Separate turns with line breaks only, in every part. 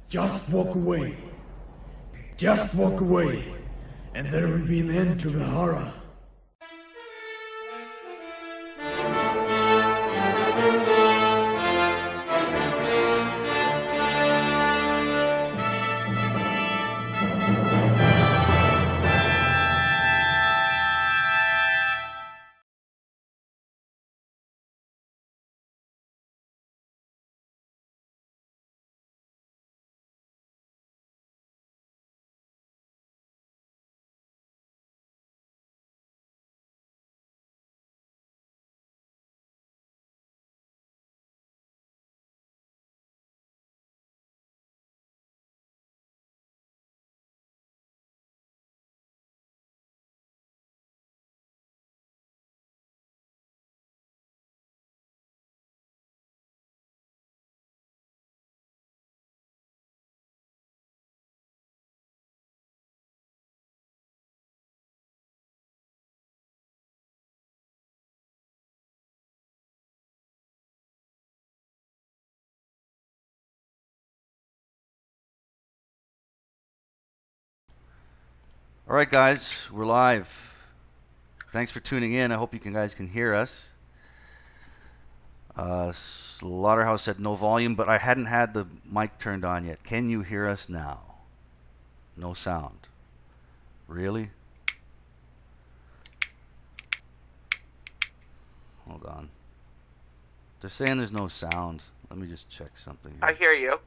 Just walk away. Just walk away, and there will be an end to the horror.
All right, guys, we're live. Thanks for tuning in. I hope you guys can hear us. Slaughterhouse said no volume, but I hadn't had the mic turned on yet. Can you hear us now? No sound. Really? Hold on. They're saying there's no sound. Let me just check something here.
I hear you.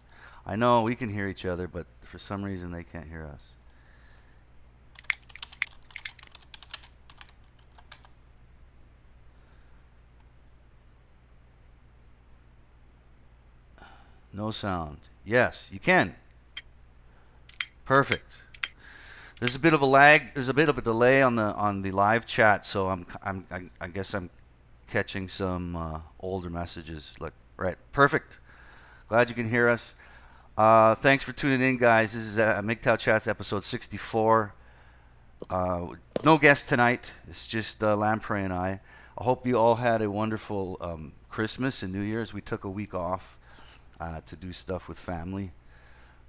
I know we can hear each other, but for some reason they can't hear us. No sound. Yes, you can. Perfect. There's a bit of a lag. There's a bit of a delay on the live chat, so I guess I'm catching some older messages. Look, right. Perfect. Glad you can hear us. Thanks for tuning in, guys. This is MGTOW Chats episode 64. No guest tonight. It's just Lamprey and I. I hope you all had a wonderful Christmas and New Year's. We took a week off to do stuff with family,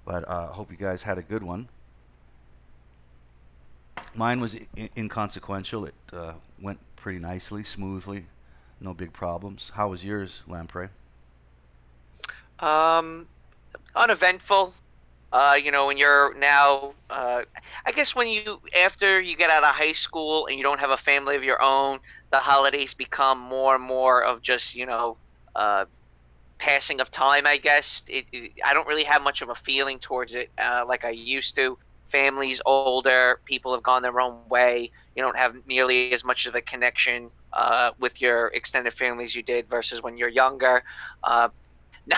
but I hope you guys had a good one. Mine was inconsequential. It went pretty nicely, smoothly, no big problems. How was yours, Lamprey?
Uneventful. When you're now, I guess after you get out of high school and you don't have a family of your own, the holidays become more and more of just, passing of time, I guess. I don't really have much of a feeling towards it like I used to. Families older, people have gone their own way. You don't have nearly as much of a connection with your extended family as you did versus when you're younger. Now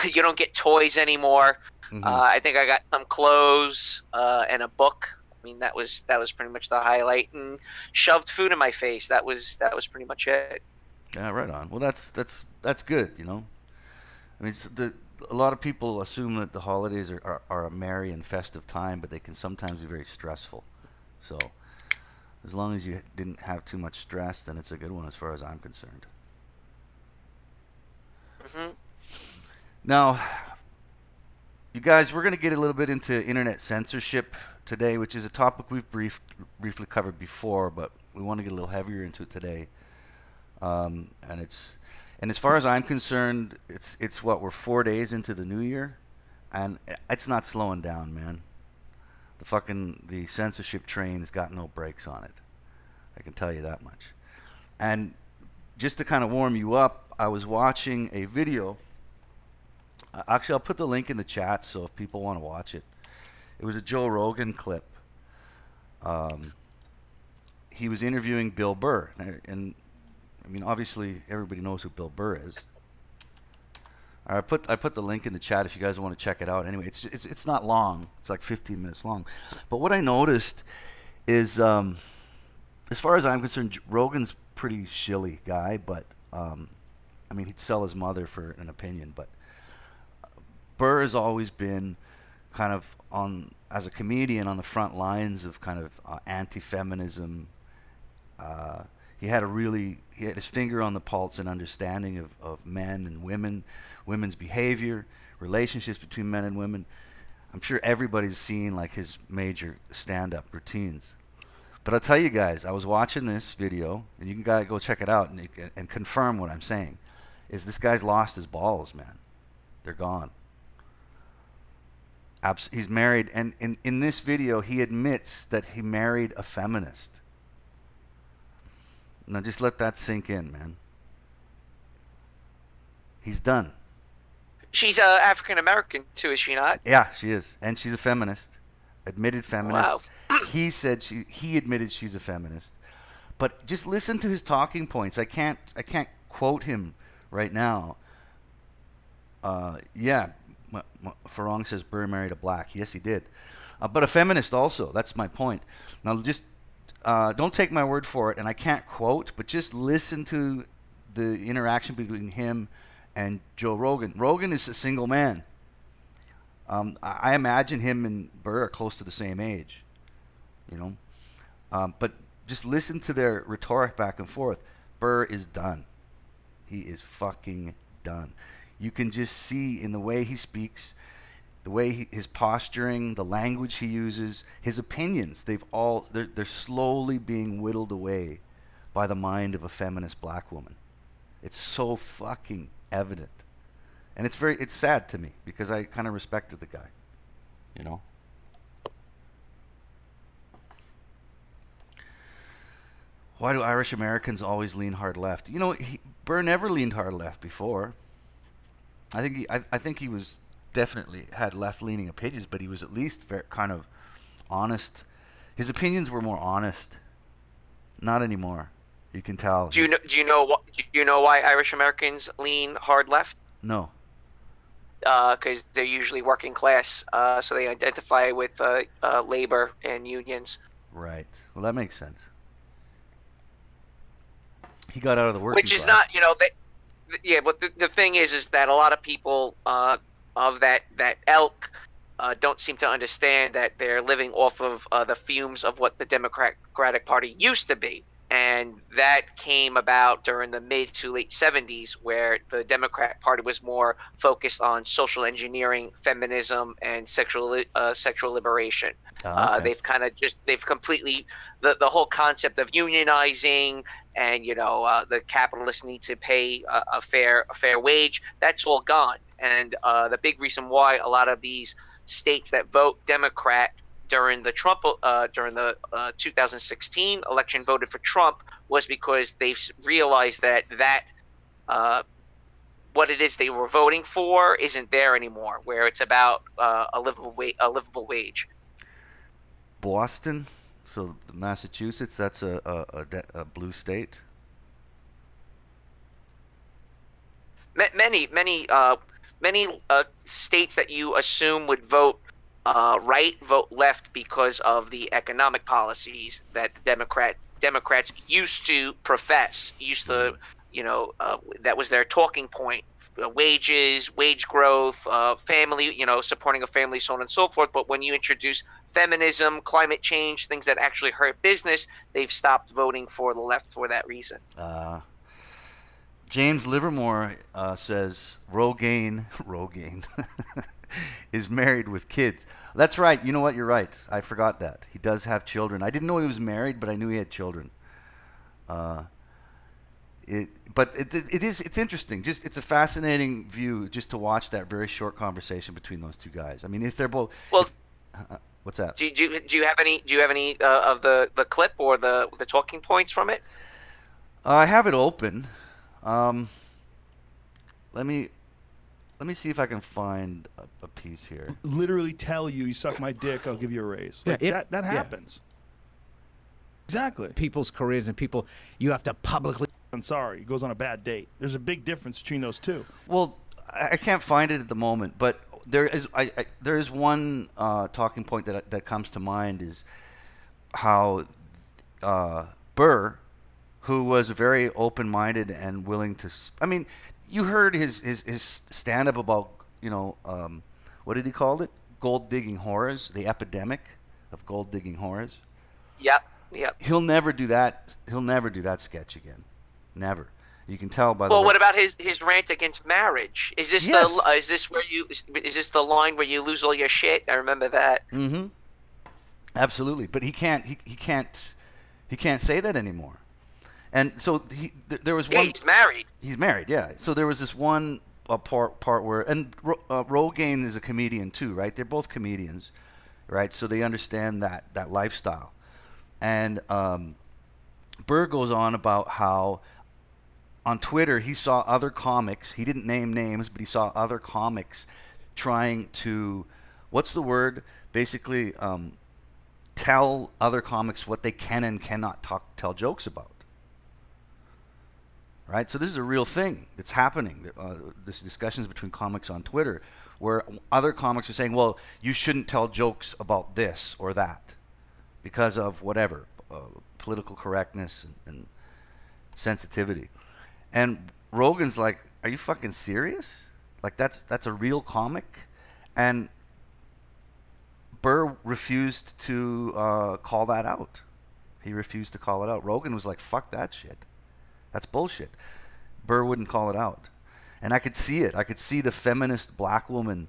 you don't get toys anymore.
Mm-hmm.
I think I got some clothes and a book. I mean, that was pretty much the highlight, and shoved food in my face. That was pretty much it.
Yeah, right on. Well, that's good. I mean, a lot of people assume that the holidays are a merry and festive time, but they can sometimes be very stressful. So, as long as you didn't have too much stress, then it's a good one as far as I'm concerned.
Hmm.
Now, you guys, we're going to get a little bit into internet censorship today, which is a topic we've briefly covered before, but we want to get a little heavier into it today. And as far as I'm concerned, it's what, we're 4 days into the new year, and it's not slowing down, man. The censorship train's got no brakes on it. I can tell you that much. And just to kind of warm you up, I was watching a video. Actually, I'll put the link in the chat so if people want to watch it. It was a Joe Rogan clip. He was interviewing Bill Burr, and I mean, obviously, everybody knows who Bill Burr is. I put the link in the chat if you guys want to check it out. Anyway, it's not long. It's like 15 minutes long. But what I noticed is, as far as I'm concerned, Rogan's pretty shilly guy, but I mean, he'd sell his mother for an opinion. But Burr has always been kind of as a comedian on the front lines of kind of anti-feminism. He had his finger on the pulse and understanding of men and women, women's behavior, relationships between men and women. I'm sure everybody's seen like his major stand-up routines. But I'll tell you guys, I was watching this video, and you can gotta go check it out and confirm what I'm saying. Is this guy's lost his balls, man? They're gone. He's married, and in this video, he admits that he married a feminist. Now just let that sink in, man. He's done.
She's African American too, is she not?
Yeah, she is, and she's a feminist, admitted feminist.
Wow.
He admitted she's a feminist. But just listen to his talking points. I can't quote him right now. Farong says Burr married a black. Yes, he did. But a feminist also. That's my point. Now, just don't take my word for it, and I can't quote, but just listen to the interaction between him and Joe Rogan. Rogan is a single man. I imagine him and Burr are close to the same age, you know. But just listen to their rhetoric back and forth. Burr is done. He is fucking done. You can just see in the way he speaks, the way his posturing, the language he uses, his opinions. They're slowly being whittled away by the mind of a feminist black woman. It's so fucking evident. And it's sad to me because I kind of respected the guy, you know. Why do Irish Americans always lean hard left? You know, Burr never leaned hard left before. I think he was definitely had left-leaning opinions, but he was at least kind of honest. His opinions were more honest. Not anymore. You can tell.
Do you know why Irish Americans lean hard left?
No.
Because they're usually working class, so they identify with labor and unions.
Right. Well, that makes sense. He got out of the working class.
Which is not, yeah. But the thing is that a lot of people of that ilk don't seem to understand that they're living off of the fumes of what the Democratic Party used to be. And that came about during the mid to late 70s, where the Democrat Party was more focused on social engineering, feminism, and sexual liberation.
Okay.
They've completely the whole concept of unionizing and the capitalists need to pay a fair wage. That's all gone. And the big reason why a lot of these states that vote Democrat during the 2016 election voted for Trump was because they've realized that what it is they were voting for isn't there anymore, where it's about a livable wage.
Boston, so Massachusetts, that's a blue state.
Many states that you assume would vote right vote left because of the economic policies that the Democrats used to profess, that was their talking point: wages, wage growth, family, supporting a family, so on and so forth. But when you introduce feminism, climate change, things that actually hurt business, they've stopped voting for the left for that reason.
James Livermore says Rogaine is married with kids. That's right. You know what? You're right. I forgot that. He does have children. I didn't know he was married, but I knew he had children. It's interesting. It's a fascinating view just to watch that very short conversation between those two guys. I mean, if they're both what's that?
Do you have any of the clip or the talking points from it?
I have it open. Let me see if I can find a piece here.
Literally tell you suck my dick, I'll give you a raise.
Yeah,
that happens. Exactly.
People's careers and people, you have to publicly.
I'm sorry, he goes on a bad date. There's a big difference between those two.
Well, I can't find it at the moment, but there is one talking point that comes to mind is how Burr, who was very open-minded and willing to. I mean, you heard his stand-up about what did he call it? Gold digging horrors, the epidemic of gold digging horrors.
Yep.
He'll never do that. He'll never do that sketch again. Never. You can tell by the
Well,
way.
what about his rant against marriage? Is this
Yes.
is this the line where you lose all your shit? I remember that.
Mm-hmm. Absolutely, but he can't say that anymore. And so there was
Yeah,
one.
he's married.
He's married, yeah. So there was this one part where, and Rogaine is a comedian too, right? They're both comedians, right? So they understand that lifestyle. And Burr goes on about how on Twitter he saw other comics. He didn't name names, but he saw other comics trying to, what's the word? Basically, tell other comics what they can and cannot tell jokes about. Right, so this is a real thing that's happening. This discussions between comics on Twitter, where other comics are saying, "Well, you shouldn't tell jokes about this or that because of whatever political correctness and sensitivity." And Rogan's like, "Are you fucking serious? Like that's a real comic?" And Burr refused to call that out. He refused to call it out. Rogan was like, "Fuck that shit. That's bullshit." Burr wouldn't call it out. And I could see it. I could see the feminist black woman,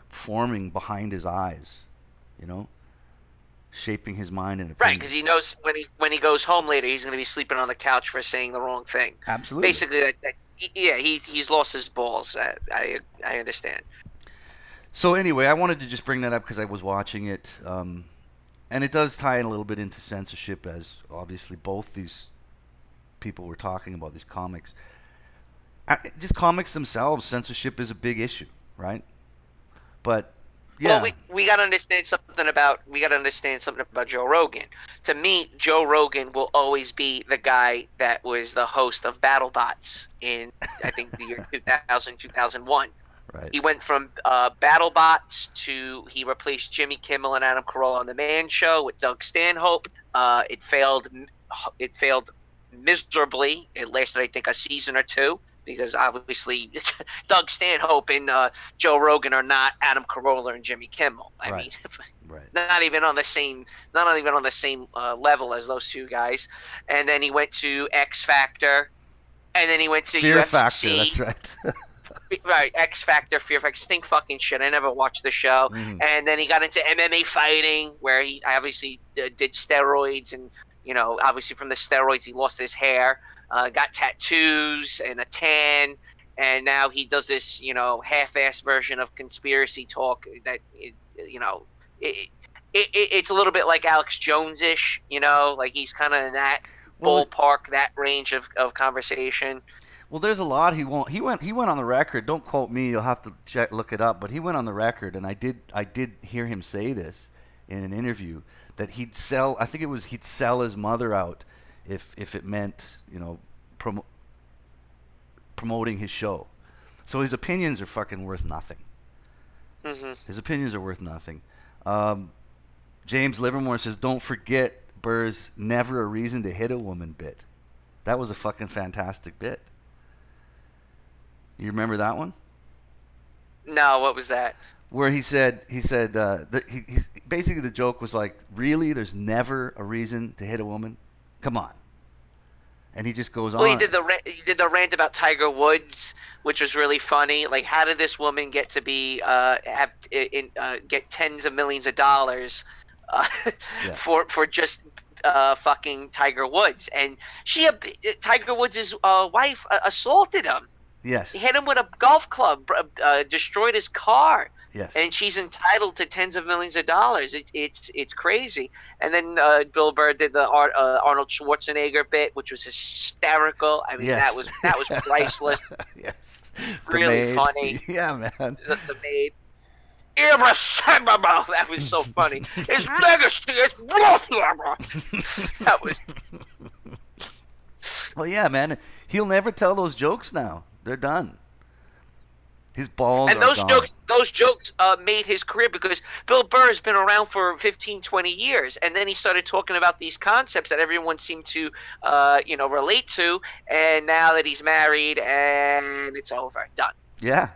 forming behind his eyes, shaping his mind and opinion.
Right, because he knows when he goes home later, he's going to be sleeping on the couch for saying the wrong thing.
Absolutely.
Basically, he's lost his balls. I understand.
So anyway, I wanted to just bring that up because I was watching it. And it does tie in a little bit into censorship, as obviously both these people were talking about, these comics. Just comics themselves, censorship is a big issue, right? But yeah,
well, we got to understand something about Joe Rogan. To me, Joe Rogan will always be the guy that was the host of BattleBots in I think the year 2000 2001.
right.
He went from BattleBots to he replaced Jimmy Kimmel and Adam Carolla on the Man Show with Doug Stanhope. It failed miserably. It lasted, I think, a season or two because obviously Doug Stanhope and Joe Rogan are not Adam Carolla and Jimmy Kimmel. I mean,
right.
not even on the same level as those two guys. And then he went to X Factor, and then he went to
Fear
UFC.
Factor. That's right.
Right, X Factor, Fear Factor, stink fucking shit. I never watched the show.
Mm-hmm.
And then he got into MMA fighting, where he obviously did steroids, and obviously from the steroids he lost his hair, got tattoos and a tan, and now he does this half-assed version of conspiracy talk that it's a little bit like Alex Jones-ish, like he's kind of in that ballpark, that range of conversation.
Well, there's a lot he won't. He went on the record. Don't quote me. You'll have to look it up. But he went on the record, and I did hear him say this in an interview that he'd sell. I think it was he'd sell his mother out if it meant promoting his show. So his opinions are fucking worth nothing.
Mm-hmm.
His opinions are worth nothing. James Livermore says, "Don't forget Burr's never a reason to hit a woman bit. That was a fucking fantastic bit." You remember that one?
No, what was that?
Where he said basically the joke was like, really, there's never a reason to hit a woman? Come on. And he just goes on.
Well, he did the rant about Tiger Woods, which was really funny. Like, how did this woman get to be get tens of millions of dollars for just fucking Tiger Woods? And Tiger Woods' wife assaulted him.
Yes.
He hit him with a golf club, destroyed his car.
Yes.
And she's entitled to tens of millions of dollars. It's crazy. And then Bill Burr did the Arnold Schwarzenegger bit, which was hysterical. I mean,
yes.
that was priceless.
Yes.
Really funny.
Yeah, man.
The maid. Irreversible. That was so funny. His legacy is that was.
Well, yeah, man. He'll never tell those jokes now. They're done. His balls
and
are
those
gone.
those jokes made his career, because Bill Burr has been around for 15, 20 years, and then he started talking about these concepts that everyone seemed to relate to, and now that he's married and it's over, done.
Yeah,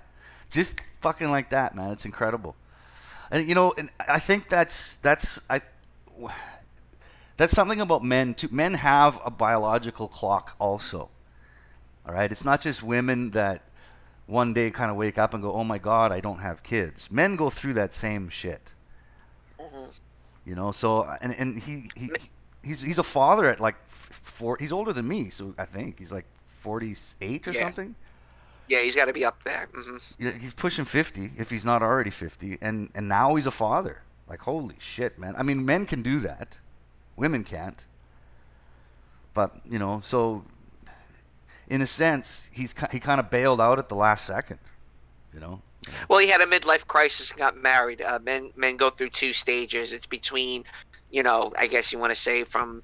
just fucking like that, man. It's incredible. And and I think that's something about men too. Men have a biological clock also. All right, it's not just women that one day kind of wake up and go, "Oh my God, I don't have kids." Men go through that same shit. You know, so and he's a father at like four. He's older than me, so I think he's like 48 or something.
Yeah, he's got to be up there.
Yeah, he's pushing 50 if he's not already 50, and now he's a father. Like, holy shit, man. I mean, men can do that. Women can't. But, you know, so in a sense, he kind of bailed out at the last second, you know.
Well, he had a midlife crisis and got married. Men go through two stages. It's between, you know, I guess you want to say from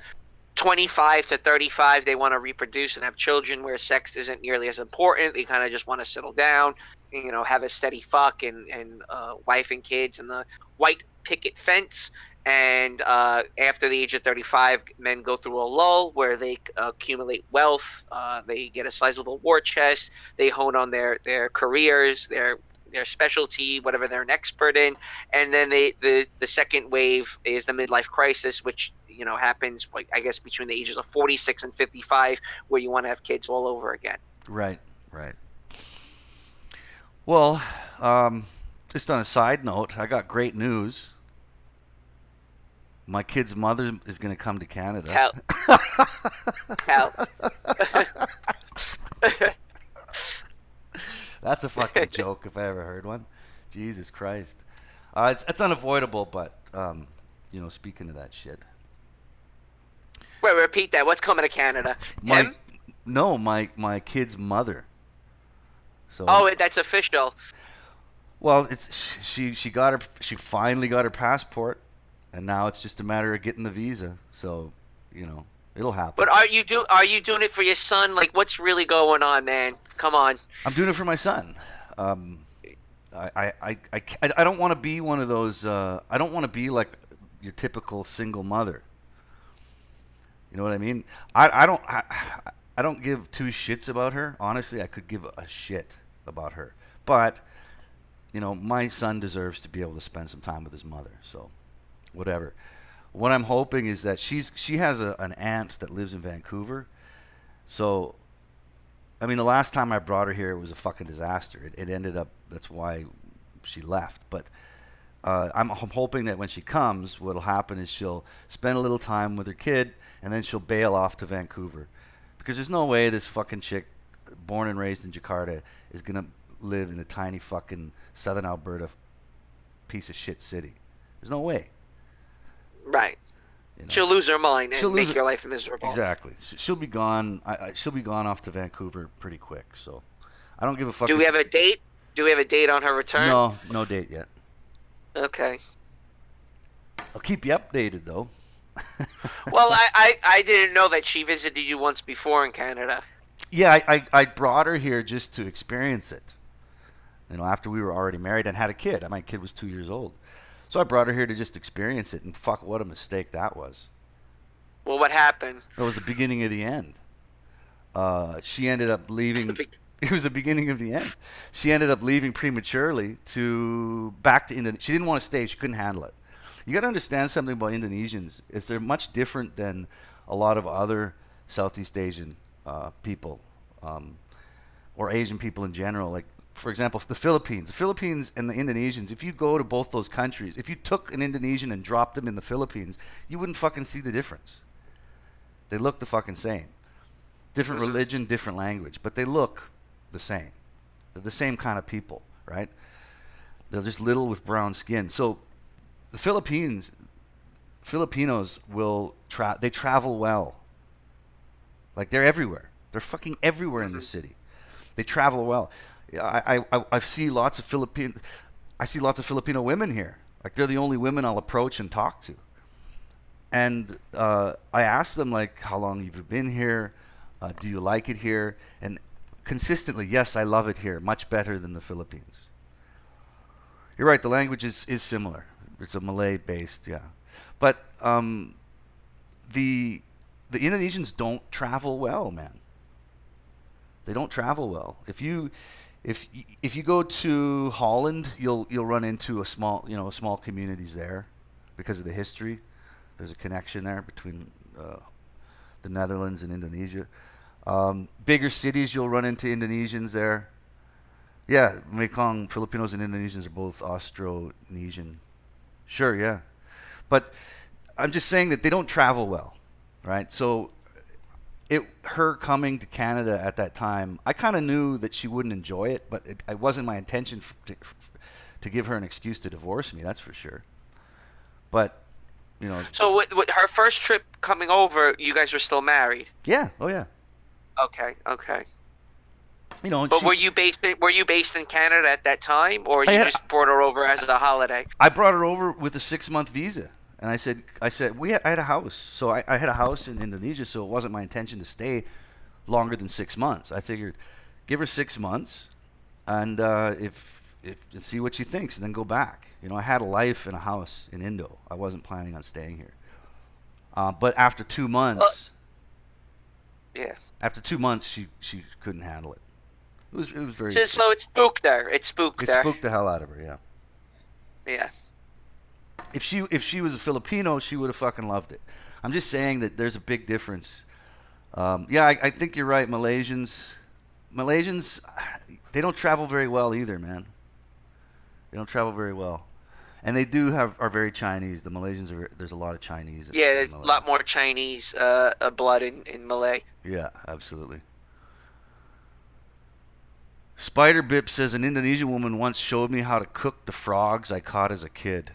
25 to 35, they want to reproduce and have children, where sex isn't nearly as important. They kind of just want to settle down, you know, have a steady fuck and wife and kids and the white picket fence. And after the age of 35, men go through a lull where they accumulate wealth. They get a sizable war chest. They hone on their careers, their specialty, whatever they're an expert in. And then the second wave is the midlife crisis, which, you know, happens, I guess, between the ages of 46 and 55, where you want to have kids all over again.
Right. Well, just on a side note, I got great news. My kid's mother is going to come to Canada.
Hell.
That's a fucking joke if I ever heard one. Jesus Christ. It's unavoidable, but, you know, speaking of that shit.
Wait, repeat that. What's coming to Canada? Him?
No, my kid's mother. So.
Oh, that's official.
Well, she finally got her passport, and now it's just a matter of getting the visa. So, you know, it'll happen.
But are you doing it for your son? Like, what's really going on, man? Come on.
I'm doing it for my son. I don't want to be one of those. I don't want to be like your typical single mother. You know what I mean? I don't give two shits about her. Honestly, I could give a shit about her. But, you know, my son deserves to be able to spend some time with his mother. So, whatever. What I'm hoping is that she has an aunt that lives in Vancouver. So, I mean, the last time I brought her here, it was a fucking disaster. It ended up, that's why she left. But I'm hoping that when she comes, what'll happen is she'll spend a little time with her kid, and then she'll bail off to Vancouver. Because there's no way this fucking chick, born and raised in Jakarta, is going to live in a tiny fucking southern Alberta piece of shit city. There's no way.
Right.
You know?
She'll lose her mind and make your life miserable.
Exactly. She'll be gone. She'll be gone off to Vancouver pretty quick. So I don't give a fuck.
Do we have a date? Do we have a date on her return?
No date yet.
Okay.
I'll keep you updated though.
Well, I didn't know that she visited you once before in Canada.
Yeah, I brought her here just to experience it. You know, after we were already married and had a kid. My kid was 2 years old. So I brought her here to just experience it, and fuck, what a mistake that was.
Well, what happened?
It was the beginning of the end. She ended up leaving. It was the beginning of the end. She ended up leaving prematurely back to Indonesia. She didn't want to stay. She couldn't handle it. You got to understand something about Indonesians. Is they're much different than a lot of other Southeast Asian people or Asian people in general. Like, for example, the Philippines and the Indonesians, if you go to both those countries, if you took an Indonesian and dropped them in the Philippines, you wouldn't fucking see the difference. They look the fucking same. Different religion, different language, but they look the same. They're the same kind of people, right? They're just little with brown skin. So the Filipinos they travel well. Like, they're everywhere. They're fucking everywhere in this city. They travel well. I see lots of Filipino women here. Like, they're the only women I'll approach and talk to. And I ask them, like, how long have you been here? Do you like it here? And consistently, yes, I love it here. Much better than the Philippines. You're right, the language is similar. It's a Malay-based, yeah. But the Indonesians don't travel well, man. They don't travel well. If you go to Holland, you'll run into small communities there because of the history. There's a connection there between the Netherlands and Indonesia. Bigger cities, you'll run into Indonesians there. Yeah, Mekong, Filipinos and Indonesians are both Austronesian. Sure, yeah. But I'm just saying that they don't travel well, right? So her coming to Canada at that time, I kind of knew that she wouldn't enjoy it, but it wasn't my intention to give her an excuse to divorce me, that's for sure. But, you know.
So with her first trip coming over, you guys were still married?
Yeah, oh yeah.
Okay.
You know,
but were you based in Canada at that time, or you just brought her over as a holiday?
I brought her over with a 6-month visa, and I said I had a house, so I had a house in Indonesia, so it wasn't my intention to stay longer than 6 months. I figured, give her 6 months, and if see what she thinks, and then go back. You know, I had a life and a house in Indo. I wasn't planning on staying here. But after 2 months, after 2 months, she couldn't handle it. It was very.
So it spooked her. It spooked
the hell out of her. Yeah.
Yeah.
If she was a Filipino, she would have fucking loved it. I'm just saying that there's a big difference. I think you're right. Malaysians, they don't travel very well either, man. They don't travel very well, and they are very Chinese. The Malaysians there's a lot of Chinese.
Yeah, there's a lot more Chinese blood in Malay.
Yeah, absolutely. Spider Bip says an Indonesian woman once showed me how to cook the frogs I caught as a kid.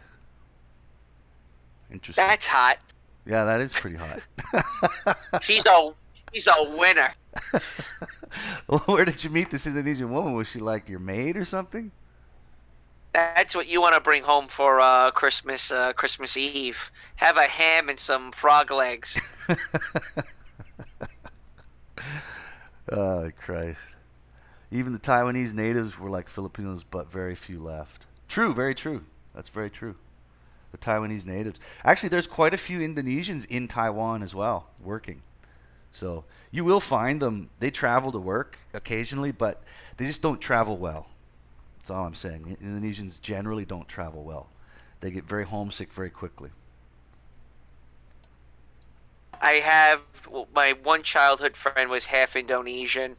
Interesting.
That's hot.
Yeah, that is pretty hot.
She's a winner.
Well, where did you meet this Indonesian woman? Was she like your maid or something?
That's what you want to bring home for Christmas Eve. Have a ham and some frog legs.
Oh, Christ. Even the Taiwanese natives were like Filipinos, but very few left. True, very true. That's very true. The Taiwanese natives. Actually, there's quite a few Indonesians in Taiwan as well, working. So you will find them. They travel to work occasionally, but they just don't travel well. That's all I'm saying. Indonesians generally don't travel well. They get very homesick very quickly.
I have my one childhood friend was half Indonesian.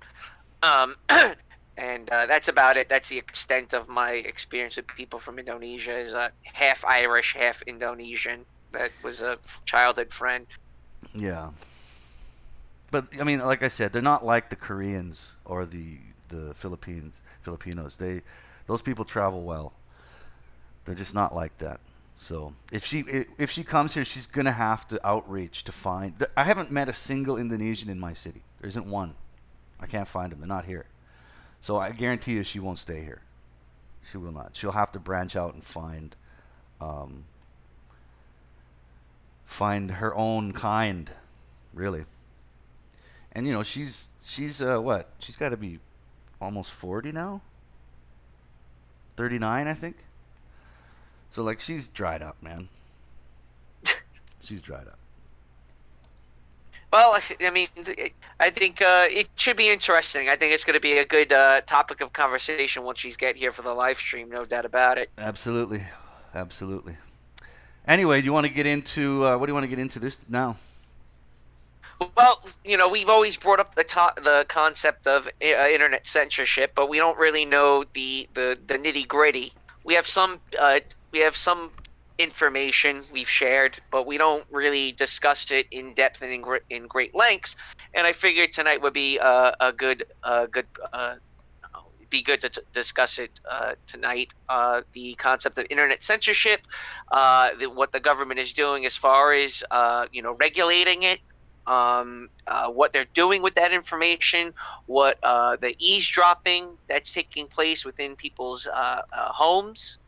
And that's about it. That's the extent of my experience with people from Indonesia. Is half Irish, half Indonesian. That was a childhood friend.
Yeah, but I mean, like I said, they're not like the Koreans or the Filipinos. Those people travel well. They're just not like that. So if she comes here, she's gonna have to outreach to find. I haven't met a single Indonesian in my city. There isn't one. I can't find them. They're not here. So I guarantee you she won't stay here. She will not. She'll have to branch out and find her own kind, really. And you know, she's what? She's got to be almost 40 now. 39, I think. So like she's dried up, man. She's dried up.
Well, I mean, I think it should be interesting. I think it's going to be a good topic of conversation once she's get here for the live stream, no doubt about it.
Absolutely. Anyway, do you want to get into what do you want to get into this now?
Well, you know, we've always brought up the concept of internet censorship, but we don't really know the nitty gritty. We have some information we've shared, but we don't really discuss it in depth and in great lengths. And I figured tonight would be be good to discuss it tonight. The concept of internet censorship, what the government is doing as far as regulating it, what they're doing with that information, what the eavesdropping that's taking place within people's homes.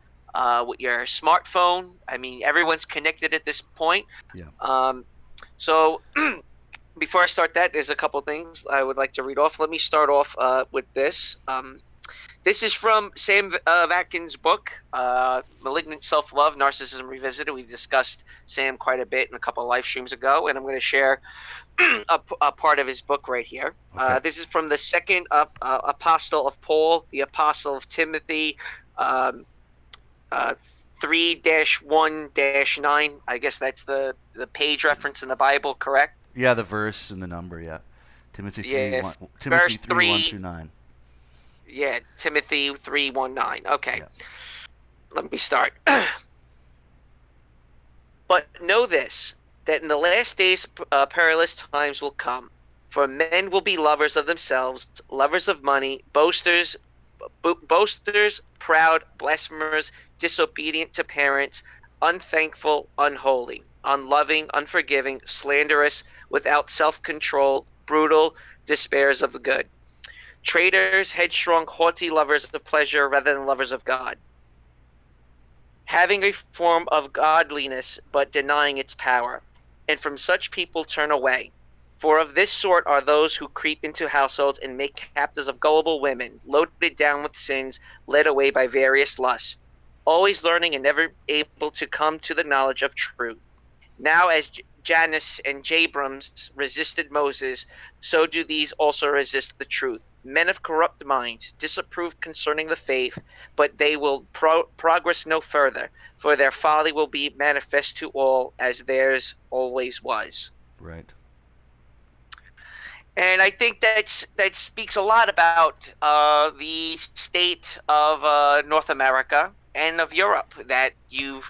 With your smartphone. I mean, everyone's connected at this point.
Yeah.
So before I start that, there's a couple things I would like to read off. Let me start off with this. This is from Sam Vatkin's book, Malignant Self-Love, Narcissism Revisited. We discussed Sam quite a bit in a couple of live streams ago, and I'm going to share a part of his book right here.
Okay.
This is from the second apostle of Paul, the apostle of Timothy, 3-1-9. I guess that's the page reference in the Bible, correct?
Yeah, the verse and the number, yeah. Timothy
Yeah,
3,
verse
3, 1
3.
through 9.
Yeah, Timothy 3:1-9. Okay,
Yeah.
let me start. But know this, that in the last days perilous times will come. For men will be lovers of themselves, lovers of money, boasters, proud, blasphemers, disobedient to parents, unthankful, unholy, unloving, unforgiving, slanderous, without self-control, brutal, despairs of the good. Traitors, headstrong, haughty, lovers of pleasure rather than lovers of God, having a form of godliness but denying its power. And from such people turn away. For of this sort are those who creep into households and make captives of gullible women, loaded down with sins, led away by various lusts, always learning and never able to come to the knowledge of truth. Now, as Jannes and Jabrams resisted Moses, so do these also resist the truth. Men of corrupt minds, disapproved concerning the faith, but they will progress no further, for their folly will be manifest to all, as theirs always was.
Right.
And I think that speaks a lot about the state of North America and of Europe. That you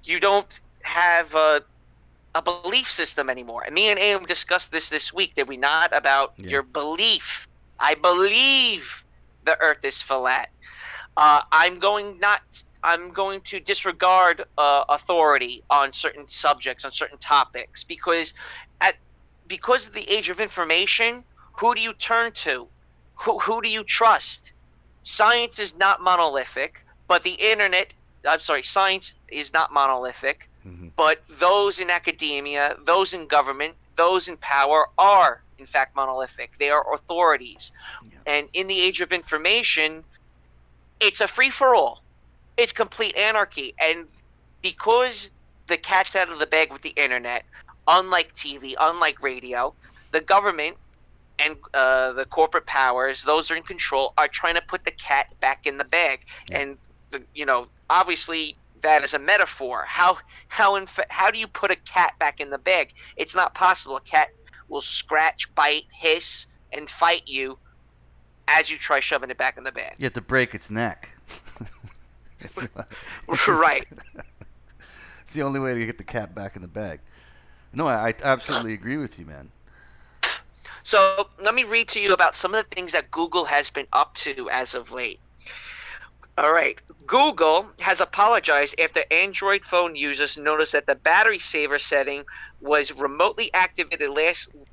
don't have a belief system anymore. And me and Ayam discussed this week, did we not? About your belief. I believe the Earth is flat. I'm going to disregard authority on certain subjects, on certain topics, because of the age of information, who do you turn to? Who do you trust? Science is not monolithic, but the internet. I'm sorry, science is not monolithic, but those in academia, those in government, those in power are in fact monolithic. They are authorities, and in the age of information, it's a free for all. It's complete anarchy, and because the cat's out of the bag with the internet, unlike TV, unlike radio, the government and the corporate powers, those are in control, are trying to put the cat back in the bag. And obviously that is a metaphor. How do you put a cat back in the bag? It's not possible. A cat will scratch, bite, hiss, and fight you as you try shoving it back in the bag.
You have to break its neck.
Right.
It's the only way to get the cat back in the bag. No, I absolutely agree with you, man.
So let me read to you about some of the things that Google has been up to as of late. All right. Google has apologized after Android phone users noticed that the battery saver setting was remotely activated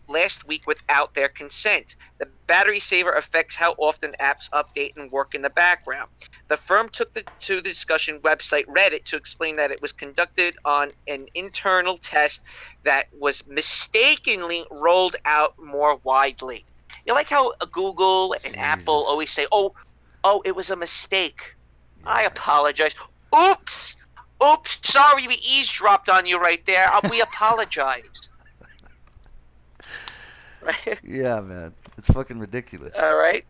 last week without their consent. The battery saver affects how often apps update and work in the background. The firm took to the discussion website Reddit to explain that it was conducted on an internal test that was mistakenly rolled out more widely. You like how Google and Apple always say, oh, it was a mistake. Yeah. I apologize. Oops, sorry we eavesdropped on you right there. We apologize. Right?
Yeah, man. It's fucking ridiculous.
All right,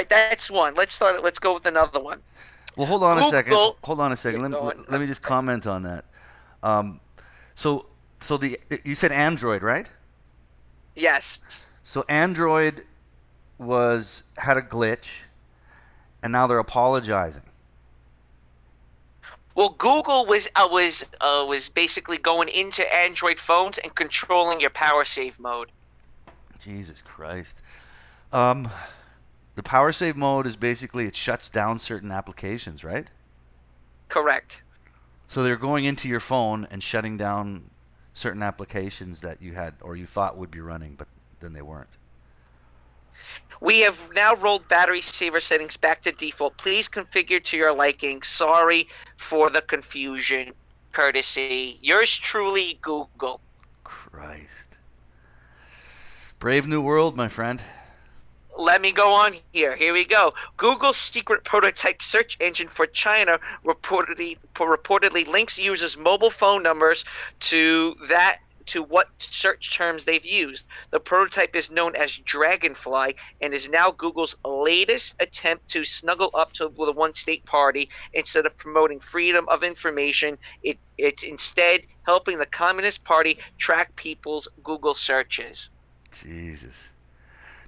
that's one. Let's go with another one.
Well, hold on a second. Let me just comment on that. So you said Android, right?
Yes.
So Android had a glitch, and now they're apologizing.
Well, Google was basically going into Android phones and controlling your power save mode.
Jesus Christ. The power save mode is basically it shuts down certain applications, right?
Correct.
So they're going into your phone and shutting down certain applications that you had or you thought would be running, but then they weren't.
We have now rolled battery saver settings back to default. Please configure to your liking. Sorry for the confusion. Courtesy. Yours truly, Google.
Christ. Brave new world, my friend.
Let me go on here. Here we go. Google's secret prototype search engine for China reportedly links users' mobile phone numbers to what search terms they've used. The prototype is known as Dragonfly and is now Google's latest attempt to snuggle up to the one-state party. Instead of promoting freedom of information, it's instead helping the Communist Party track people's Google searches.
Jesus.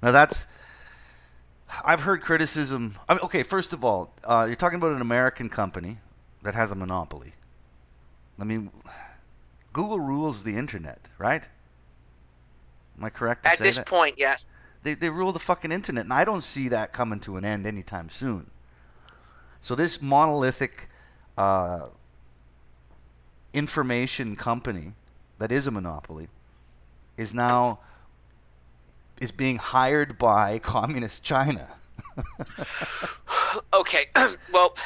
Now that's, I've heard criticism. I mean, okay, first of all, you're talking about an American company that has a monopoly. I mean, Google rules the internet, right? Am I correct to say that?
At this point, yes.
They rule the fucking internet, and I don't see that coming to an end anytime soon. So this monolithic information company that is a monopoly is being hired by communist China.
Okay, well,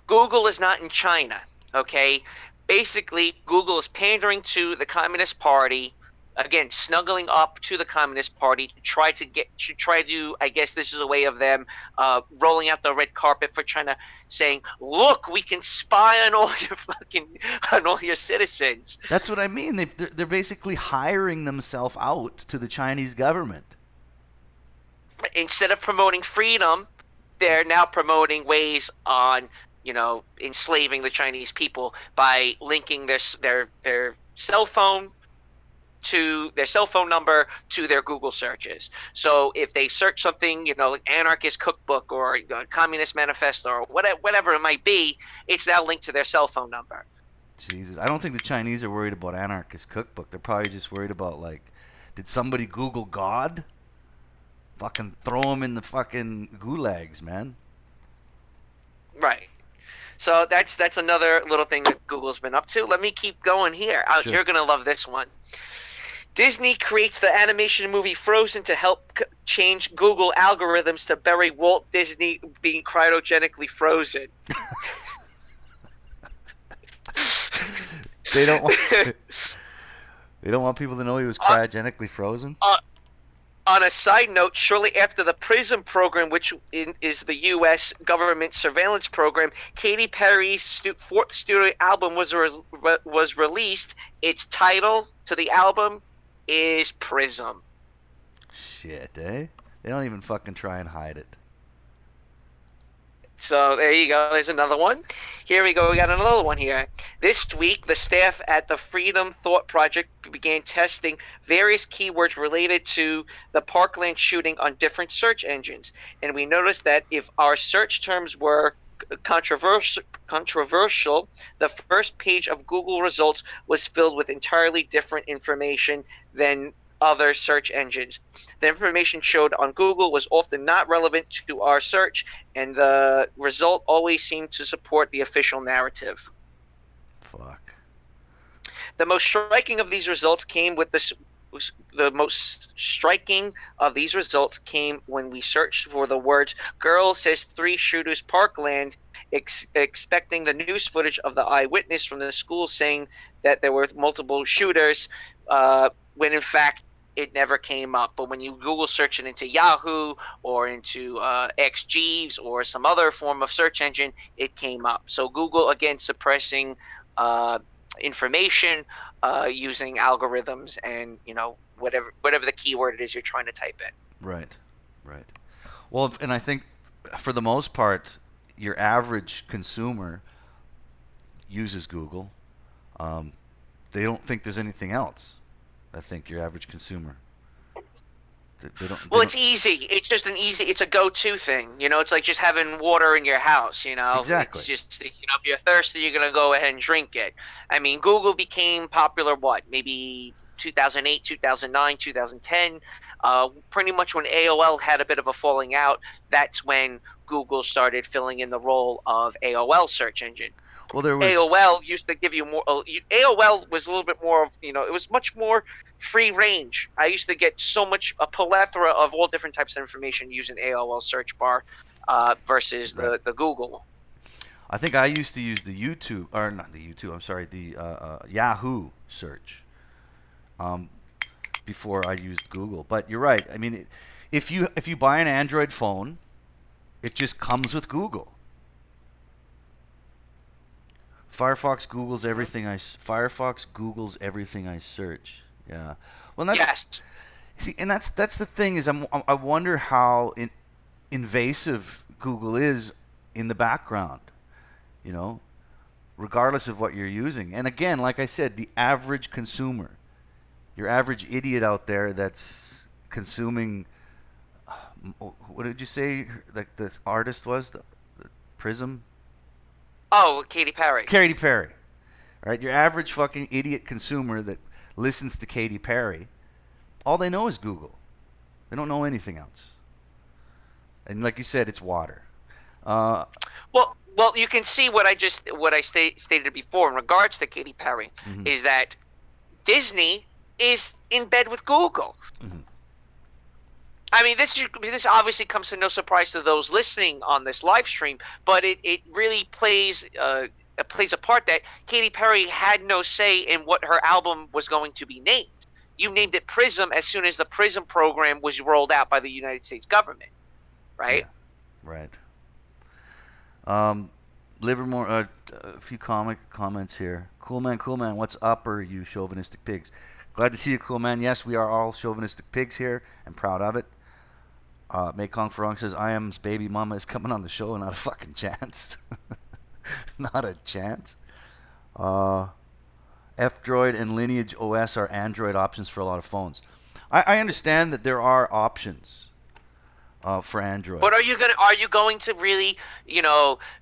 Google is not in China, okay? Basically, Google is pandering to the Communist Party, again, snuggling up to the Communist Party to try to, I guess this is a way of them rolling out the red carpet for China, saying, look, we can spy on all your on all your citizens.
That's what I mean. They're basically hiring themselves out to the Chinese government.
Instead of promoting freedom, they're now promoting ways on, enslaving the Chinese people by linking their cell phone to their cell phone number to their Google searches. So if they search something, like anarchist cookbook or communist manifesto or whatever it might be, it's now linked to their cell phone number.
Jesus, I don't think the Chinese are worried about anarchist cookbook. They're probably just worried about, like, did somebody Google God? Fucking throw them in the fucking gulags, man.
Right. So that's another little thing that Google's been up to. Let me keep going here.
Sure.
You're going to love this one. Disney creates the animation movie Frozen to help change Google algorithms to bury Walt Disney being cryogenically frozen.
They don't want people to know he was cryogenically frozen?
On a side note, shortly after the PRISM program, which is the U.S. government surveillance program, Katy Perry's fourth studio album was released. Its title to the album is PRISM.
Shit, eh? They don't even fucking try and hide it.
So there you go. There's another one. Here we go. We got another one here. This week, the staff at the Freedom Thought Project began testing various keywords related to the Parkland shooting on different search engines. And we noticed that if our search terms were controversial, the first page of Google results was filled with entirely different information than other search engines. The information showed on Google was often not relevant to our search, and the result always seemed to support the official narrative.
Fuck.
The most striking of these results came when we searched for the words "girl says 3 shooters Parkland," expecting the news footage of the eyewitness from the school saying that there were multiple shooters, when in fact it never came up. But when you Google search it into Yahoo or into XGeeves or some other form of search engine, it came up. So Google, again, suppressing information using algorithms and whatever the keyword it is you're trying to type in.
Right. Well, and I think for the most part, your average consumer uses Google. They don't think there's anything else. I think your average consumer.
It's easy. It's a go-to thing. It's like just having water in your house,
Exactly.
It's just, if you're thirsty, you're going to go ahead and drink it. I mean, Google became popular, maybe 2008, 2009, 2010. Pretty much when AOL had a bit of a falling out, that's when Google started filling in the role of AOL search engine.
Well, there was
AOL used to give you more. AOL was a little bit more of, it was much more free range. I used to get a plethora of all different types of information using AOL search bar versus the Google.
I think I used to use the Yahoo search before I used Google. But you're right. I mean, if you buy an Android phone, it just comes with Google. Firefox Googles everything I search. Yeah. Well, that's,
yes.
See, and that's the thing is I wonder how invasive Google is in the background. Regardless of what you're using. And again, like I said, the average consumer, your average idiot out there that's consuming. What did you say? Like the artist was the Prism.
Oh, Katy Perry.
Katy Perry, right? Your average fucking idiot consumer that listens to Katy Perry, all they know is Google. They don't know anything else. And like you said, it's water.
Well, you can see what I stated before in regards to Katy Perry is that Disney is in bed with Google. I mean, this obviously comes to no surprise to those listening on this live stream, but it really plays a part that Katy Perry had no say in what her album was going to be named. You named it Prism as soon as the Prism program was rolled out by the United States government, right?
Yeah, right. Livermore, a few comments here. Cool man, what's up, you chauvinistic pigs? Glad to see you, cool man. Yes, we are all chauvinistic pigs here, and proud of it. Mekong Farong says, Ayam's baby mama is coming on the show. Not a fucking chance. Not a chance. F-Droid and Lineage OS are Android options for a lot of phones. I understand that there are options for Android.
But are you going to really,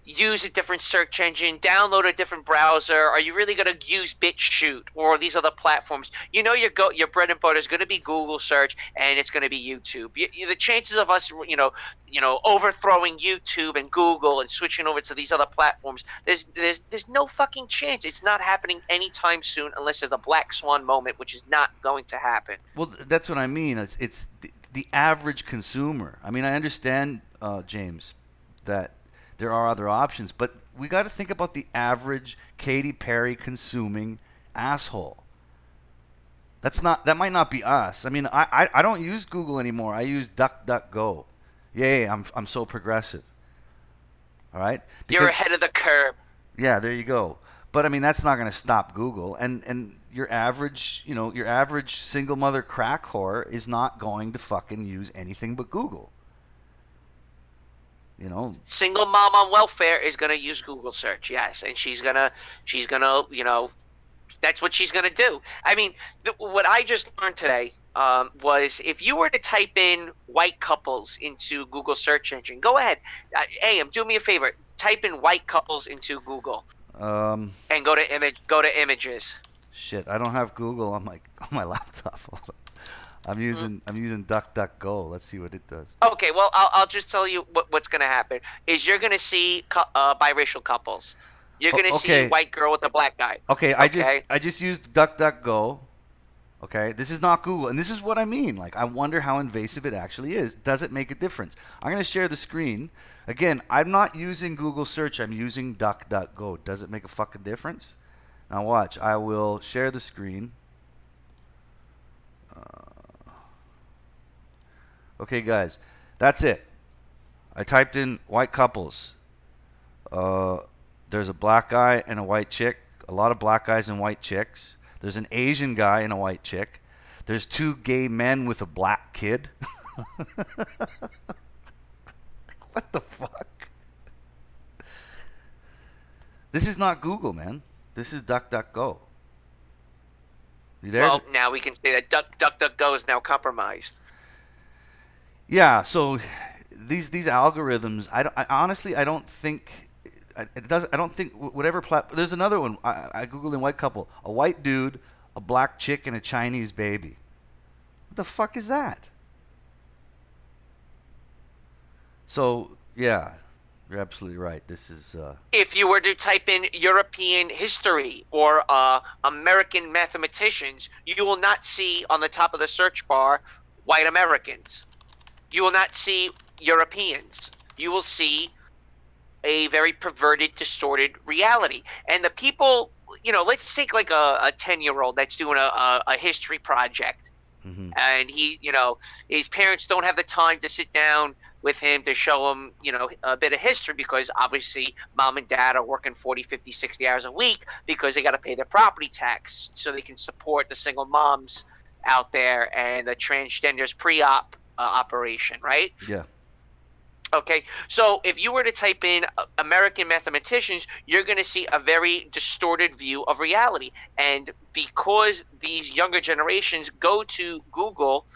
use a different search engine, download a different browser? Are you really going to use BitChute or these other platforms? Your bread and butter is going to be Google search, and it's going to be YouTube. The chances of us, overthrowing YouTube and Google and switching over to these other platforms, there's no fucking chance. It's not happening anytime soon unless there's a black swan moment, which is not going to happen.
Well, that's what I mean. It's the average consumer. I mean, I understand, James, that there are other options, but we got to think about the average Katy Perry consuming asshole. That might not be us. I mean, I don't use Google anymore. I use DuckDuckGo. Yay, I'm so progressive. All right?
You're ahead of the curve.
Yeah, there you go. But I mean, that's not going to stop Google. And your average single mother crack whore is not going to fucking use anything but Google.
Single mom on welfare is going to use Google search, yes, and she's gonna, that's what she's gonna do. I mean, what I just learned today was if you were to type in white couples into Google search engine, go ahead, Ayam, do me a favor, type in white couples into Google, and go to images.
Shit, I don't have Google on my laptop. I'm using DuckDuckGo. Let's see what it does.
Okay, well, I'll just tell you what's going to happen is you're going to see biracial couples. You're going to see white girl with a black guy.
Okay, I just used DuckDuckGo. Okay, this is not Google, and this is what I mean. Like, I wonder how invasive it actually is. Does it make a difference? I'm going to share the screen. Again, I'm not using Google search. I'm using DuckDuckGo. Does it make a fucking difference? Now watch. I will share the screen. Okay, guys, that's it. I typed in white couples. There's a black guy and a white chick. A lot of black guys and white chicks. There's an Asian guy and a white chick. There's two gay men with a black kid. What the fuck? This is not Google, man. This is DuckDuckGo. You there?
Well, now we can say that DuckDuckGo is now compromised.
Yeah, so these algorithms, I honestly don't think whatever platform. There's another one. I googled in white couple, a white dude, a black chick, and a Chinese baby. What the fuck is that? So yeah, you're absolutely right. This is.
If you were to type in European history or American mathematicians, you will not see on the top of the search bar white Americans. You will not see Europeans. You will see a very perverted, distorted reality. And the people, let's take like a 10-year-old that's doing a history project. Mm-hmm. And he, his parents don't have the time to sit down with him to show him, a bit of history because obviously mom and dad are working 40, 50, 60 hours a week because they got to pay their property tax so they can support the single moms out there and the transgenders pre-op operation, right?
Yeah.
Okay, so if you were to type in American mathematicians, you're going to see a very distorted view of reality. And because these younger generations go to Google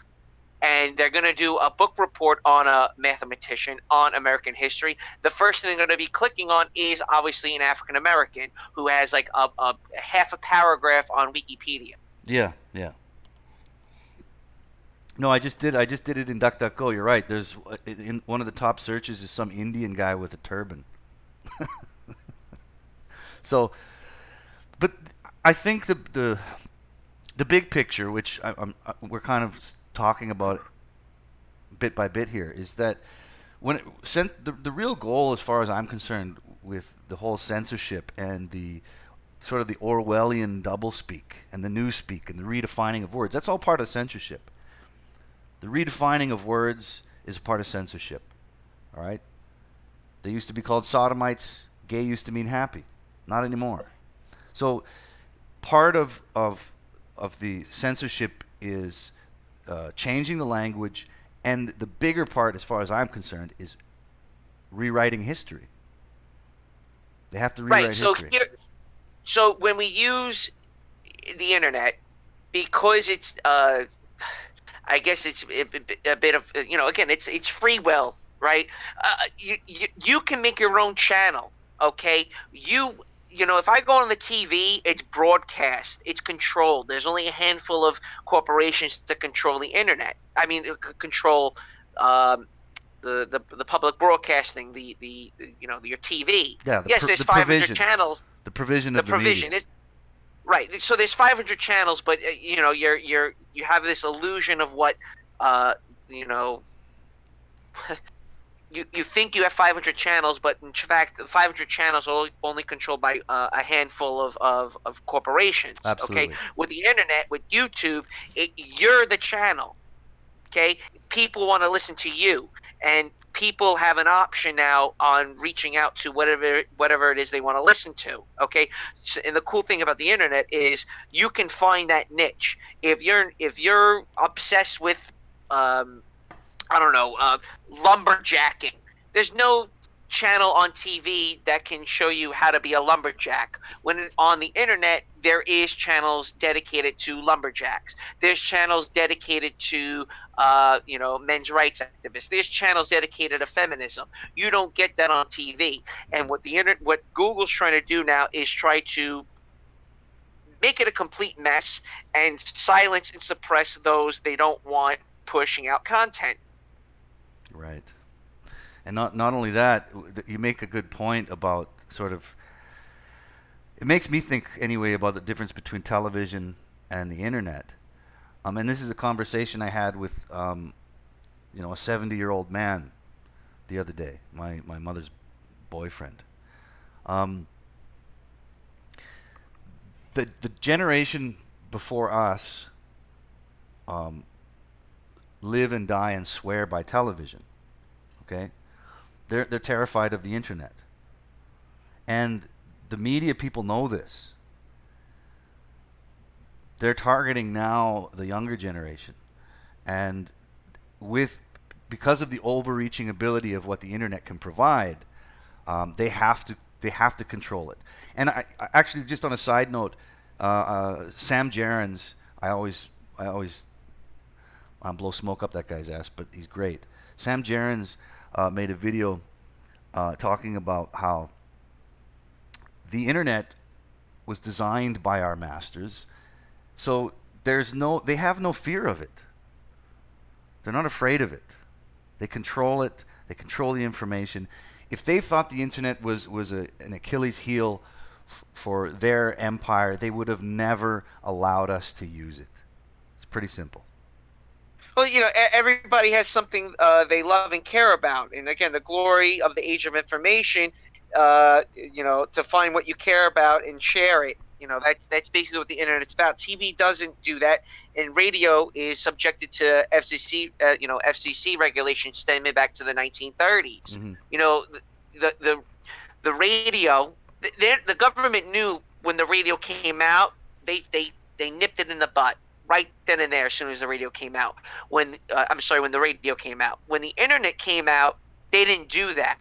and they're going to do a book report on a mathematician on American history, the first thing they're going to be clicking on is obviously an African American who has like a half a paragraph on Wikipedia.
Yeah, yeah. No, I just did it in DuckDuckGo. You're right. There's in one of the top searches is some Indian guy with a turban. So, but I think the big picture, which we're kind of talking about bit by bit here, is that when the real goal, as far as I'm concerned, with the whole censorship and the sort of the Orwellian doublespeak and the newspeak and the redefining of words, that's all part of censorship. The redefining of words is a part of censorship. All right? They used to be called sodomites. Gay used to mean happy. Not anymore. So part of the censorship is changing the language, and the bigger part, as far as I'm concerned, is rewriting history. They have to rewrite history.
So when we use the internet, because it's I guess it's a bit of, again, it's free will, right? You can make your own channel, okay? If I go on the TV, it's broadcast, it's controlled. There's only a handful of corporations that control the internet. I mean, control the public broadcasting, your TV.
Yeah,
yes, there's 500 channels.
The provision of the media.
Right. So there's 500 channels, but you have this illusion of what you think you have 500 channels, but in fact, the 500 channels are only controlled by a handful of corporations.
Absolutely.
Okay. With the internet, with YouTube, you're the channel. Okay. People want to listen to you, and people have an option now on reaching out to whatever it is they want to listen to. Okay. So, and the cool thing about the internet is you can find that niche. If you're obsessed with lumberjacking, there's no channel on TV that can show you how to be a lumberjack. When on the internet, there is channels dedicated to lumberjacks. There's channels dedicated to men's rights activists. There's channels dedicated to feminism. You don't get that on TV. And what Google's trying to do now is try to make it a complete mess and silence and suppress those they don't want pushing out content.
Right. And not only that, you make a good point about sort of, it makes me think anyway about the difference between television and the internet. And this is a conversation I had with a 70-year-old man the other day, my mother's boyfriend. The generation before us live and die and swear by television. Okay? They're terrified of the internet. And the media people know this. They're targeting now the younger generation. And because of the overreaching ability of what the internet can provide, they have to control it. And I actually, just on a side note, Sam Gerrans, I always blow smoke up that guy's ass, but he's great. Sam Gerrans made a video talking about how the internet was designed by our masters, so they have no fear of it. They're not afraid of it. They control it. They control the information. If they thought the internet was an Achilles heel for their empire, they would have never allowed us to use it. It's pretty simple.
Well, everybody has something they love and care about. And again, the glory of the age of information, to find what you care about and share it. That's basically what the internet's about. TV doesn't do that, and radio is subjected to FCC regulations stemming back to the 1930s. Mm-hmm. The radio, the government knew when the radio came out, they nipped it in the butt. Right then and there, as soon as the radio came out. When the radio came out. When the internet came out, they didn't do that.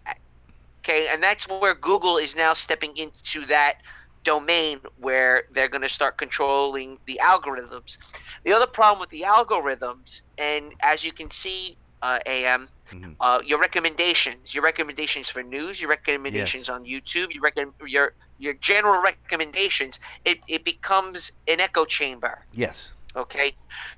Okay, and that's where Google is now stepping into that domain where they're going to start controlling the algorithms. The other problem with the algorithms, and as you can see, AM, your recommendations for news, your recommendations
Yes.
on YouTube, your general recommendations, it becomes an echo chamber.
Yes.
Okay.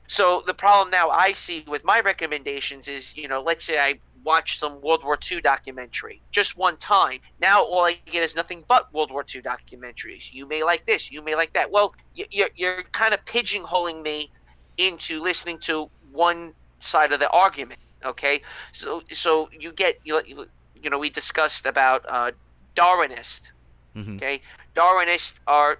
So the problem now I see with my recommendations is, let's say I watch some World War II documentary just one time. Now all I get is nothing but World War II documentaries. You may like this, you may like that. Well, you're kind of pigeonholing me into listening to one side of the argument. Okay. So we discussed about Darwinist. Okay. Darwinists are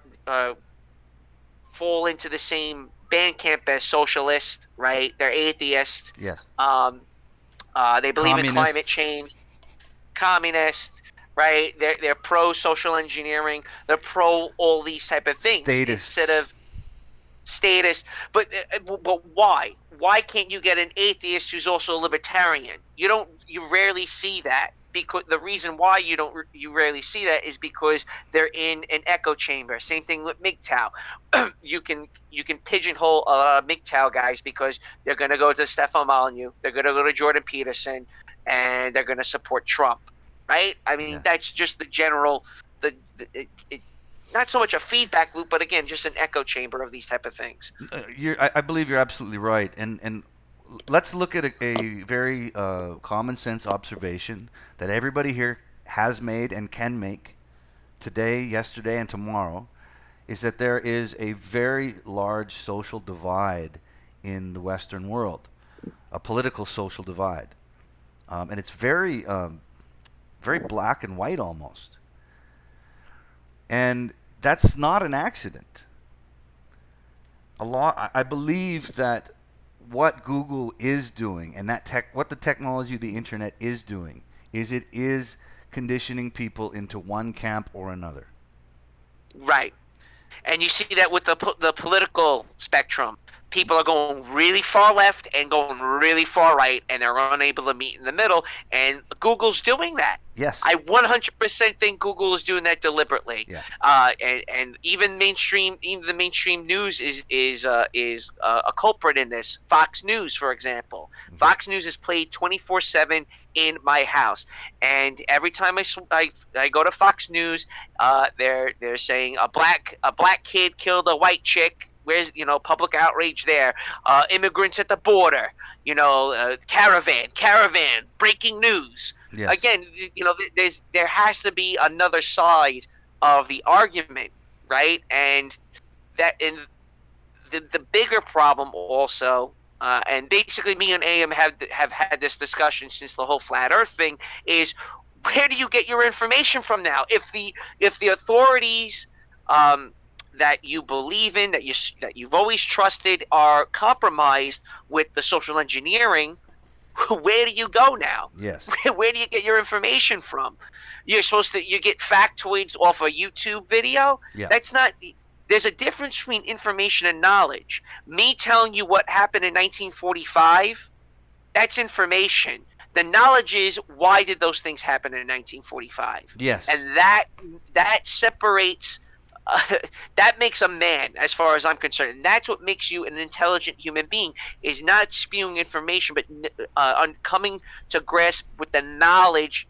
fall into the same band camp as socialist, right? They're atheist.
Yes.
They believe in climate
Communists.
change. Communist, right? They're pro social engineering. They're pro all these type of things
Statists.
instead of status. But why? Why can't you get an atheist who's also a libertarian? You rarely see that. Because the reason why you rarely see that is because they're in an echo chamber. Same thing with MGTOW. You can pigeonhole a lot of MGTOW guys because they're going to go to Stefan Molyneux, they're going to go to Jordan Peterson, and they're going to support Trump, right? I mean, that's just the general not so much a feedback loop, but again, just an echo chamber of these type of things.
I believe you're absolutely right, and let's look at a very common sense observation that everybody here has made and can make today, yesterday, and tomorrow, is that there is a very large social divide in the Western world, a political social divide, and it's very, very black and white almost, and that's not an accident. I believe that what Google is doing and what the technology of the internet is doing is it is conditioning people into one camp or another.
Right. And you see that with the political spectrum. People are going really far left and going really far right, and they're unable to meet in the middle. And Google's doing that.
Yes.
I 100% think Google is doing that deliberately.
Yeah.
And even the mainstream news is a culprit in this. Fox News, for example. Mm-hmm. Fox News is played 24/7 in my house, and every time I go to Fox News, they're saying a black kid killed a white chick. Where's public outrage there? Immigrants at the border. Caravan. Breaking news.
Yes.
Again, there has to be another side of the argument, right? And the bigger problem also, and basically me and Ayam have had this discussion since the whole flat Earth thing, is where do you get your information from now? If the authorities that you believe in, that you've always trusted, are compromised with the social engineering, where do you go now?
Yes.
Where do you get your information from? You get factoids off a YouTube video?
Yeah.
That's not. There's a difference between information and knowledge. Me telling you what happened in 1945, that's information. The knowledge is, why did those things happen in 1945?
Yes.
And that separates. That makes a man, as far as I'm concerned, and that's what makes you an intelligent human being, is not spewing information, but coming to grasp with the knowledge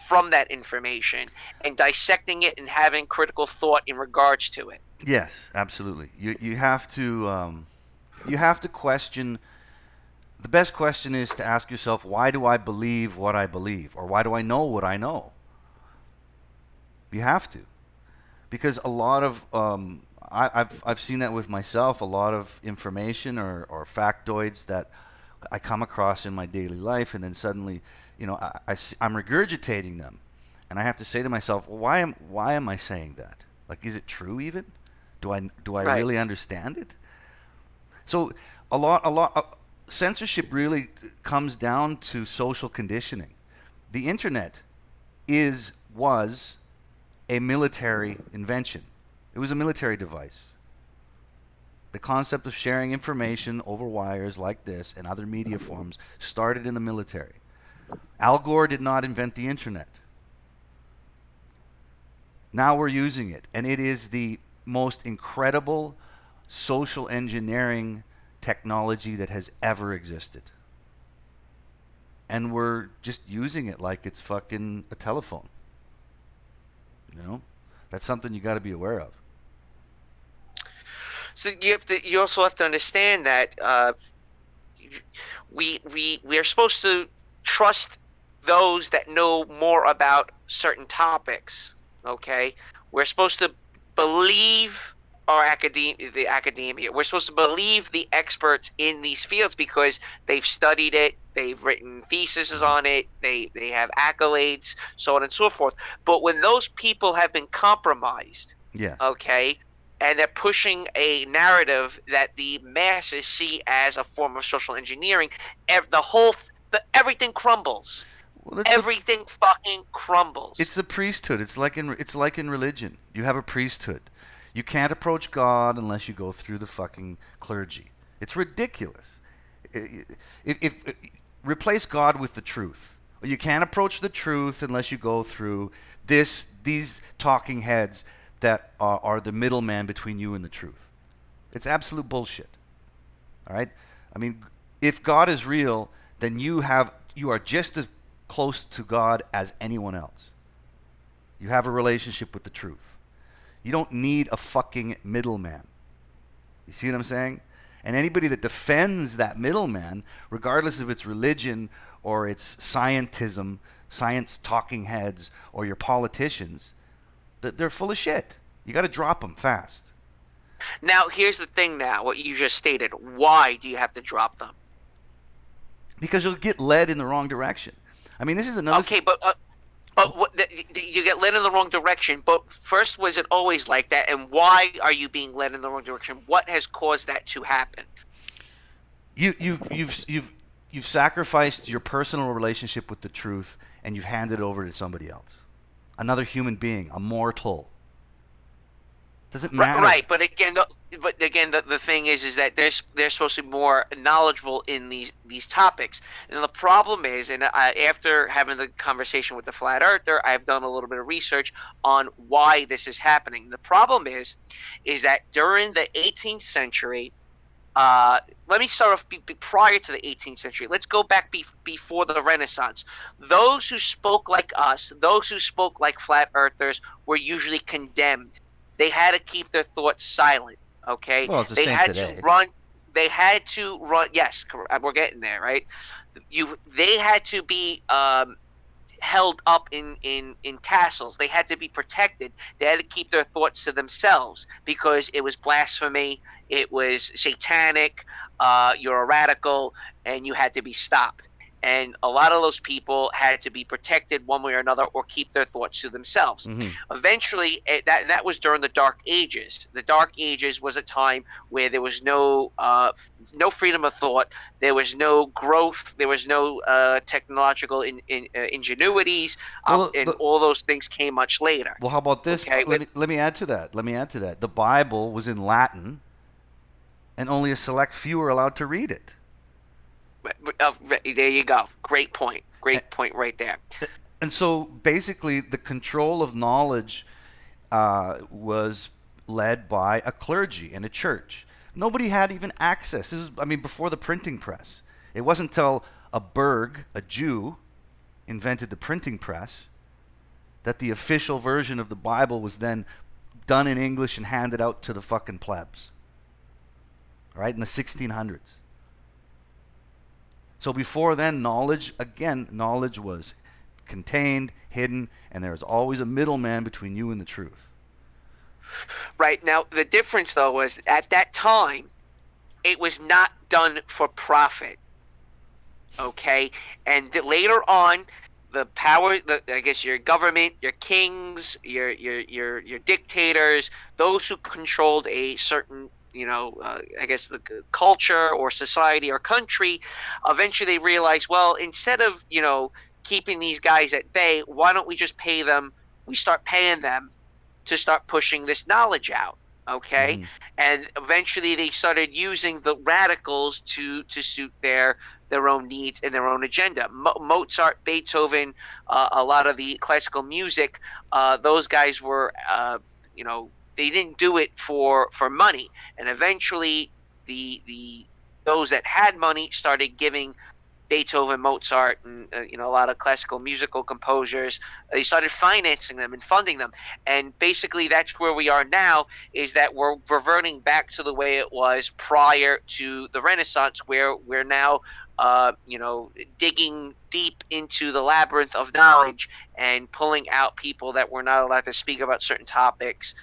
from that information and dissecting it and having critical thought in regards to it.
Yes, absolutely. You have to question. The best question is to ask yourself, why do I believe what I believe, or why do I know what I know? You have to. Because a lot of I've seen that with myself. A lot of information or factoids that I come across in my daily life, and then suddenly, I'm regurgitating them, and I have to say to myself, well, why am I saying that? Like, is it true even? Do I
Right.
really understand it? So a lot censorship really comes down to social conditioning. The internet was a military invention. It was a military device. The concept of sharing information over wires like this and other media forms started in the military. Al Gore did not invent the internet. Now we're using it, and it is the most incredible social engineering technology that has ever existed. And we're just using it like it's fucking a telephone. You know? That's something you got to be aware of.
So you also have to understand that we are supposed to trust those that know more about certain topics. Okay, we're supposed to believe the academia. We're supposed to believe the experts in these fields because they've studied it, they've written theses on it, they have accolades, so on and so forth. But when those people have been compromised,
Yes.
okay, and they're pushing a narrative that the masses see as a form of social engineering, everything crumbles.
Well,
Everything fucking crumbles.
It's the priesthood. It's like in religion. You have a priesthood. You can't approach God unless you go through the fucking clergy. It's ridiculous. If replace God with the truth. You can't approach the truth unless you go through these talking heads that are the middleman between you and the truth. It's absolute bullshit. All right? I mean, if God is real, then you are just as close to God as anyone else. You have a relationship with the truth. You don't need a fucking middleman. You see what I'm saying? And anybody that defends that middleman, regardless of its religion or its scientism, science talking heads, or your politicians, they're full of shit. You got to drop them fast.
Now, here's the thing now, what you just stated. Why do you have to drop them?
Because you'll get led in the wrong direction. I mean, this is another...
Okay, but you get led in the wrong direction. But first, was it always like that? And why are you being led in the wrong direction? What has caused that to happen?
You've sacrificed your personal relationship with the truth, and you've handed it over to somebody else, another human being, a mortal. Doesn't matter.
Right, but again, the thing is that they're supposed to be more knowledgeable in these topics, and the problem is, and after having the conversation with the flat earther, I've done a little bit of research on why this is happening. The problem is that during the 18th century, let me start off prior to the 18th century. Let's go back before the Renaissance. Those who spoke like us, those who spoke like flat earthers, were usually condemned. They had to keep their thoughts silent. Okay.
Well, it's the
they
same
had
today.
to run. They had to run. Yes, we're getting there, right? They had to be held up in castles. They had to be protected. They had to keep their thoughts to themselves because it was blasphemy. It was satanic. You're a radical, and you had to be stopped. And a lot of those people had to be protected one way or another, or keep their thoughts to themselves. Mm-hmm. Eventually, that was during the Dark Ages. The Dark Ages was a time where there was no freedom of thought. There was no growth. There was no technological ingenuities, and all those things came much later.
Well, how about this? Okay, let me add to that. The Bible was in Latin, and only a select few were allowed to read it.
There you go. Great point. Great point right there.
And so basically the control of knowledge was led by a clergy and a church. Nobody had even access. This is, before the printing press. It wasn't until a Jew, invented the printing press that the official version of the Bible was then done in English and handed out to the fucking plebs. Right? In the 1600s. So before then, knowledge was contained, hidden, and there was always a middleman between you and the truth.
Right. Now, the difference, though, was at that time, it was not done for profit. Okay? And later on, the power, I guess your government, your kings, your dictators, those who controlled a certain I guess the culture or society or country, eventually they realize, well, instead of, keeping these guys at bay, why don't we just pay them? We start paying them to start pushing this knowledge out. Okay, and eventually they started using the radicals to suit their own needs and their own agenda. Mozart, Beethoven, a lot of the classical music, those guys were, they didn't do it for money, and eventually the those that had money started giving Beethoven, Mozart, and a lot of classical musical composers. They started financing them and funding them, and basically that's where we are now. Is that we're reverting back to the way it was prior to the Renaissance, where we're now, digging deep into the labyrinth of knowledge and pulling out people that were not allowed to speak about certain topics.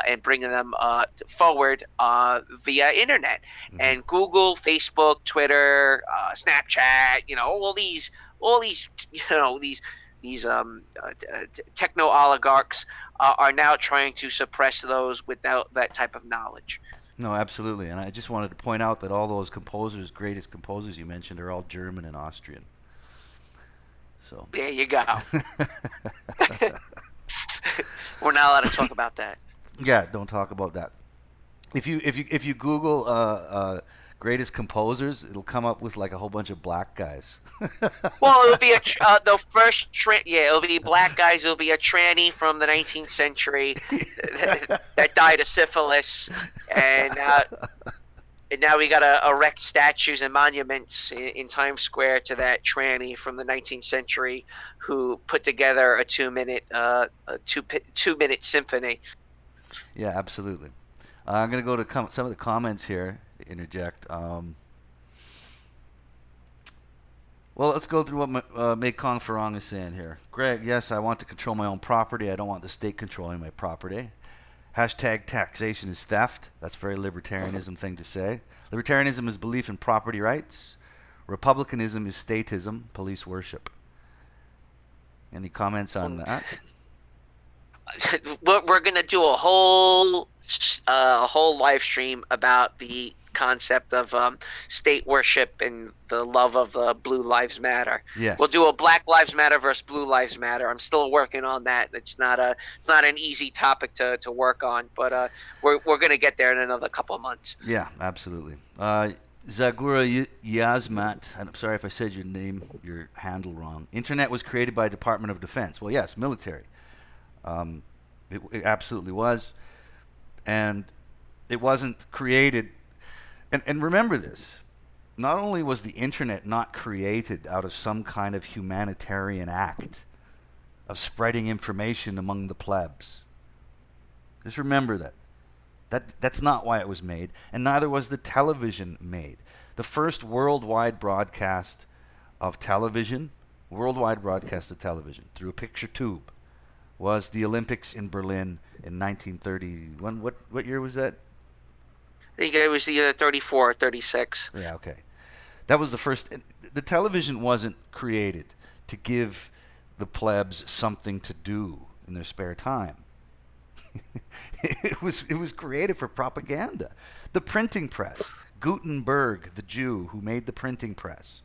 And bringing them forward via internet and Google, Facebook, Twitter, Snapchat. All these, techno oligarchs are now trying to suppress those without that type of knowledge.
No, absolutely. And I just wanted to point out that all those greatest composers you mentioned, are all German and Austrian. So
there you go. We're not allowed to talk about that.
Yeah, don't talk about that. If you Google greatest composers, it'll come up with like a whole bunch of black guys.
Well, it'll be the first it'll be black guys. It'll be a tranny from the 19th century that died of syphilis, and now we got to erect statues and monuments in Times Square to that tranny from the 19th century who put together a 2-minute two-minute symphony.
Yeah, absolutely. I'm going to go to some of the comments here, interject. Well, let's go through what Mei Kong Farong is saying here. Greg, yes, I want to control my own property. I don't want the state controlling my property. Hashtag taxation is theft. That's a very libertarianism thing to say. Libertarianism is belief in property rights. Republicanism is statism, police worship. Any comments on that?
We're going to do a whole live stream about the concept of state worship and the love of Blue Lives Matter.
Yes.
We'll do a Black Lives Matter versus Blue Lives Matter. I'm still working on that. It's not an easy topic to work on, but we're going to get there in another couple of months.
Yeah, absolutely. Zagura Yazmat, I'm sorry if I said your handle wrong. Internet was created by Department of Defense. Well, yes, military. It absolutely was. And it wasn't created. And remember this. Not only was the internet not created out of some kind of humanitarian act of spreading information among the plebs. Just remember that. That's not why it was made. And neither was the television made. The first worldwide broadcast of television through a picture tube was the Olympics in Berlin in 1931. What year was that?
I think it was either 34 or 36.
Yeah, okay. That was the first. The television wasn't created to give the plebs something to do in their spare time. It was created for propaganda. The printing press, Gutenberg, the Jew who made the printing press.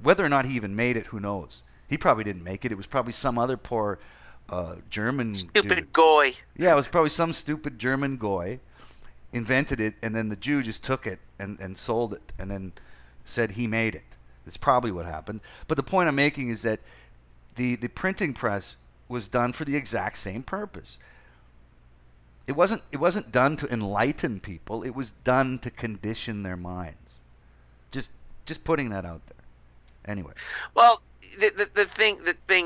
Whether or not he even made it, who knows? He probably didn't make it. It was probably some other poor German
stupid
dude.
Goy.
Yeah, it was probably some stupid German Goy invented it, and then the Jew just took it and sold it and then said he made it. That's probably what happened. But the point I'm making is that the printing press was done for the exact same purpose. It wasn't done to enlighten people. It was done to condition their minds. Just putting that out there. Anyway.
Well, the thing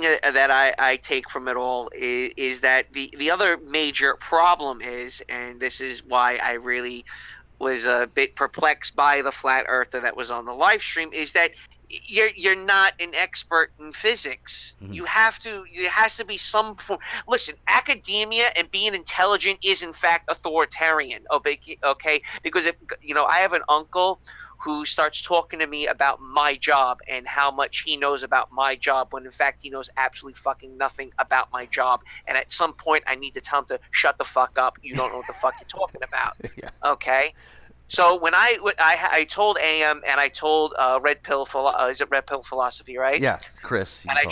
that I take from it all is that the other major problem is, and this is why I really was a bit perplexed by the flat earther that was on the live stream, is that you're not an expert in physics. Mm-hmm. There has to be some form. Listen, academia and being intelligent is in fact authoritarian. Okay, because I have an uncle who starts talking to me about my job and how much he knows about my job when in fact he knows absolutely fucking nothing about my job. And at some point I need to tell him to shut the fuck up. You don't know what the fuck you're talking about. Yes. Okay? So when I told Ayam and I told Red Pill is it Red Pill Philosophy, right?
Yeah, Chris.
And I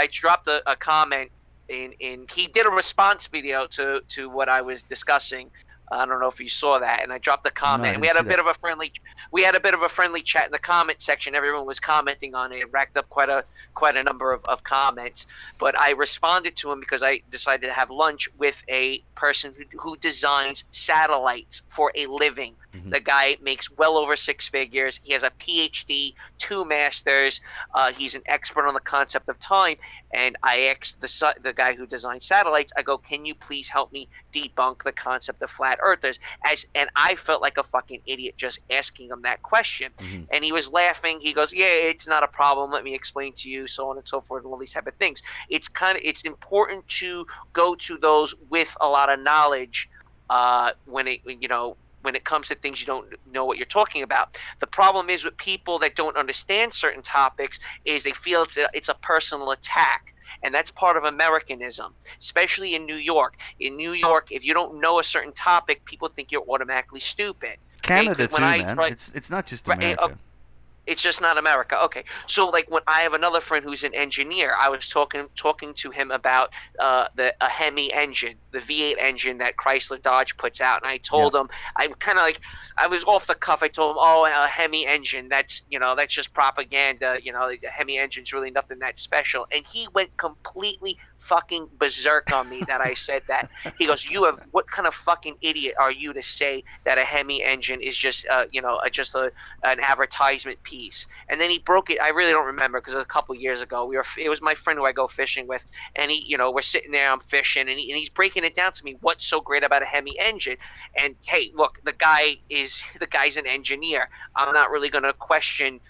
dropped a comment in he did a response video to what I was discussing I don't know if you saw that, and I dropped a comment,
No, I
and we
didn't
had a
see
bit
that.
of a friendly chat in the comment section. Everyone was commenting on it. It racked up quite a number of comments. But I responded to him because I decided to have lunch with a person who designs satellites for a living.
Mm-hmm.
The guy makes well over 6 figures. He has a PhD, 2 masters. He's an expert on the concept of time. And I asked the guy who designed satellites, I go, can you please help me debunk the concept of flat earthers? And I felt like a fucking idiot just asking him that question.
Mm-hmm.
And he was laughing. He goes, yeah, it's not a problem. Let me explain to you, so on and so forth, and all these type of things. It's important to go to those with a lot of knowledge when it comes to things you don't know what you're talking about. The problem is with people that don't understand certain topics is they feel it's a personal attack. And that's part of Americanism, especially in New York. In New York, if you don't know a certain topic, people think you're automatically stupid.
Canada
When
too,
I
man.
try,
It's not just
right,
America.
it's just not America. Okay, so like when I have another friend who's an engineer, I was talking to him about a Hemi engine, the V8 engine that Chrysler Dodge puts out, and I told him I was off the cuff. I told him, oh, a Hemi engine, that's just propaganda. The Hemi engine's really nothing that special, and he went completely fucking berserk on me that I said that. He goes, what kind of fucking idiot are you to say that a Hemi engine is just an advertisement piece? And then he broke it. I really don't remember because a couple years ago it was my friend who I go fishing with, and we're sitting there, I'm fishing, and he's breaking it down to me. What's so great about a Hemi engine? And hey, look, the guy's an engineer. I'm not really going to question,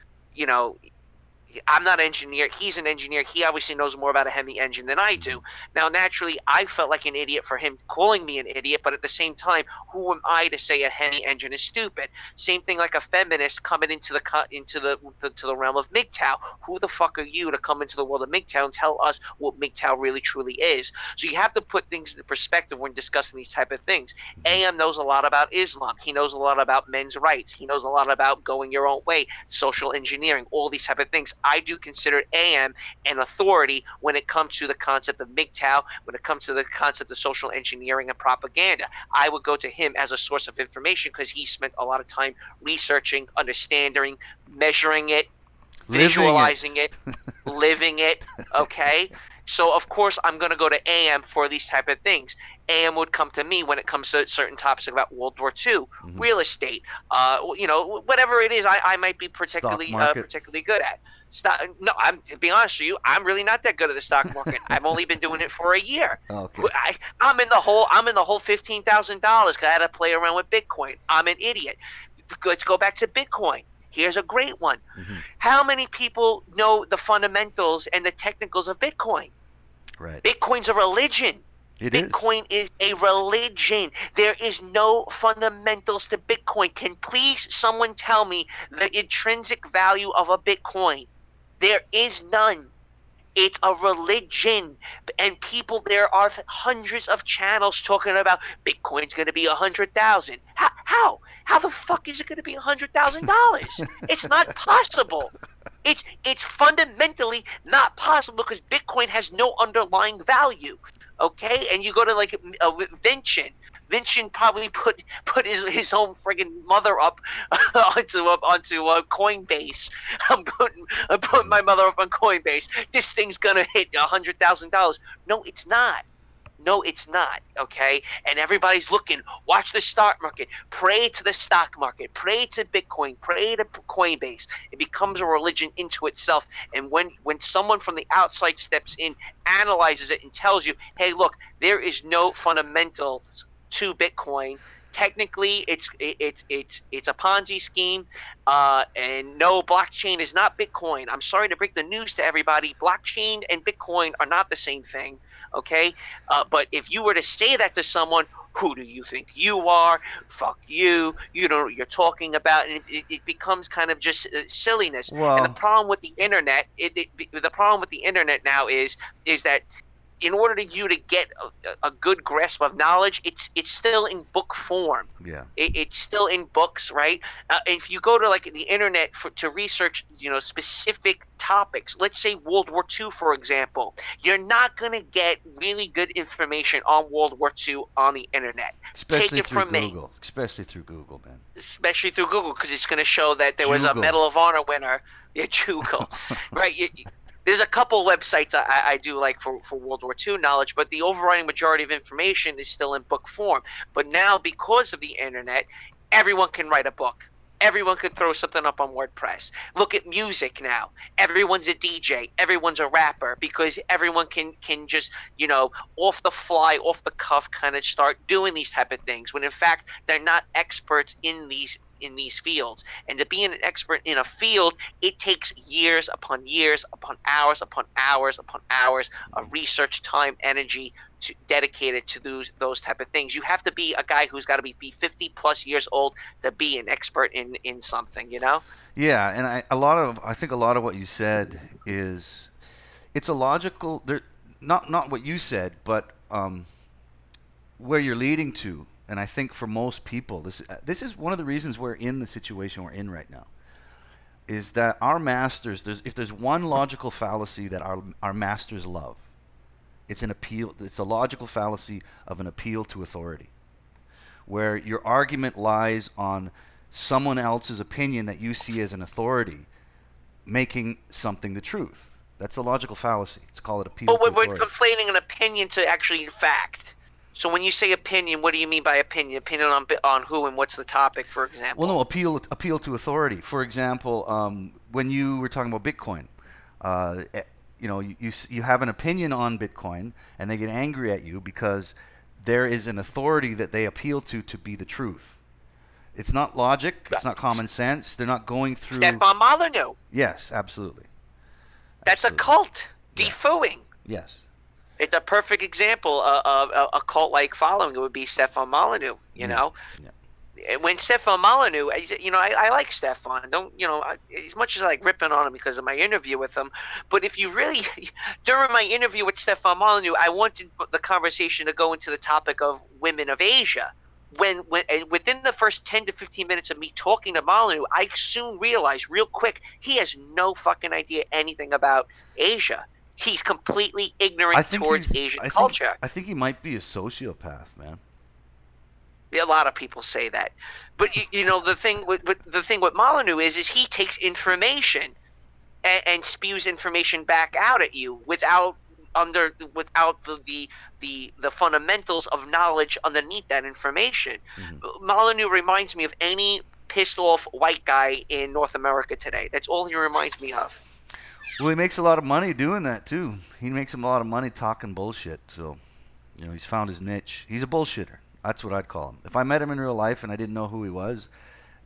I'm not an engineer. He's an engineer. He obviously knows more about a Hemi engine than I do. Now, naturally, I felt like an idiot for him calling me an idiot, but at the same time, who am I to say a Hemi engine is stupid? Same thing like a feminist coming into the realm of MGTOW. Who the fuck are you to come into the world of MGTOW and tell us what MGTOW really truly is? So you have to put things into perspective when discussing these type of things. Ayam knows a lot about Islam. He knows a lot about men's rights. He knows a lot about going your own way, social engineering, all these type of things. I do consider Ayam an authority when it comes to the concept of MGTOW, when it comes to the concept of social engineering and propaganda. I would go to him as a source of information because he spent a lot of time researching, understanding, measuring it, visualizing it, living it, okay? So, of course, I'm going to go to Ayam for these type of things. Ayam would come to me when it comes to certain topics about World War II, real estate, whatever it is I might be particularly good at. No, to be honest with you, I'm really not that good at the stock market. I've only been doing it for a year.
Okay.
I'm in the whole $15,000 because I had to play around with Bitcoin. I'm an idiot. Let's go back to Bitcoin. Here's a great one. How many people know the fundamentals and the technicals of Bitcoin?
Right.
Bitcoin's a religion. Bitcoin is a religion. There is no fundamentals to Bitcoin. Can please someone tell me the intrinsic value of a Bitcoin? There is none. It's a religion. And people, there are hundreds of channels talking about Bitcoin's going to be 100,000. How? How the fuck is it going to be $100,000? It's not possible. It's fundamentally not possible because Bitcoin has no underlying value. Okay, and you go to like Vincent. Vincent probably put his own friggin' mother up onto Coinbase. I'm putting my mother up on Coinbase. This thing's gonna hit $100,000. No, it's not. No, it's not, okay? And everybody's looking. Watch the stock market. Pray to the stock market. Pray to Bitcoin. Pray to Coinbase. It becomes a religion into itself. And when someone from the outside steps in, analyzes it, and tells you, hey, look, there is no fundamentals to Bitcoin. Technically, it's a Ponzi scheme, and no, blockchain is not Bitcoin. I'm sorry to break the news to everybody. Blockchain and Bitcoin are not the same thing, okay? But if you were to say that to someone, who do you think you are? Fuck you. You don't know what you're talking about. And it becomes kind of just silliness.
Well,
and the problem with the internet, the problem with the internet now is that in order to you to get a good grasp of knowledge, it's still in book form.
Yeah.
It's still in books, right? If you go to like the internet to research, specific topics, let's say World War II, for example, you're not going to get really good information on World War II on the internet.
Especially
Take it
through
from me.
Google. Especially through Google, man.
Especially through Google, because it's going to show that there was a
Google.
Medal of Honor winner. Yeah, Google. Right. There's a couple websites I do like for World War II knowledge, but the overriding majority of information is still in book form. But now, because of the internet, everyone can write a book. Everyone could throw something up on WordPress. Look at music now. Everyone's a DJ. Everyone's a rapper, because everyone can just, off the fly, off the cuff kind of start doing these type of things, when in fact they're not experts in these fields. And to be an expert in a field, it takes years upon years upon hours upon hours upon hours of research, time, energy dedicated to those type of things. You have to be a guy who's got to be 50 plus years old to be an expert in something,
Yeah, and I think a lot of what you said is, it's a logical, not what you said, but where you're leading to. And I think for most people, this is one of the reasons we're in the situation we're in right now, is that our masters, if there's one logical fallacy that our masters love, it's a logical fallacy of an appeal to authority, where your argument lies on someone else's opinion that you see as an authority making something the truth. That's a logical fallacy. It's called appeal to authority.
But we're conflating an opinion to actually fact. So when you say opinion, what do you mean by opinion? Opinion on who and what's the topic, for example?
Well, no, appeal to authority. For example, when you were talking about Bitcoin, you have an opinion on Bitcoin, and they get angry at you because there is an authority that they appeal to be the truth. It's not logic. It's not common sense. They're not going through.
Stefan Molyneux.
Yes, absolutely.
That's a cult. Defooing.
Yes.
It's a perfect example of a cult-like following. It would be Stefan Molyneux, know? Yeah. When Stefan Molyneux, I like Stefan. As much as I like ripping on him because of my interview with him, but if you really, during my interview with Stefan Molyneux, I wanted the conversation to go into the topic of women of Asia. When within the first 10 to 15 minutes of me talking to Molyneux, I soon realized real quick he has no fucking idea anything about Asia. He's completely ignorant towards Asian culture.
I think he might be a sociopath, man.
A lot of people say that, but the thing with Molyneux is he takes information and spews information back out at you without the fundamentals of knowledge underneath that information. Mm-hmm. Molyneux reminds me of any pissed off white guy in North America today. That's all he reminds me of.
Well, he makes a lot of money doing that too. He makes a lot of money talking bullshit. So, he's found his niche. He's a bullshitter. That's what I'd call him. If I met him in real life and I didn't know who he was,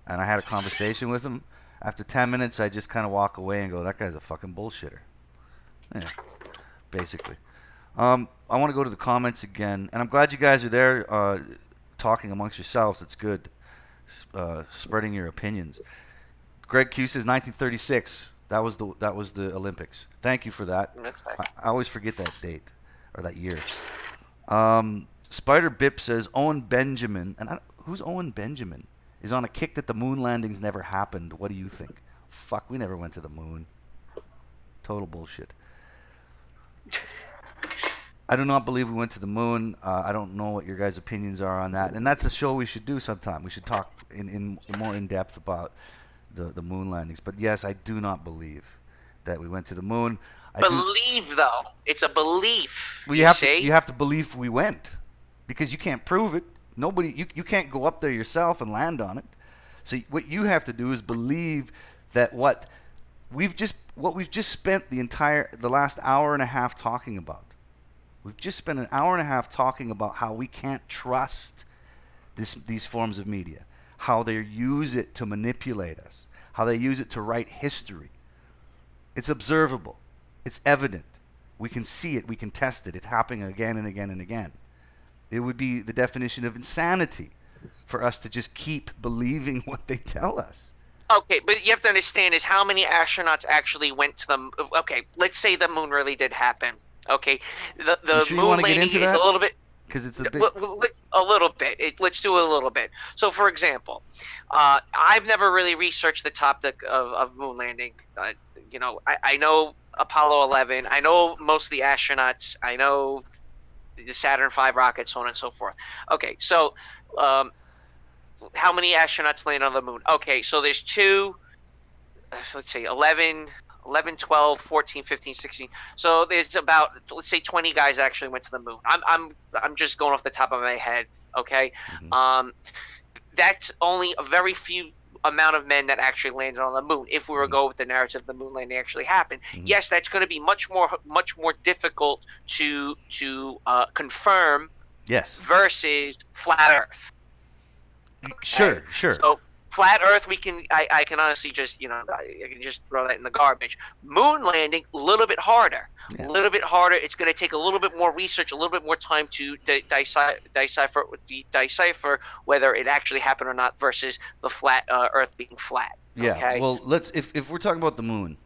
and I had a conversation with him, after 10 minutes, I just kind of walk away and go, "That guy's a fucking bullshitter." Yeah, basically. I want to go to the comments again, and I'm glad you guys are there talking amongst yourselves. It's good, spreading your opinions. Greg Q says 1936. That was the Olympics. Thank you for that. I always forget that date or that year. Spider Bip says Owen Benjamin, and who's Owen Benjamin? Is on a kick that the moon landings never happened. What do you think? Fuck, we never went to the moon. Total bullshit. I do not believe we went to the moon. I don't know what your guys' opinions are on that, and that's a show we should do sometime. We should talk in more in depth about the moon landings. But yes, I do not believe that we went to the moon.
Though. It's a belief.
Well, you have to believe we went, because you can't prove it. You can't go up there yourself and land on it. So what you have to do is believe that what we've just spent the last hour and a half talking about. We've just spent an hour and a half talking about how we can't trust these forms of media, how they use it to manipulate us, how they use it to write history. It's observable. It's evident. We can see it. We can test it. It's happening again and again and again. It would be the definition of insanity for us to just keep believing what they tell us.
Okay, but you have to understand is how many astronauts actually went to the... Okay, let's say the moon really did happen. Okay, the
You sure you
moon
wanna get
landing
into
is
that?
a little bit.
Because it's a bit.
A little bit. Let's do it a little bit. So, for example, I've never really researched the topic of moon landing. I know Apollo 11. I know most of the astronauts. I know the Saturn V rocket, so on and so forth. Okay, so um, how many astronauts landed on the moon? Okay, so there's two, let's say 11, 12, 14, 15, 16. So there's about, let's say 20 guys actually went to the moon. I'm just going off the top of my head, okay?
Mhm.
That's only a very few amount of men that actually landed on the moon. If we were to go with the narrative the moon landing actually happened, yes, that's going to be much more difficult to confirm
Yes.
versus flat Earth.
Sure.
Okay?
Sure.
So flat Earth, I can honestly just I can just throw that in the garbage. Moon landing, a little bit harder.
Yeah.
A little bit harder. It's going to take a little bit more research, a little bit more time to decipher whether it actually happened or not versus the flat Earth being flat.
Yeah.
Okay?
Well, if we're talking about the moon,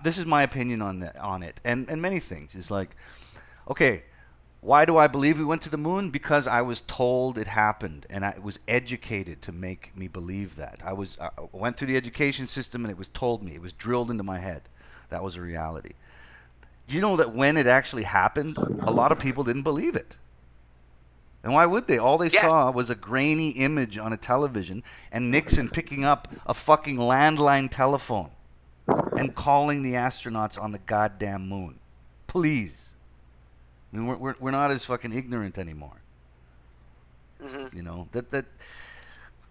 this is my opinion on it, and many things. It's like, okay, why do I believe we went to the moon? Because I was told it happened, and I was educated to make me believe that. I went through the education system, and it was told me. It was drilled into my head. That was a reality. You know that when it actually happened, a lot of people didn't believe it. And why would they? All they saw was a grainy image on a television and Nixon picking up a fucking landline telephone and calling the astronauts on the goddamn moon. Please. I mean, we're not as fucking ignorant anymore.
Mm-hmm.
You know that.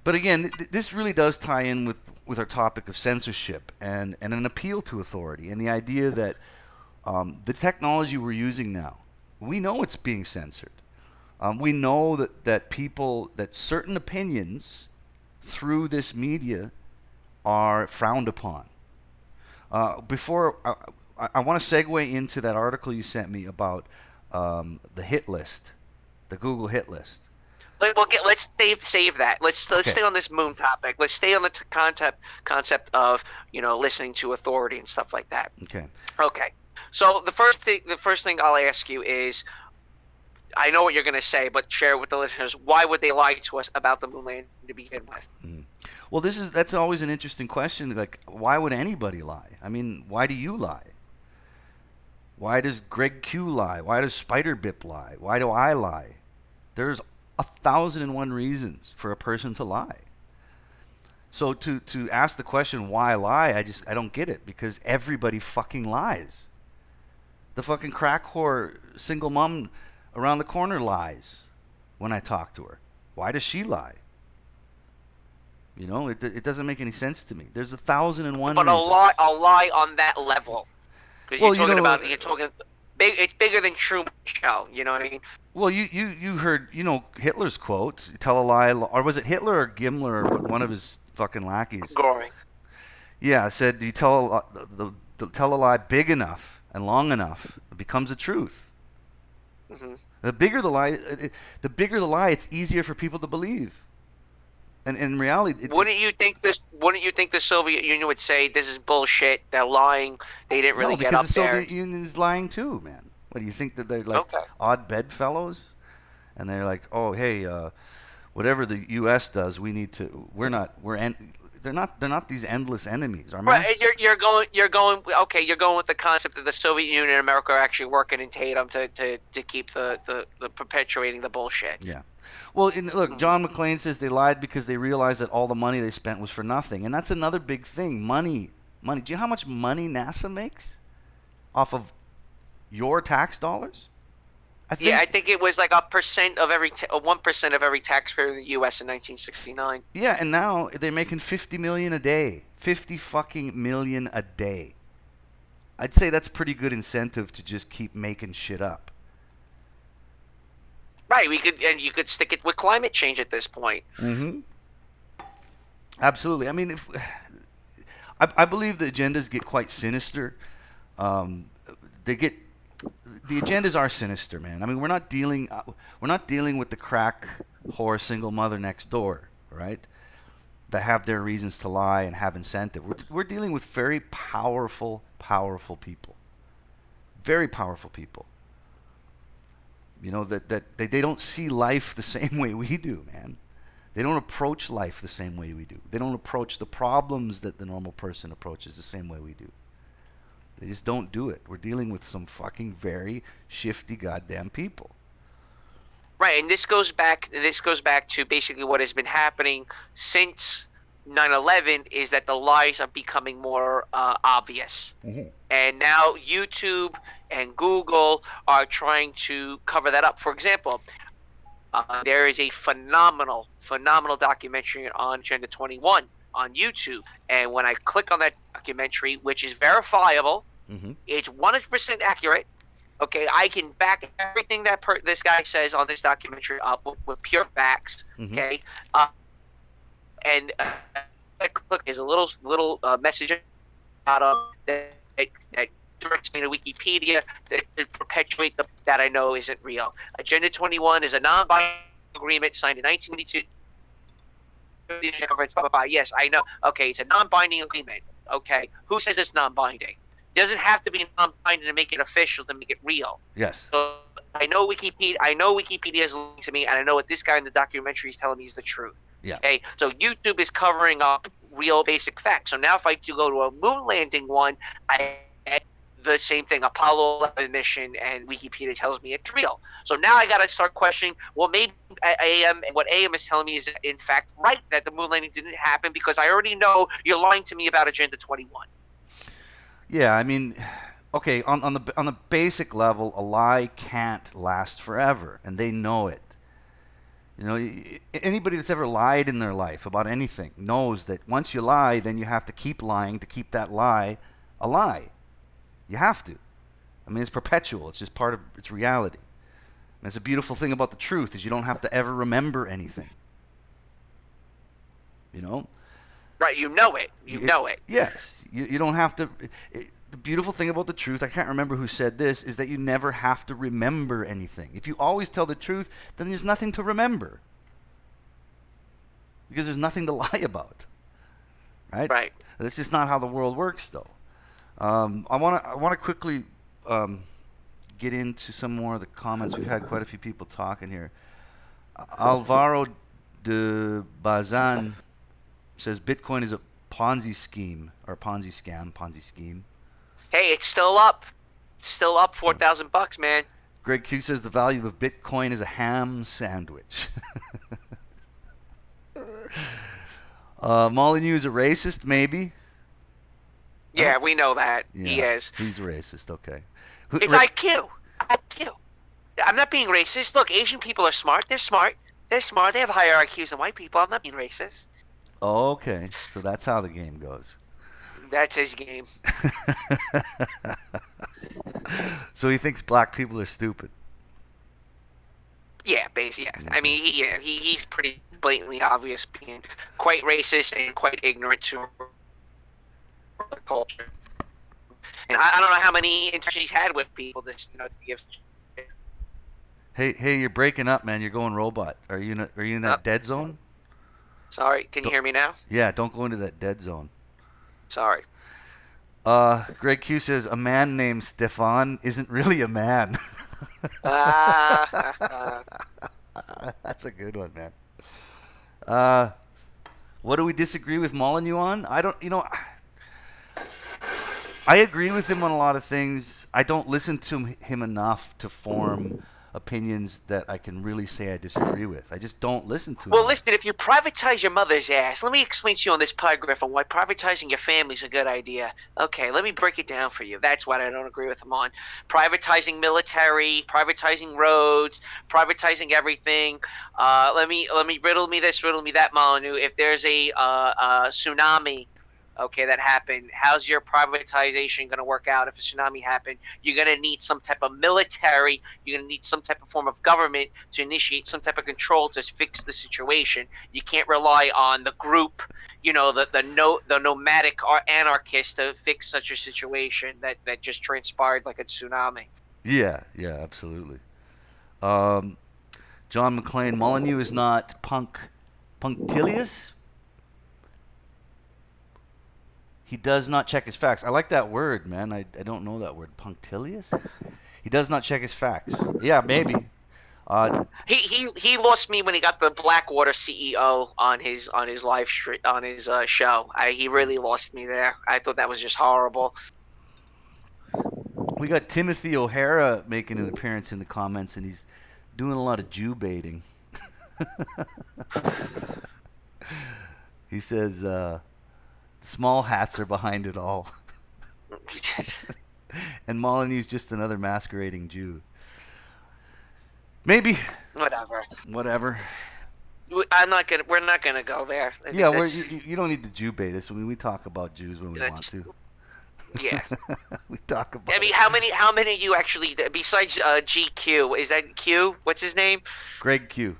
But again, this really does tie in with our topic of censorship and an appeal to authority and the idea that the technology we're using now, we know it's being censored. We know that certain opinions through this media are frowned upon. Before I want to segue into that article you sent me about the hit list, the Google hit list.
Let's save that. Let's stay on this moon topic. Let's stay on the concept of listening to authority and stuff like that.
Okay.
Okay. So the first thing I'll ask you is, I know what you're going to say, but share with the listeners, why would they lie to us about the moon landing to begin with?
Well, that's always an interesting question. Like, why would anybody lie? I mean, why do you lie? Why does Greg Q lie? Why does Spider Bip lie? Why do I lie? There's 1,001 reasons for a person to lie. So to ask the question why lie, I don't get it, because everybody fucking lies. The fucking crack whore single mom around the corner lies when I talk to her. Why does she lie? You know, it doesn't make any sense to me. There's 1,001
but
reasons.
a lie on that level, because you're talking big. It's bigger than Truman Show. You know what I mean?
Well, you heard Hitler's quote, "Tell a lie," or was it Hitler or Gimler or one of his fucking lackeys?
Goring.
Yeah, it said you tell a lie big enough and long enough, it becomes a truth.
Mm-hmm.
The bigger the lie, it's easier for people to believe. And in reality,
wouldn't you think the Soviet Union would say this is bullshit? They're lying. They didn't really get up
because the
there.
Soviet Union is lying too, man. What do you think that they're like odd bedfellows? And they're like, oh hey, whatever the U.S. does, we need to. They're not these endless enemies.
Right, you're going with the concept that the Soviet Union and America are actually working in tandem to keep the perpetuating the bullshit.
Yeah. Well, look, John McClane says they lied because they realized that all the money they spent was for nothing, and that's another big thing. Money. Do you know how much money NASA makes off of your tax dollars? I think
it was like 1% of every taxpayer in the U.S. in 1969.
Yeah, and now they're making $50 million a day. $50 million a day. I'd say that's pretty good incentive to just keep making shit up.
Right, you could stick it with climate change at this point.
Mm-hmm. Absolutely. I mean, I believe the agendas get quite sinister. The agendas are sinister, man. I mean, we're not dealing with the crack whore single mother next door, right? that have their reasons to lie and have incentive. We're dealing with very powerful people. Very powerful people. You know, that they don't see life the same way we do, man. They don't approach life the same way we do. They don't approach the problems that the normal person approaches the same way we do. They just don't do it. We're dealing with some fucking very shifty goddamn people.
Right, and this goes back to basically what has been happening since 9/11 is that the lies are becoming more obvious. Mm-hmm. And now YouTube and Google are trying to cover that up. For example, there is a phenomenal documentary on Agenda 21 on YouTube. And when I click on that documentary, which is verifiable, mm-hmm. It's 100% accurate. Okay, I can back everything that this guy says on this documentary up with pure facts. Mm-hmm. Okay, and look, there's a little message about that directs me to Wikipedia to perpetuate that I know isn't real. Agenda 21 is a non-binding agreement signed in 1992. Yes, I know. Okay, it's a non-binding agreement. Okay, who says it's non-binding? It doesn't have to be non-binding to make it official, to make it real.
Yes.
So I know Wikipedia is lying to me, and I know what this guy in the documentary is telling me is the truth.
Yeah.
Okay, so YouTube is covering up real basic facts. So now if I do go to a moon landing one, I get the same thing, Apollo 11 mission, and Wikipedia tells me it's real. So now I got to start questioning, well, maybe Ayam and what Ayam is telling me is in fact right, that the moon landing didn't happen, because I already know you're lying to me about Agenda 21.
Yeah, I mean, okay, on the basic level, a lie can't last forever, and they know it. You know, anybody that's ever lied in their life about anything knows that once you lie, then you have to keep lying to keep that lie a lie. You have to. I mean, it's perpetual. It's just part of its reality. And it's a beautiful thing about the truth is you don't have to ever remember anything. You know?
Right, you know it. You know it.
Yes. You don't have to. The beautiful thing about the truth, I can't remember who said this, is that you never have to remember anything. If you always tell the truth, then there's nothing to remember. Because there's nothing to lie about. Right?
Right.
That's just not how the world works, though. I want to quickly get into some more of the comments. We've had quite a few people talking here. Alvaro de Bazan says Bitcoin is a Ponzi scheme, or Ponzi scheme.
Hey, it's still up. Still up $4,000, man.
Greg Q says the value of Bitcoin is a ham sandwich. Molyneux is a racist, maybe.
Yeah, we know that.
Yeah,
he is.
He's racist, okay.
It's IQ. I'm not being racist. Look, Asian people are smart. They're smart. They have higher IQs than white people. I'm not being racist.
Oh, okay. So that's how the game goes.
That's his game.
So he thinks black people are stupid.
Yeah, basically. Yeah. I mean, he's pretty blatantly obvious, being quite racist and quite ignorant to the culture. And I don't know how many interactions he's had with people. To give.
Hey, you're breaking up, man. You're going robot. Are you in that dead zone?
Sorry, can you hear me now?
Yeah, don't go into that dead zone.
Sorry.
Greg Q says a man named Stefan isn't really a man. That's a good one, man. What do we disagree with Molyneux on? I agree with him on a lot of things. I don't listen to him enough to form opinions that I can really say I disagree with. I just don't listen to him.
Well, listen, if you privatize your mother's ass, let me explain to you on this paragraph on why privatizing your family is a good idea. Okay, let me break it down for you. That's what I don't agree with him on. Privatizing military, privatizing roads, privatizing everything. Let me riddle me this, riddle me that, Molyneux. If there's a tsunami, okay, that happened, how's your privatization going to work out if a tsunami happened? You're going to need some type of military, you're going to need some type of form of government to initiate some type of control to fix the situation. You can't rely on the group, the nomadic or anarchists to fix such a situation that just transpired like a tsunami.
Yeah, absolutely. John McClane, Molyneux is not punctilious. He does not check his facts. I like that word, man. I don't know that word. Punctilious? He does not check his facts. Yeah, maybe.
He lost me when he got the Blackwater CEO on his live show. He really lost me there. I thought that was just horrible.
We got Timothy O'Hara making an appearance in the comments, and he's doing a lot of Jew baiting. He says, the small hats are behind it all. And Molyneux's just another masquerading Jew. Maybe. Whatever.
We're not gonna go there.
Yeah, you don't need to Jew bait us. I mean, we talk about Jews when we want to.
Yeah.
We talk about.
I mean, how many you actually besides GQ? Is that Q? What's his name?
Greg Q.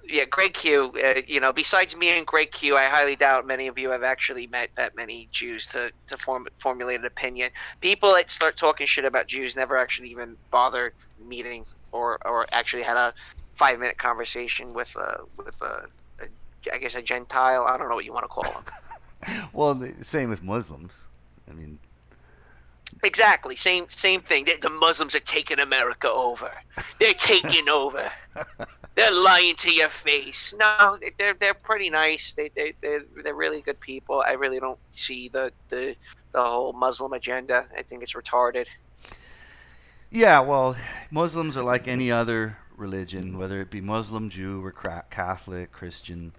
Yeah, Greg Q. Besides me and Greg Q, I highly doubt many of you have actually met that many Jews to formulate an opinion. People that start talking shit about Jews never actually even bothered meeting or actually had a 5-minute conversation with I guess a Gentile. I don't know what you want to call them.
Well, same with Muslims. I mean.
Exactly, same thing. The Muslims are taking America over. They're taking over. They're lying to your face. No, they're pretty nice. They're really good people. I really don't see the whole Muslim agenda. I think it's retarded.
Yeah, well, Muslims are like any other religion, whether it be Muslim, Jew, or Catholic, Christian.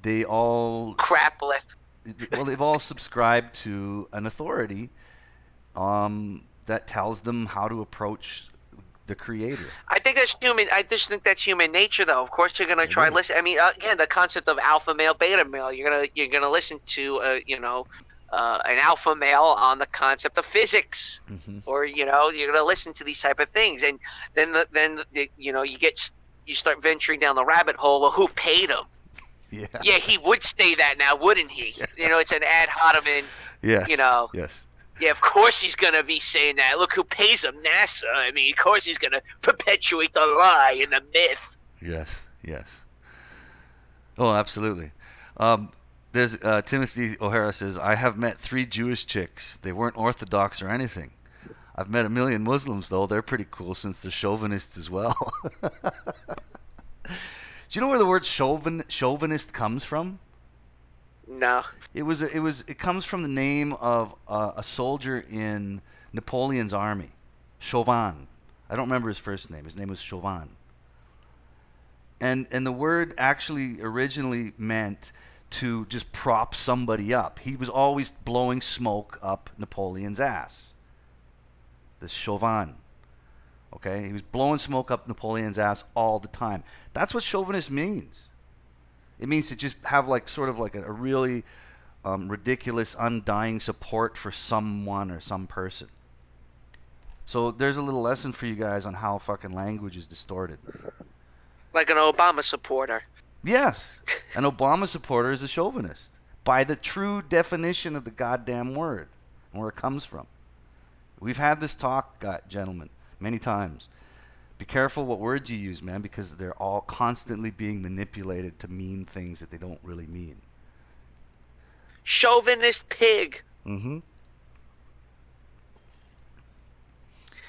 They all
Crapleth.
Well, they've all subscribed to an authority that tells them how to approach the Creator.
I think that's human. I just think that's human nature, though. Of course, you're gonna try and listen. I mean, again, the concept of alpha male, beta male. You're gonna listen to an alpha male on the concept of physics, or you're gonna listen to these type of things, and then you start venturing down the rabbit hole. Well, who paid him? Yeah, he would say that now, wouldn't he? It's an ad hominem.
Yes.
Yes. Yeah, of course he's going to be saying that. Look who pays him, NASA. I mean, of course he's going to perpetuate the lie and the myth.
Yes. Oh, absolutely. There's Timothy O'Hara says, I have met 3 Jewish chicks. They weren't Orthodox or anything. I've met 1 million Muslims, though. They're pretty cool since they're chauvinists as well. Do you know where the word chauvinist comes from?
No.
It comes from the name of a soldier in Napoleon's army, Chauvin. I don't remember his first name. His name was Chauvin. And the word actually originally meant to just prop somebody up. He was always blowing smoke up Napoleon's ass. This Chauvin. Okay? He was blowing smoke up Napoleon's ass all the time. That's what chauvinist means. It means to just have sort of a really ridiculous, undying support for someone or some person. So there's a little lesson for you guys on how fucking language is distorted.
Like an Obama supporter.
Yes. An Obama supporter is a chauvinist. By the true definition of the goddamn word and where it comes from. We've had this talk, gentlemen, many times. Be careful what words you use, man, because they're all constantly being manipulated to mean things that they don't really mean.
Chauvinist pig.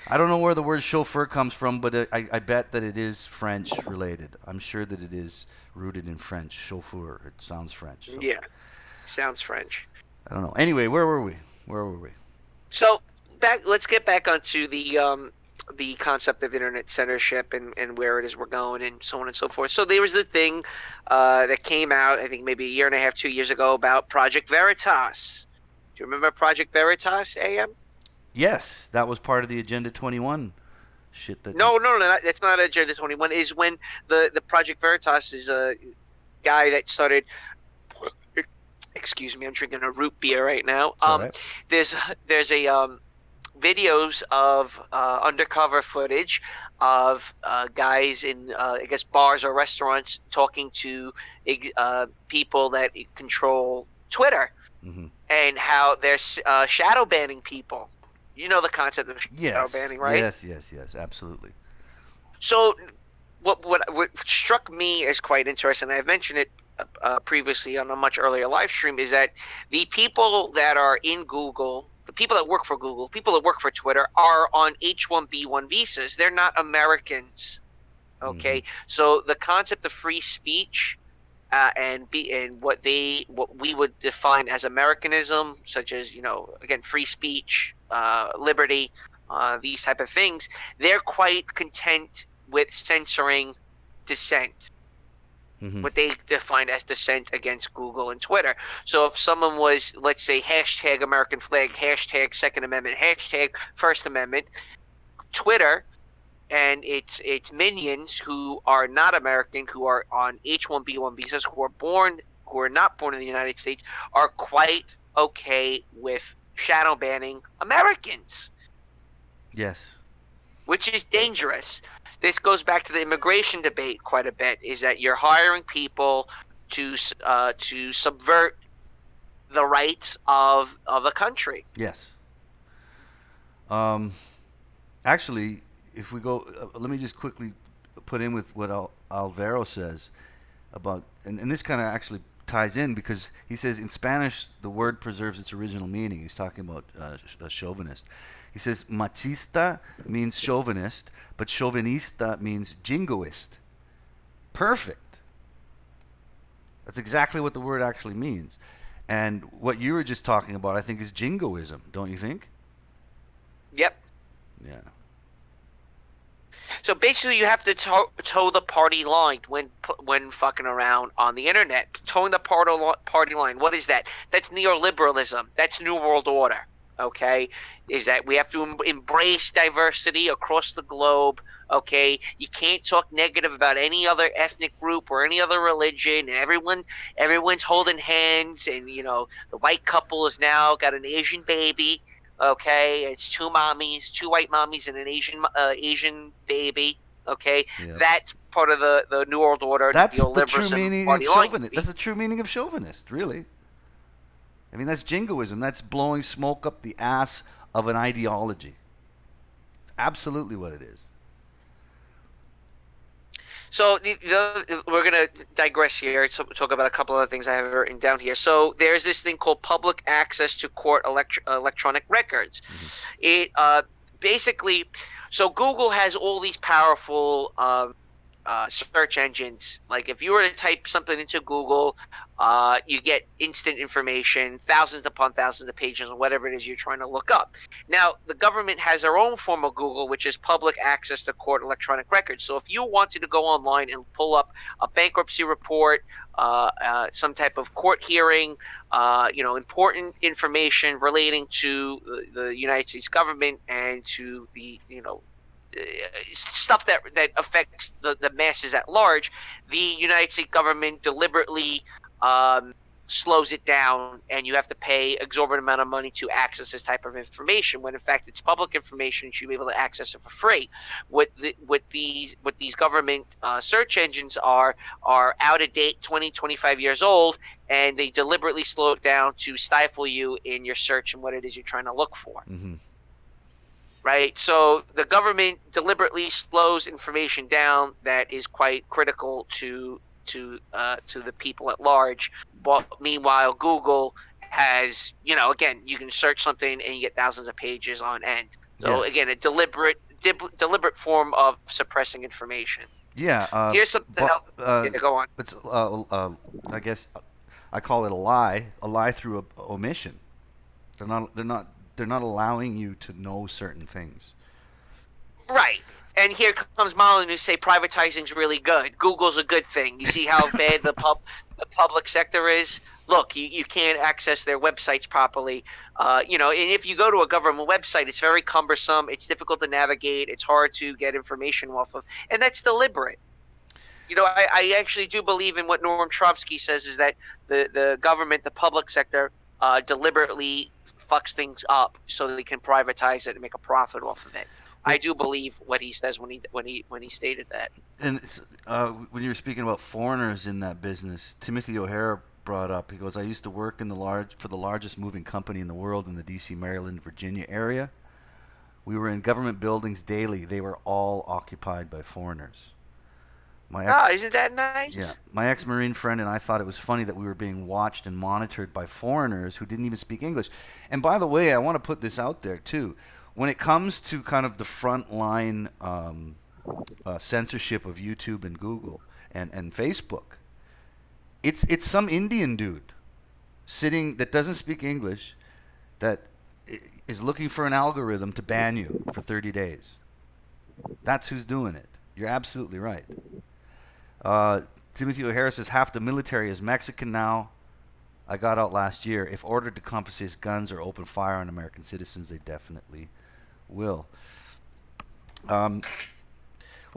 I don't know where the word chauffeur comes from, but I bet that it is French related. I'm sure that it is rooted in French. Chauffeur. It sounds French. So.
Yeah. Sounds French.
I don't know. Anyway, where were we?
So let's get back onto the concept of internet censorship and where it is we're going and so on and so forth. So there was the thing that came out, I think maybe 1.5 years, 2 years ago about Project Veritas. Do you remember Project Veritas, Ayam?
Yes, that was part of the Agenda 21 shit.
No, that's not Agenda 21. Is when the Project Veritas is a guy that started. Excuse me, I'm drinking a root beer right now.
Right.
There's a videos of undercover footage of guys in I guess bars or restaurants talking to people that control Twitter, and how they're shadow banning people. You know the concept of shadow banning, right?
Yes, absolutely.
So what struck me as quite interesting, I've mentioned it previously on a much earlier live stream, is that the people that are in Google, the people that work for Google, people that work for Twitter, are on H-1B1 visas. They're not Americans. Okay, so the concept of free speech and what we would define as Americanism, such as, again, free speech, liberty, these type of things, they're quite content with censoring dissent. What they define as dissent against Google and Twitter. So if someone was, let's say, hashtag American flag, hashtag Second Amendment, hashtag First Amendment, Twitter and its minions who are not American, who are on H-1B1 visas, who are not born in the United States, are quite okay with shadow banning Americans.
Yes.
Which is dangerous. This goes back to the immigration debate quite a bit, is that you're hiring people to subvert the rights of a country.
Yes. Actually, if we go, let me just quickly put in with what Alvaro says about, and this kind of actually ties in, because he says in Spanish the word preserves its original meaning. He's talking about a chauvinist. He says machista means chauvinist, but chauvinista means jingoist. Perfect. That's exactly what the word actually means. And what you were just talking about, I think, is jingoism, don't you think?
Yep.
Yeah.
So basically, you have to toe the party line when fucking around on the internet. Towing the party line. What is that? That's neoliberalism. That's New World Order. Okay, is that we have to embrace diversity across the globe. Okay, you can't talk negative about any other ethnic group or any other religion. And everyone's holding hands, and the white couple has now got an Asian baby. Okay, it's two white mommies and an Asian baby. Okay,
Yep.
That's part of the New World Order.
That's the true meaning of
chauvinist.
That's the true meaning of chauvinist, really. I mean, that's jingoism. That's blowing smoke up the ass of an ideology. It's absolutely what it is.
So we're going to digress here to talk about a couple other things I have written down here. So there's this thing called public access to court electronic records. It basically, so Google has all these powerful search engines. Like if you were to type something into Google, you get instant information, thousands upon thousands of pages on whatever it is you're trying to look up. Now, the government has their own form of Google, which is public access to court electronic records. So if you wanted to go online and pull up a bankruptcy report, some type of court hearing, important information relating to the United States government and to the, stuff that affects the masses at large, the United States government deliberately slows it down, and you have to pay exorbitant amount of money to access this type of information, when in fact it's public information. You should be able to access it for free. What these government search engines are out of date, 20, 25 years old, and they deliberately slow it down to stifle you in your search and what it is you're trying to look for.
Mm-hmm.
Right, so the government deliberately slows information down that is quite critical to the people at large. But meanwhile, Google has, again, you can search something and you get thousands of pages on end. So
Yes.
Again, a deliberate form of suppressing information.
Yeah.
Here's something else. Yeah, go on.
It's I guess I call it a lie through omission. They're not allowing you to know certain things.
Right. And here comes Marlon who say privatizing's really good. Google's a good thing. You see how bad the public sector is? Look, you can't access their websites properly. And if you go to a government website, it's very cumbersome. It's difficult to navigate. It's hard to get information off of. And that's deliberate. I actually do believe in what Noam Chomsky says, is that the government, the public sector, deliberately fucks things up so that they can privatize it and make a profit off of it. I do believe what he says when he stated that.
And when you were speaking about foreigners in that business, Timothy O'Hara brought up, he goes, I used to work for the largest moving company in the world in the D.C., Maryland, Virginia area. We were in government buildings daily. They were all occupied by foreigners. My
Oh, isn't that nice?
Yeah, my ex-Marine friend and I thought it was funny that we were being watched and monitored by foreigners who didn't even speak English. And by the way, I want to put this out there too. When it comes to kind of the front line censorship of YouTube and Google and Facebook, it's some Indian dude sitting that doesn't speak English that is looking for an algorithm to ban you for 30 days. That's who's doing it. You're absolutely right. Timothy O'Hara says half the military is Mexican now. I got out last year. If ordered to confiscate guns or open fire on American citizens, they definitely will. Well,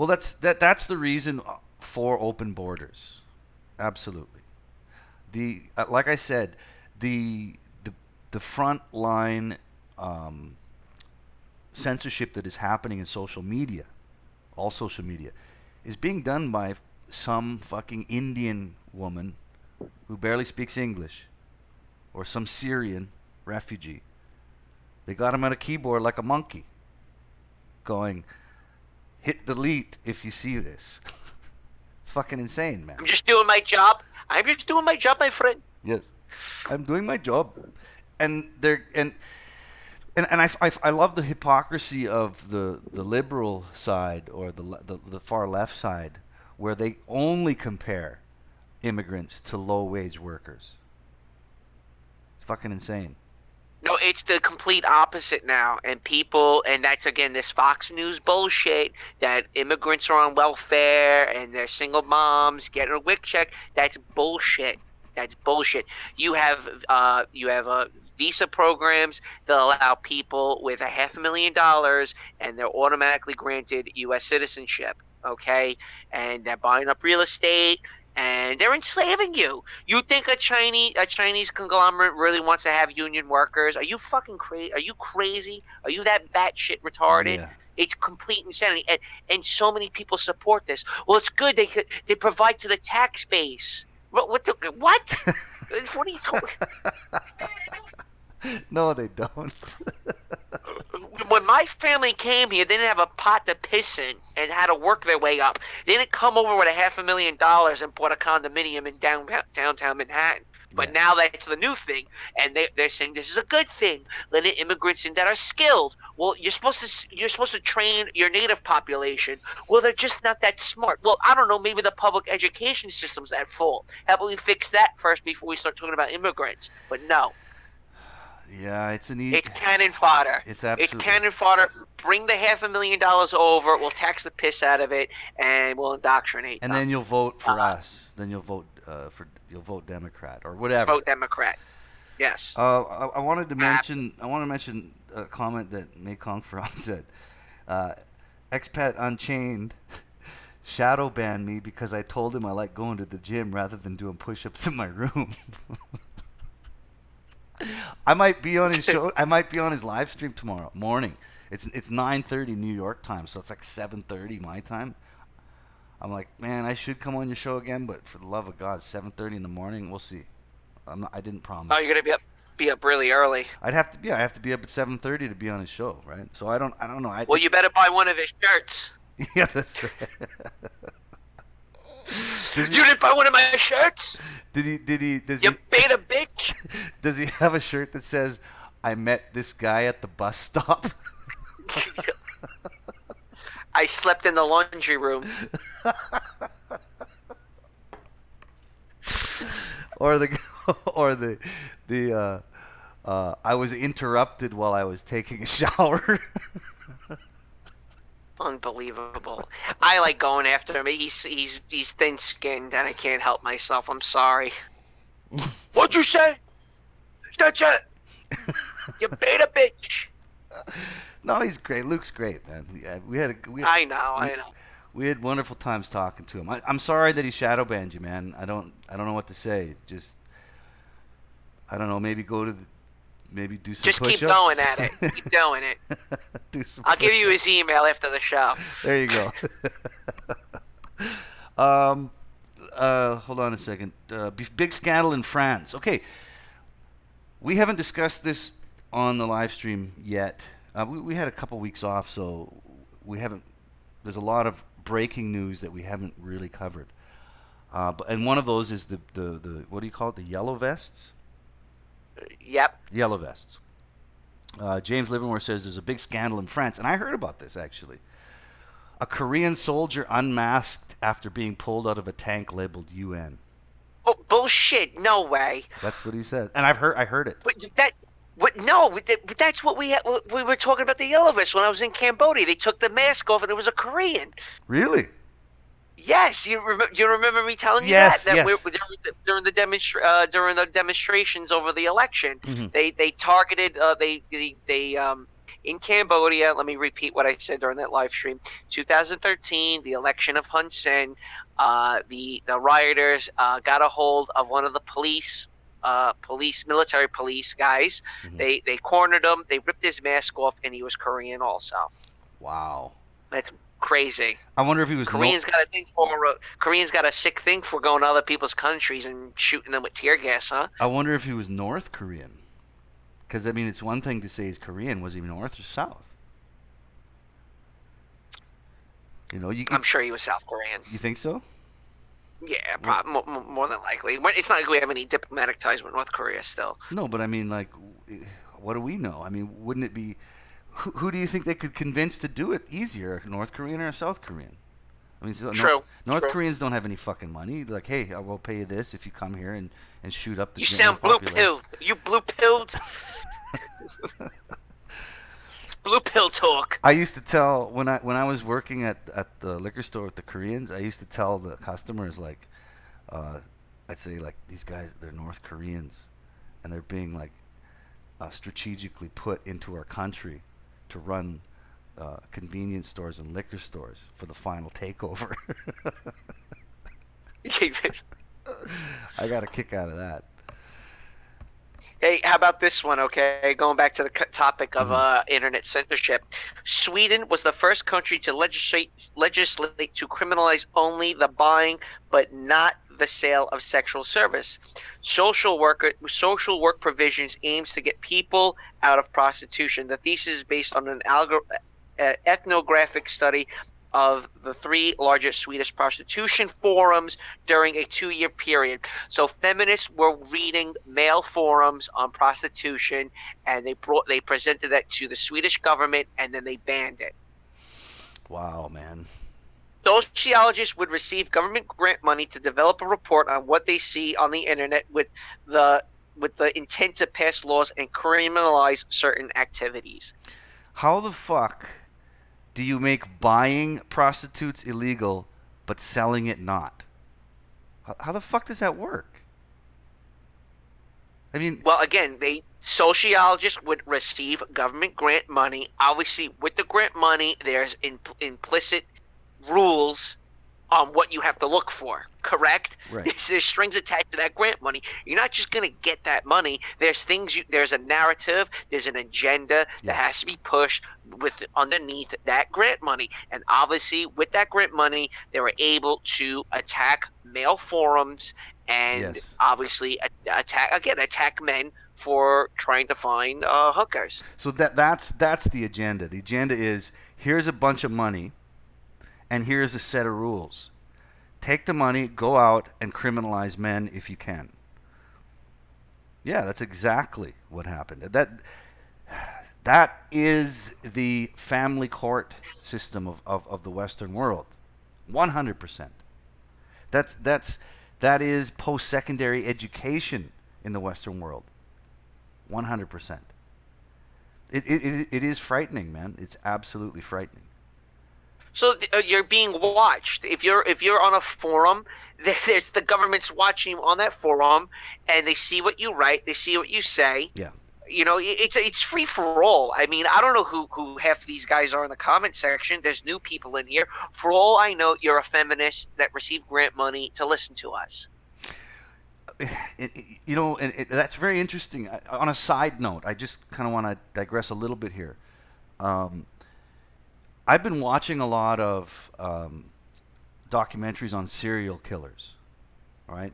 that's the reason for open borders. Absolutely. Like I said, the front line censorship that is happening in social media, all social media, is being done by some fucking Indian woman who barely speaks English, or some Syrian refugee. They got him on a keyboard like a monkey, going, hit delete if you see this. It's fucking insane, man.
I'm just doing my job. I'm just doing my job, my friend.
Yes, I'm doing my job, and I love the hypocrisy of the liberal side or the far left side, where they only compare immigrants to low-wage workers. It's fucking insane.
No, it's the complete opposite now. And that's again this Fox News bullshit that immigrants are on welfare and they're single moms getting a WIC check. That's bullshit. That's bullshit. You have visa programs that allow people with $500,000 and they're automatically granted U.S. citizenship. Okay, and they're buying up real estate and they're enslaving you. You think a Chinese conglomerate really wants to have union workers? Are you fucking crazy? Are you crazy? Are you that batshit retarded? Yeah. It's complete insanity, and so many people support this. Well, it's good. They provide to the tax base. What? What are you talking?
No, they don't.
When my family came here, they didn't have a pot to piss in and had to work their way up. They didn't come over with $500,000 and bought a condominium in downtown Manhattan. But now that's the new thing, and they're saying this is a good thing, letting immigrants in that are skilled. Well, you're supposed to train your native population. Well, they're just not that smart. Well, I don't know. Maybe the public education system's at fault. How about we fix that first before we start talking about immigrants? But no.
Yeah, it's
cannon fodder.
It's
cannon fodder. Bring the $500,000 over. We'll tax the piss out of it, and we'll indoctrinate.
And then you'll vote for us. Then you'll vote you'll vote Democrat or whatever.
Vote Democrat. Yes.
I wanted to mention a comment that Mekong Farhan said. Expat Unchained shadow banned me because I told him I like going to the gym rather than doing push-ups in my room. I might be on his show. I might be on his live stream tomorrow morning. It's 9:30 New York time, so it's like 7:30 my time. I'm like, man, I should come on your show again, but for the love of God, 7:30 in the morning. We'll see. I didn't promise.
Oh, you're gonna be up really early.
I have to be up at 7:30 to be on his show, right? So I don't know.
Well, you better buy one of his shirts.
Yeah, that's right.
You didn't buy one of my shirts?
Does
you
he
beta bitch?
Does he have a shirt that says, I met this guy at the bus stop?
I slept in the laundry room.
or I was interrupted while I was taking a shower.
Unbelievable. I like going after him. He's thin-skinned, and I can't help myself. I'm sorry. What'd you say? That's it. You beta bitch.
No, he's great. Luke's great, man.
I know.
We had wonderful times talking to him. I'm sorry that he shadow banned you, man. I don't know what to say. Just, I don't know. Maybe maybe do some
Just
push-ups.
keep going at it. Keep doing it. I'll give you his email after the show.
There you go. Hold on a second. Big scandal in France. Okay. We haven't discussed this on the live stream yet. We had a couple weeks off, so we haven't. There's a lot of breaking news that we haven't really covered. And one of those is the what do you call it? The yellow vests?
Yep.
Yellow vests. James Livermore says there's a big scandal in France, and I heard about this actually. A Korean soldier unmasked after being pulled out of a tank labeled UN.
Oh, bullshit! No way.
That's what he said, and I heard it.
But that's what we were talking about the yellow vest when I was in Cambodia. They took the mask off and it was a Korean.
Really?
Yes, you remember me telling you
yes,
that?
Yes.
During the demonstrations over the election,
Mm-hmm.
they targeted in Cambodia. Let me repeat what I said during that live stream. 2013, the election of Hun Sen, the rioters got a hold of one of the military police guys.
Mm-hmm.
They cornered him. They ripped his mask off, and he was Korean also.
Wow.
That's crazy.
I wonder if he was
Koreans got a sick thing for going to other people's countries and shooting them with tear gas, huh?
I wonder if he was North Korean. Because, I mean, it's one thing to say he's Korean. Was he North or South? You know,
I'm sure he was South Korean.
You think so?
Yeah, probably, more than likely. It's not like we have any diplomatic ties with North Korea still.
No, but I mean, like, what do we know? I mean, wouldn't it be... Who do you think they could convince to do it easier, a North Korean or a South Korean? I mean,
True.
North Koreans don't have any fucking money. They're like, hey, I will pay you this if you come here and shoot up the...
You sound blue-pilled. You blue-pilled? It's blue pill talk.
I used to tell, when I was working at the liquor store with the Koreans, I used to tell the customers, like, I'd say, like, these guys, they're North Koreans, and they're being, like, strategically put into our country to run convenience stores and liquor stores for the final takeover. I got a kick out of that.
Hey, how about this one, okay? Going back to the topic of internet censorship. Sweden was the first country to legislate to criminalize only the buying but not the sale of sexual service. Social work provisions aims to get people out of prostitution. The thesis is based on an ethnographic study of the 3 largest Swedish prostitution forums during a 2-year period. So feminists were reading male forums on prostitution, and they presented that to the Swedish government, and then they banned it.
Wow, man.
Sociologists would receive government grant money to develop a report on what they see on the internet with the intent to pass laws and criminalize certain activities.
How the fuck do you make buying prostitutes illegal but selling it not? How the fuck does that work? I mean...
Well, again, sociologists would receive government grant money. Obviously, with the grant money, there's implicit rules on what you have to look for, correct?
Right.
There's strings attached to that grant money. You're not just going to get that money. There's there's a narrative, there's an agenda that has to be pushed with underneath that grant money. And obviously, with that grant money, they were able to attack male forums and obviously attack men for trying to find hookers.
So that's the agenda. The agenda is, here's a bunch of money, and here's a set of rules. Take the money, go out, and criminalize men if you can. Yeah, that's exactly what happened. That is the family court system of the Western world. 100%. That is post-secondary education in the Western world. 100%. It is frightening, man. It's absolutely frightening.
So you're being watched. If you're on a forum, there's the government's watching you on that forum, and they see what you write, they see what you say.
Yeah.
You know, it's free for all. I mean, I don't know who half these guys are in the comment section. There's new people in here. For all I know, you're a feminist that received grant money to listen to us.
That's very interesting. On a side note, I just kind of want to digress a little bit here. I've been watching a lot of documentaries on serial killers, right?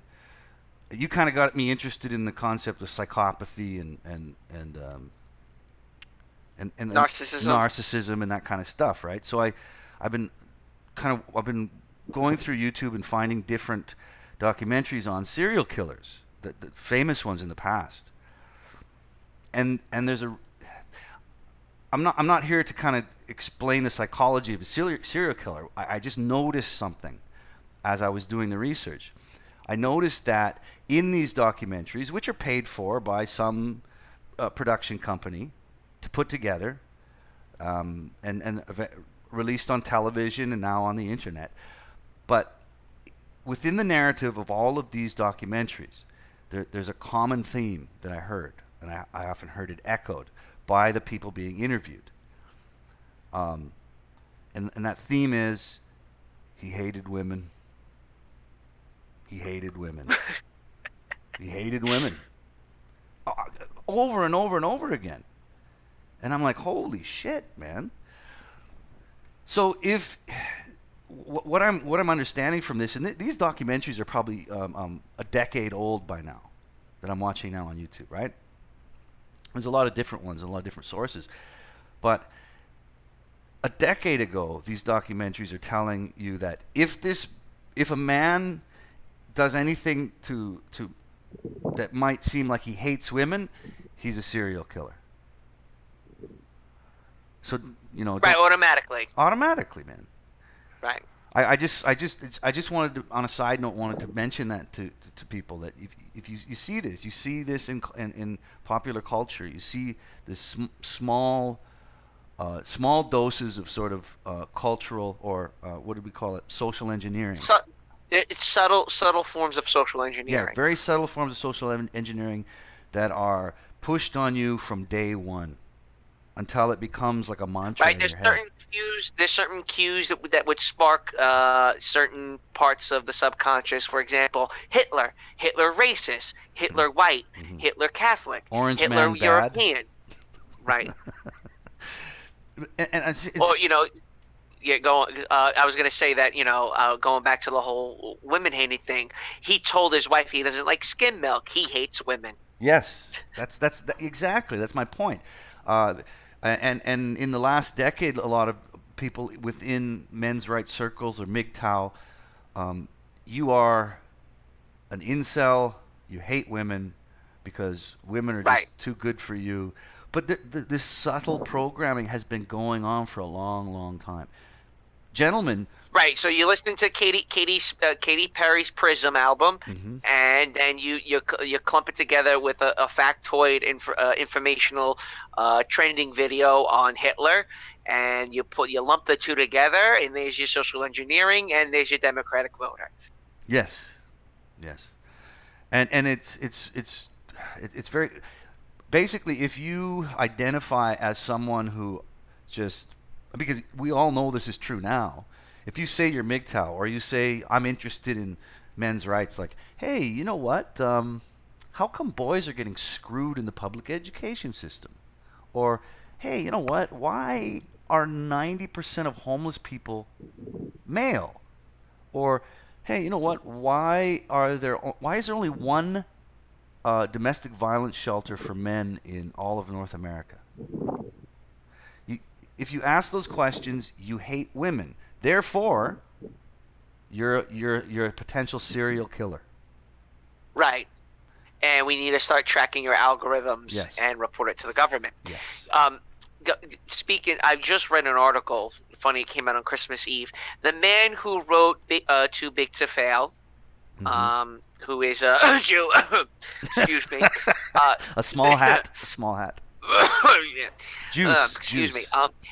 You kind of got me interested in the concept of psychopathy and
narcissism
and that kind of stuff, right? So I've been I've been going through YouTube and finding different documentaries on serial killers, the famous ones in the past. And there's I'm not here to kind of explain the psychology of a serial killer. I just noticed something as I was doing the research. I noticed that in these documentaries, which are paid for by some production company to put together, and released on television and now on the internet, but within the narrative of all of these documentaries, there's a common theme that I heard, and I often heard it echoed by the people being interviewed. And that theme is, he hated women. He hated women. He hated women. Over and over and over again. And I'm like, holy shit, man. So if what I'm understanding from this, and these documentaries are probably a decade old by now, that I'm watching now on YouTube, right? There's a lot of different ones, a lot of different sources. But a decade ago, these documentaries are telling you that if a man does anything to that might seem like he hates women, he's a serial killer. So,
right,
automatically, man.
Right.
I just wanted to, on a side note, wanted to mention that to people, that if you see this in popular culture, you see this small doses of sort of cultural, or what do we call it, social engineering.
It's subtle forms of social engineering.
Yeah, very subtle forms of social engineering that are pushed on you from day one until it becomes like a mantra.
Right,
in
there's
your head.
certain cues that would spark certain parts of the subconscious. For example, Hitler racist, Hitler white, Hitler Catholic,
Orange
Hitler
man bad.
European. Right.
and it's
Yeah, I was going to say that, going back to the whole women hating thing, he told his wife he doesn't like skim milk. He hates women.
Yes, that's exactly, that's my point. And in the last decade, a lot of people within men's rights circles or MGTOW, you are an incel. You hate women because women are just too good for you. But this subtle programming has been going on for a long, long time. Gentlemen.
Right. So you're listening to Katy Perry's Prism album, and then you clump it together with a factoid informational trending video on Hitler, and you lump the two together, and there's your social engineering, and there's your Democratic voter.
Yes. And it's very basically, if you identify as someone who just, because we all know this is true now, if you say you're MGTOW, or you say I'm interested in men's rights, like, hey, you know what? How come boys are getting screwed in the public education system? Or, hey, you know what? Why are 90% of homeless people male? Or, hey, you know what? Why is there only one domestic violence shelter for men in all of North America? If you ask those questions, you hate women. Therefore, you're a potential serial killer.
Right. And we need to start tracking your algorithms and report it to the government.
Yes.
Speaking, I just read an article. Funny, it came out on Christmas Eve. The man who wrote Too Big to Fail, who is a Jew. Excuse me.
A small hat.
Yeah.
Juice.
Excuse me.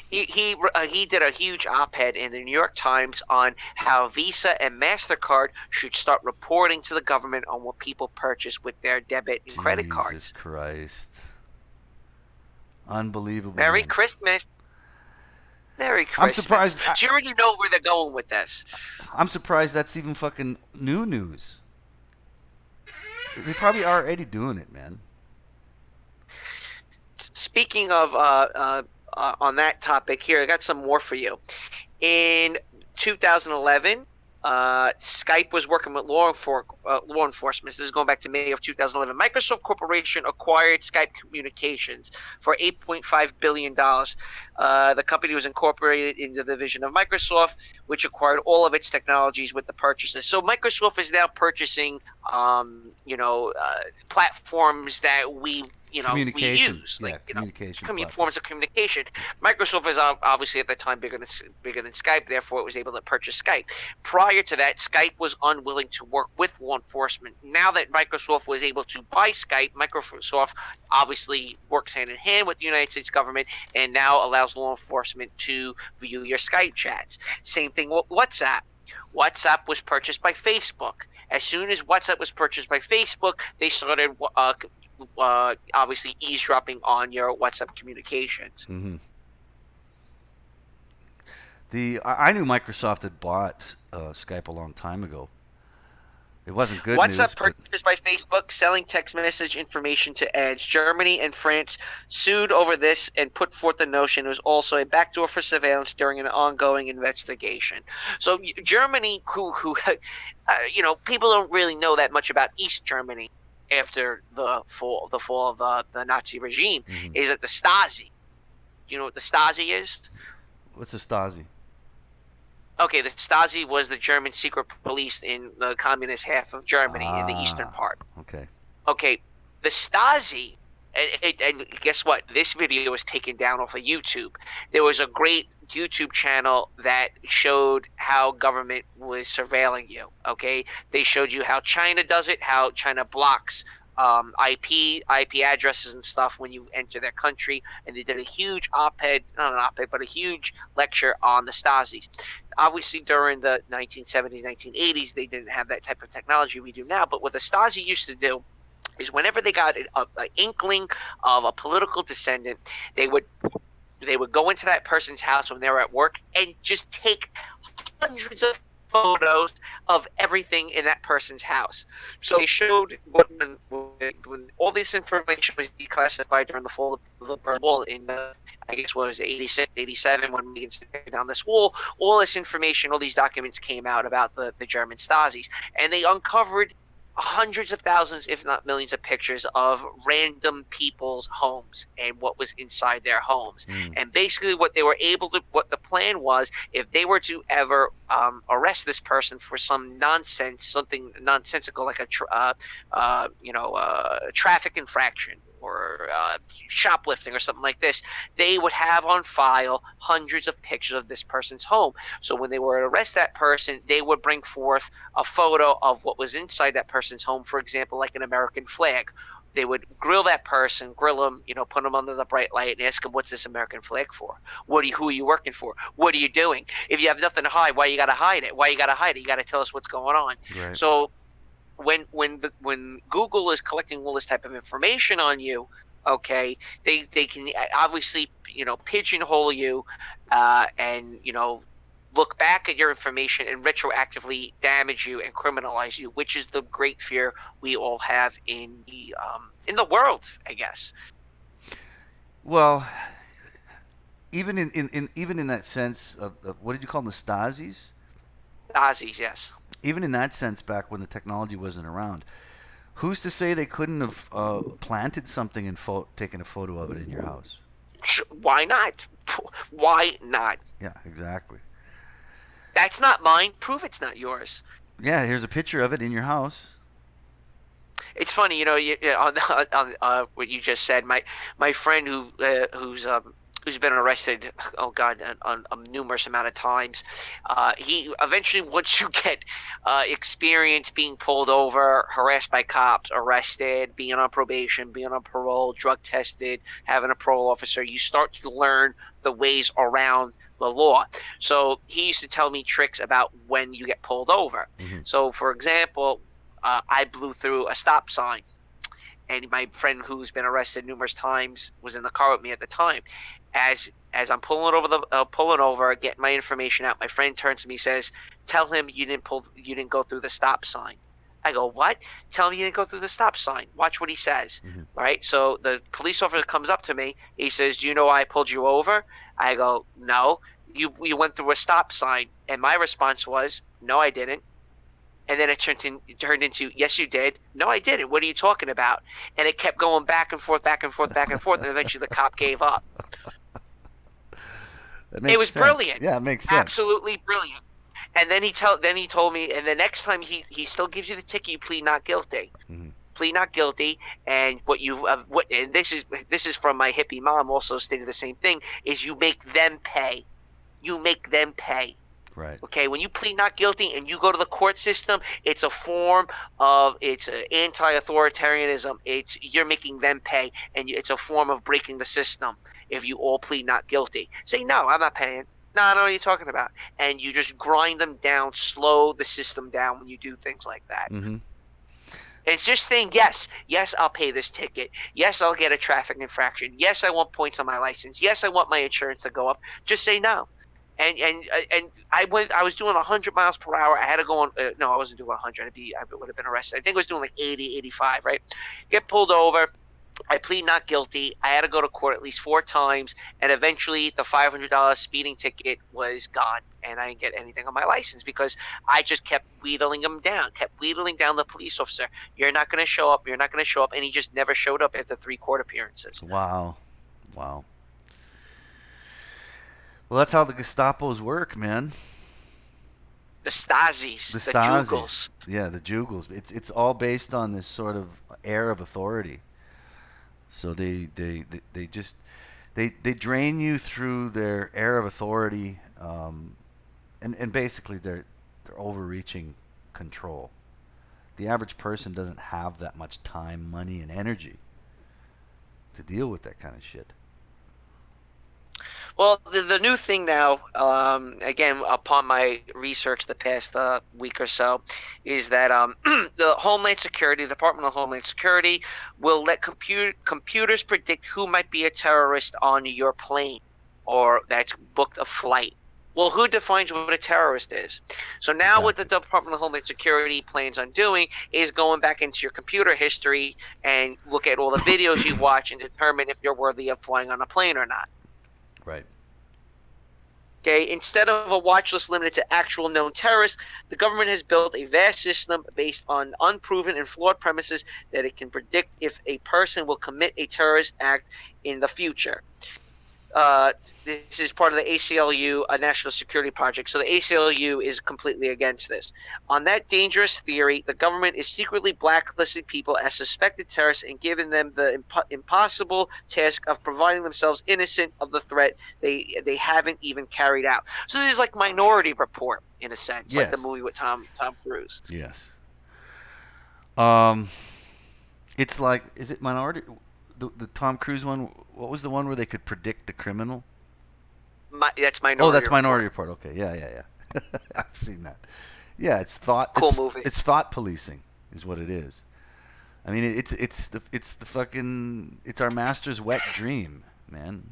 He did a huge op-ed in the New York Times on how Visa and MasterCard should start reporting to the government on what people purchase with their debit and credit cards.
Jesus Christ. Unbelievable.
Merry Christmas. Merry Christmas.
I'm surprised.
Do you already know where they're going with this?
I'm surprised that's even fucking new news. They probably are already doing it, man.
Speaking of on that topic here, I got some more for you. In 2011, Skype was working with law enforcement. This is going back to May of 2011. Microsoft Corporation acquired Skype Communications for $8.5 billion. The company was incorporated into the division of Microsoft, which acquired all of its technologies with the purchases. So Microsoft is now purchasing, platforms that we use,
communication
forms of communication. Microsoft is obviously at the time bigger than Skype, therefore it was able to purchase Skype. Prior to that, Skype was unwilling to work with law enforcement. Now that Microsoft was able to buy Skype, Microsoft obviously works hand in hand with the United States government and now allows law enforcement to view your Skype chats. Same thing with WhatsApp. WhatsApp was purchased by Facebook. As soon as WhatsApp was purchased by Facebook, they started obviously eavesdropping on your WhatsApp communications.
Mm-hmm. I knew Microsoft had bought Skype a long time ago. It wasn't good news.
WhatsApp purchased by Facebook, selling text message information to Edge. Germany and France sued over this and put forth the notion it was also a backdoor for surveillance during an ongoing investigation. So Germany, who people don't really know that much about East Germany after the fall of the Nazi regime,
mm-hmm.
is that the Stasi. Do you know what the Stasi is?
What's the Stasi?
Okay, the Stasi was the German secret police in the communist half of Germany, in the eastern part. Okay, the Stasi, and guess what? This video was taken down off of YouTube. There was a great YouTube channel that showed how government was surveilling you, okay? They showed you how China does it, how China blocks IP addresses and stuff when you enter their country, and they did a huge a huge lecture on the Stasi. Obviously, during the 1970s, 1980s, they didn't have that type of technology we do now. But what the Stasi used to do is whenever they got an inkling of a political descendant, they would go into that person's house when they were at work and just take hundreds of photos of everything in that person's house. So they showed when all this information was declassified during the fall of the Berlin Wall in I guess what was it, 86, 87, when we took down this wall. All this information, all these documents came out about the German Stasis, and they uncovered hundreds of thousands, if not millions, of pictures of random people's homes and what was inside their homes. And basically what the plan was, if they were to ever arrest this person for something nonsensical, like a traffic infraction or shoplifting or something like this, they would have on file hundreds of pictures of this person's home. So when they were to arrest that person, they would bring forth a photo of what was inside that person's home, for example, like an American flag. They would grill that person, grill him, put him under the bright light and ask him, what's this American flag for? Who are you working for? What are you doing? If you have nothing to hide, why you got to hide it? Why you got to hide it? You got to tell us what's going on.
Right.
So when Google is collecting all this type of information on you, okay, they can obviously pigeonhole you and look back at your information and retroactively damage you and criminalize you, which is the great fear we all have in the world, I guess.
Well, even in that sense of what did you call them, the Stasis?
Stasis, yes.
Even in that sense, back when the technology wasn't around, who's to say they couldn't have planted something and taken a photo of it in your house?
Why not? Why not?
Yeah, exactly.
That's not mine. Prove it's not yours.
Yeah, here's a picture of it in your house.
It's funny, on what you just said. My friend who's been arrested, on numerous amount of times. He eventually, once you get experience being pulled over, harassed by cops, arrested, being on probation, being on parole, drug tested, having a parole officer, you start to learn the ways around the law. So he used to tell me tricks about when you get pulled over. Mm-hmm. So, for example, I blew through a stop sign. And my friend who's been arrested numerous times was in the car with me at the time. As I'm pulling over, getting my information out, my friend turns to me and says, "Tell him you didn't go through the stop sign." I go, "What?" "Tell him you didn't go through the stop sign." Watch what he says. Mm-hmm. All right. So the police officer comes up to me. He says, "Do you know why I pulled you over?" I go, "No." you went through a stop sign. And my response was, no, I didn't. And then it turned into, yes, you did. No, I didn't. What are you talking about? And it kept going back and forth, back and forth, back and forth. And eventually the cop gave up. It was brilliant.
Yeah, it makes sense.
Absolutely brilliant. And then he told me, and the next time he still gives you the ticket, you plead not guilty.
Mm-hmm.
Plead not guilty. And and this is from my hippie mom, also stated the same thing, is you make them pay. You make them pay.
Right.
Okay, when you plead not guilty and you go to the court system, it's a form of anti-authoritarianism. You're making them pay, and it's a form of breaking the system. If you all plead not guilty, say no, I'm not paying. No, I don't know what you're talking about, and you just grind them down, slow the system down when you do things like that.
Mm-hmm.
It's just saying yes, I'll pay this ticket. Yes, I'll get a traffic infraction. Yes, I want points on my license. Yes, I want my insurance to go up. Just say no. And I was doing 100 miles per hour. I had to go on. No, I wasn't doing 100. I would have been arrested. I think I was doing like 80, 85, right? Get pulled over. I plead not guilty. I had to go to court at least 4 times. And eventually the $500 speeding ticket was gone. And I didn't get anything on my license because I just kept wheedling him down, kept wheedling down the police officer. You're not going to show up. You're not going to show up. And he just never showed up after 3 court appearances.
Wow. Well, that's how the Gestapos work, man.
The Stasis, the Jugels.
Yeah, the Jugels. It's all based on this sort of air of authority. So they drain you through their air of authority, and basically they're overreaching control. The average person doesn't have that much time, money, and energy to deal with that kind of shit.
Well, the new thing now, again, upon my research the past week or so, is that the Department of Homeland Security will let computers predict who might be a terrorist on your plane or that's booked a flight. Well, who defines what a terrorist is? So now what the Department of Homeland Security plans on doing is going back into your computer history and look at all the videos you watch and determine if you're worthy of flying on a plane or not.
Right.
Okay, instead of a watch list limited to actual known terrorists, the government has built a vast system based on unproven and flawed premises that it can predict if a person will commit a terrorist act in the future. This is part of the ACLU, a national security project. So the ACLU is completely against this. On that dangerous theory, the government is secretly blacklisting people as suspected terrorists and giving them the impossible task of providing themselves innocent of the threat they haven't even carried out. So this is like Minority Report in a sense,
yes.
like the movie with Tom Cruise.
Yes. It's like, is it Minority? The Tom Cruise one, what was the one where they could predict the criminal?
That's Minority Report.
Oh, that's Minority Report. Okay, yeah. I've seen that. Yeah, it's thought.
Cool movie.
It's thought policing, is what it is. I mean, it's the fucking, it's our master's wet dream, man.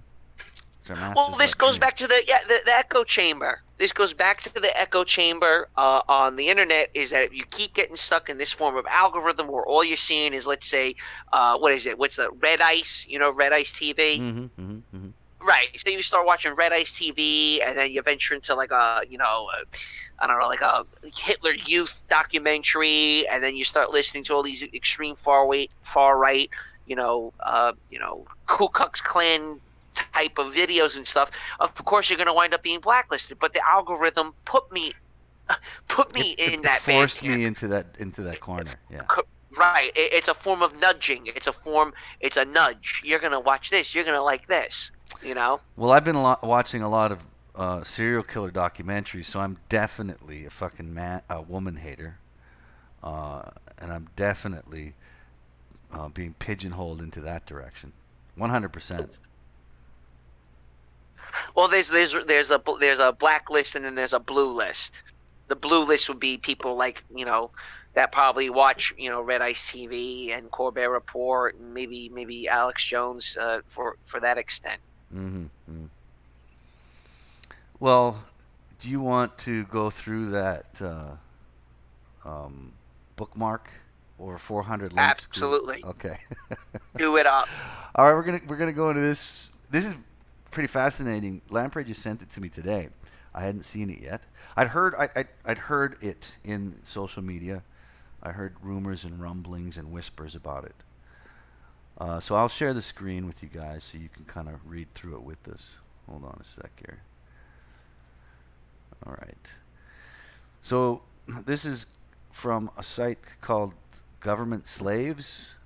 It's our master's
Well, this
wet
goes
dream.
back to the echo chamber. This goes back to the echo chamber on the internet, is that if you keep getting stuck in this form of algorithm where all you're seeing is, let's say, what is it? What's the Red Ice? Red Ice TV?
Mm-hmm.
Right. So you start watching Red Ice TV, and then you venture into like I don't know, like a Hitler Youth documentary, and then you start listening to all these extreme far right, Ku Klux Klan type of videos and stuff. Of course, you're going to wind up being blacklisted. But the algorithm put me in that.
Forced me into that corner. Yeah.
Right. It's a form of nudging. It's a nudge. You're going to watch this. You're going to like this.
Well, I've been watching a lot of serial killer documentaries, so I'm definitely a fucking woman hater, and I'm definitely being pigeonholed into that direction, 100%.
Well, there's a black list and then there's a blue list. The blue list would be people like that probably watch Red Ice TV and Corbett Report and maybe Alex Jones for that extent.
Mm-hmm. Well, do you want to go through that bookmark over 400 links?
Absolutely.
Okay.
Do it up.
All right, we're gonna go into this. This is pretty fascinating. Lamprey just sent it to me today. I hadn't seen it yet. I'd heard it in social media. I heard rumors and rumblings and whispers about it. So I'll share the screen with you guys so you can kind of read through it with us. Hold on a sec here. All right. So this is from a site called Government Slaves.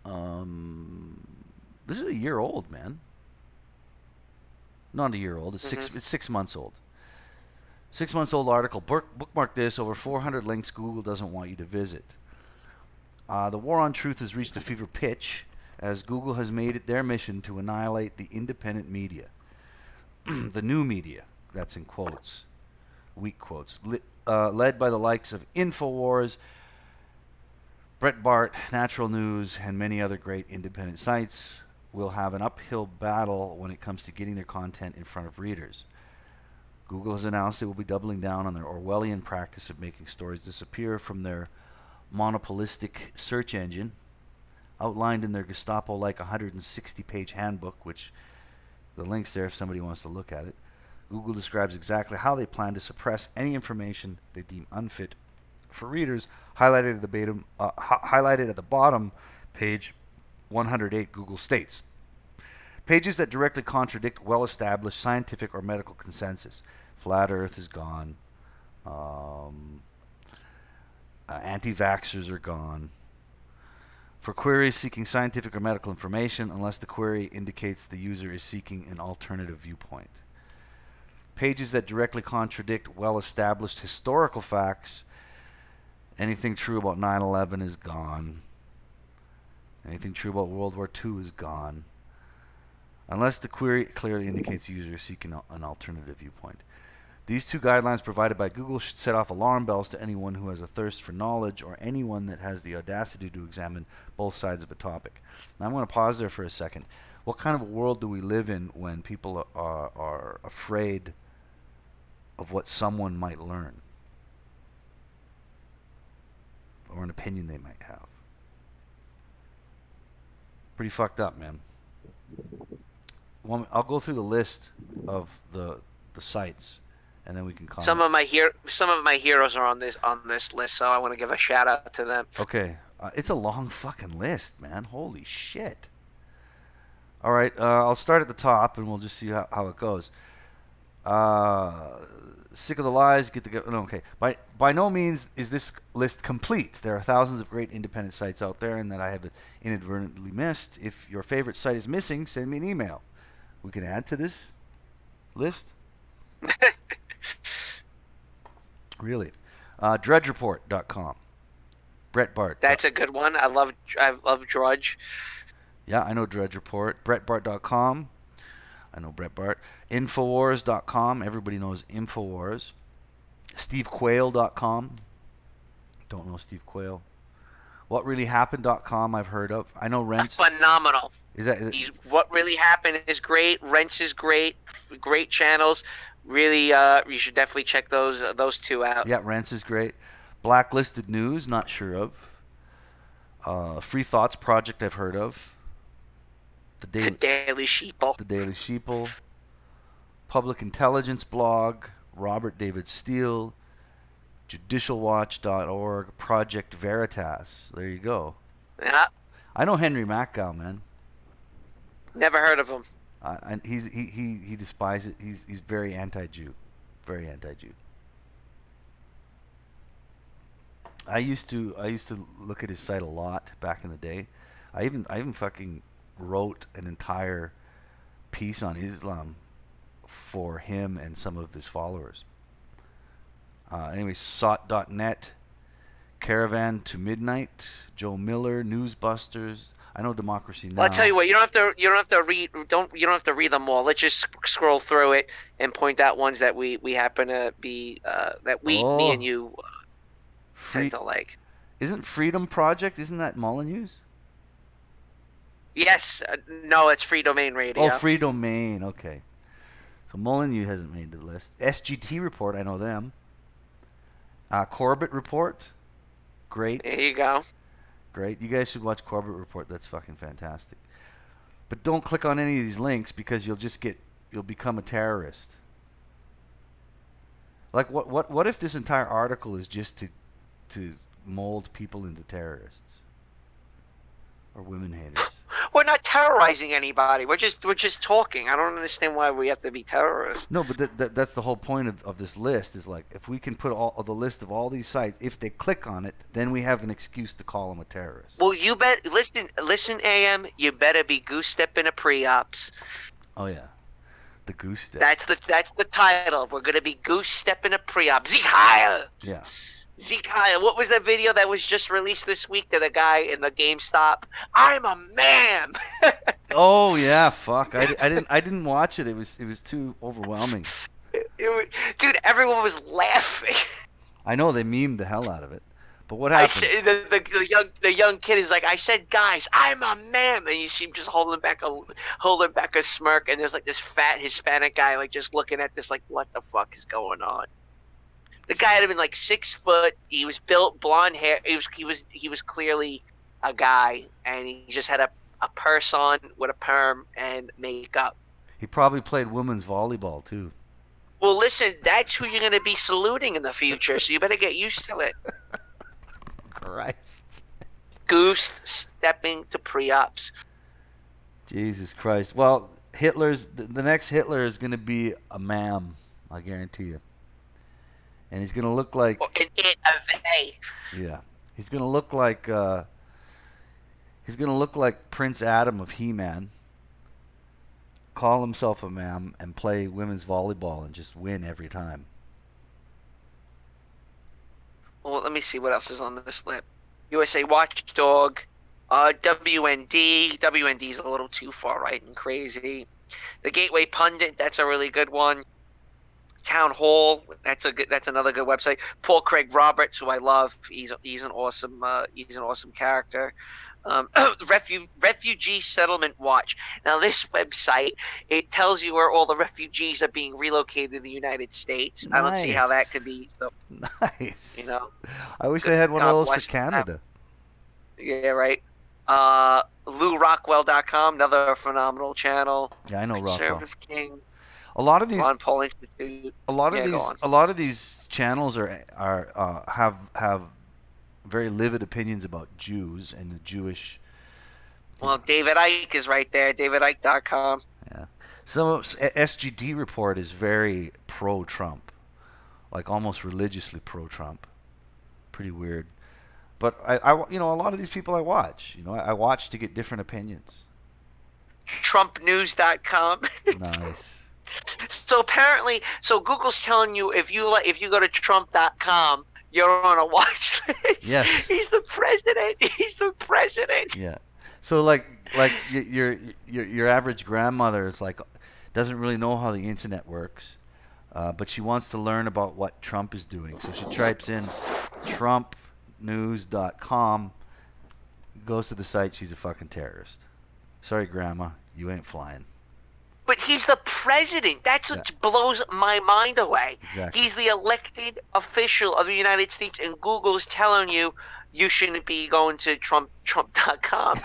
This is a year old, man. Not a year old. It's It's 6 months old. 6 months old article. Bookmark this. Over 400 links Google doesn't want you to visit. The war on truth has reached a fever pitch as Google has made it their mission to annihilate the independent media. The new media, that's in quotes, weak quotes, led by the likes of InfoWars, Breitbart, Natural News, and many other great independent sites will have an uphill battle when it comes to getting their content in front of readers. Google has announced it will be doubling down on their Orwellian practice of making stories disappear from their monopolistic search engine, outlined in their Gestapo-like 160-page handbook, which the link's there if somebody wants to look at it. Google describes exactly how they plan to suppress any information they deem unfit for readers, highlighted at the bottom, page 108. Google states, pages that directly contradict well-established scientific or medical consensus. Flat Earth is gone. Anti-vaxxers are gone. For queries seeking scientific or medical information, unless the query indicates the user is seeking an alternative viewpoint. Pages that directly contradict well-established historical facts. Anything true about 9/11 is gone. Anything true about World War II is gone. Unless the query clearly indicates the user is seeking an alternative viewpoint. These two guidelines provided by Google should set off alarm bells to anyone who has a thirst for knowledge or anyone that has the audacity to examine both sides of a topic. Now I'm going to pause there for a second. What kind of a world do we live in when people are afraid of what someone might learn or an opinion they might have? Pretty fucked up, man. Well, I'll go through the list of the sites, and then we can comment.
Some of my heroes are on this list, so I want to give a shout out to them.
Okay, it's a long fucking list, man. Holy shit. All right, I'll start at the top, and we'll just see how it goes. Sick of the lies. Okay. By no means is this list complete. There are thousands of great independent sites out there, and that I have inadvertently missed. If your favorite site is missing, send me an email. We can add to this list. Really? DrudgeReport.com. Breitbart.
That's a good one. I love Drudge.
Yeah, I know Drudge Report. Breitbart.com. I know Breitbart. Infowars.com. Everybody knows Infowars. SteveQuail.com. Don't know Steve Quail. WhatReallyHappened.com I've heard of. I know Rents.
Phenomenal.
What
Really Happened is great. Rents is great. Great channels. Really, you should definitely check those two out.
Yeah, Rents is great. Blacklisted News, not sure of. Free Thoughts Project, I've heard of. The Daily Sheeple. Public Intelligence Blog. Robert David Steele. JudicialWatch.org. Project Veritas. There you go.
Yeah.
I know Henry Mackow, man.
Never heard of him.
And he despises it. He's very anti-Jew. Very anti-Jew. I used to look at his site a lot back in the day. I even fucking wrote an entire piece on Islam for him and some of his followers. Anyway, SOT.net, Caravan to Midnight, Joe Miller, Newsbusters. I know Democracy Now.
Well, I'll tell you what. You don't have to read them all. Let's just scroll through it and point out ones that we happen to be me and you tend to like.
Isn't Freedom Project? Isn't that Molyneux's?
Yes. No, it's Free Domain Radio.
Oh, Free Domain. Okay. So Molyneux hasn't made the list. SGT Report. I know them. Corbett Report. Great.
There you go.
Great. You guys should watch Corbett Report. That's fucking fantastic. But don't click on any of these links because you'll just get you'll become a terrorist. Like what if this entire article is just to mold people into terrorists or women haters?
We're not terrorizing anybody. We're just talking. I don't understand why we have to be terrorists.
No, but that's the whole point of this list is like if we can put all the list of all these sites, if they click on it, then we have an excuse to call them a terrorist.
Well, you bet. Listen, AM. You better be goose stepping a pre-ops.
Oh yeah, the goose step.
That's the title. We're gonna be goose stepping a pre-ops. Zeke higher.
Yeah.
Zeke higher. What was that video that was just released this week to the guy in the GameStop? I'm a man.
Oh yeah, fuck. I didn't watch it. It was too overwhelming.
Dude, everyone was laughing.
I know they memed the hell out of it. But what happened?
The young kid is like, I said, guys, I'm a man, and you see him just holding back a smirk, and there's like this fat Hispanic guy like just looking at this like, what the fuck is going on? The guy had been like 6 foot. He was built, blonde hair. He was clearly a guy, and he just had a purse on with a perm and makeup.
He probably played women's volleyball too.
Well, listen, that's who you're going to be saluting in the future, so you better get used to it.
Christ.
Goose stepping to pre-ops.
Jesus Christ. Well, the next Hitler is going to be a ma'am, I guarantee you. And he's going to look like...
An it, a they.
Yeah. He's going to look like... he's going to look like Prince Adam of He-Man. Call himself a ma'am and play women's volleyball and just win every time.
Well, let me see what else is on this list. USA Watchdog, WND. WND is a little too far right and crazy. The Gateway Pundit, that's a really good one. Town Hall, that's another good website. Paul Craig Roberts, who I love, he's an awesome character. Refugee Settlement Watch. Now, this website, it tells you where all the refugees are being relocated in the United States. Nice. I don't see how that could be. So,
nice.
You know,
I wish they had one of those for Canada.
Yeah, right. LouRockwell.com, another phenomenal channel.
Yeah, I know Rockwell.
Conservative King.
A lot of these
Ron Paul Institute.
A lot of these channels have very livid opinions about Jews and the Jewish.
Well, David Icke is right there. DavidIcke.com.
Yeah. Some SGD report is very pro-Trump, like almost religiously pro-Trump. Pretty weird. But I a lot of these people I watch. I watch to get different opinions.
TrumpNews.com.
Nice.
So apparently, Google's telling you if you go to Trump.com, you're on a watch list.
Yes.
He's the president. He's the president.
Yeah. So like your average grandmother is like doesn't really know how the internet works, but she wants to learn about what Trump is doing. So she types in TrumpNews.com, goes to the site. She's a fucking terrorist. Sorry, Grandma, you ain't flying.
But he's the president. That's what blows my mind away.
Exactly.
He's the elected official of the United States, and Google's telling you shouldn't be going to Trump.com.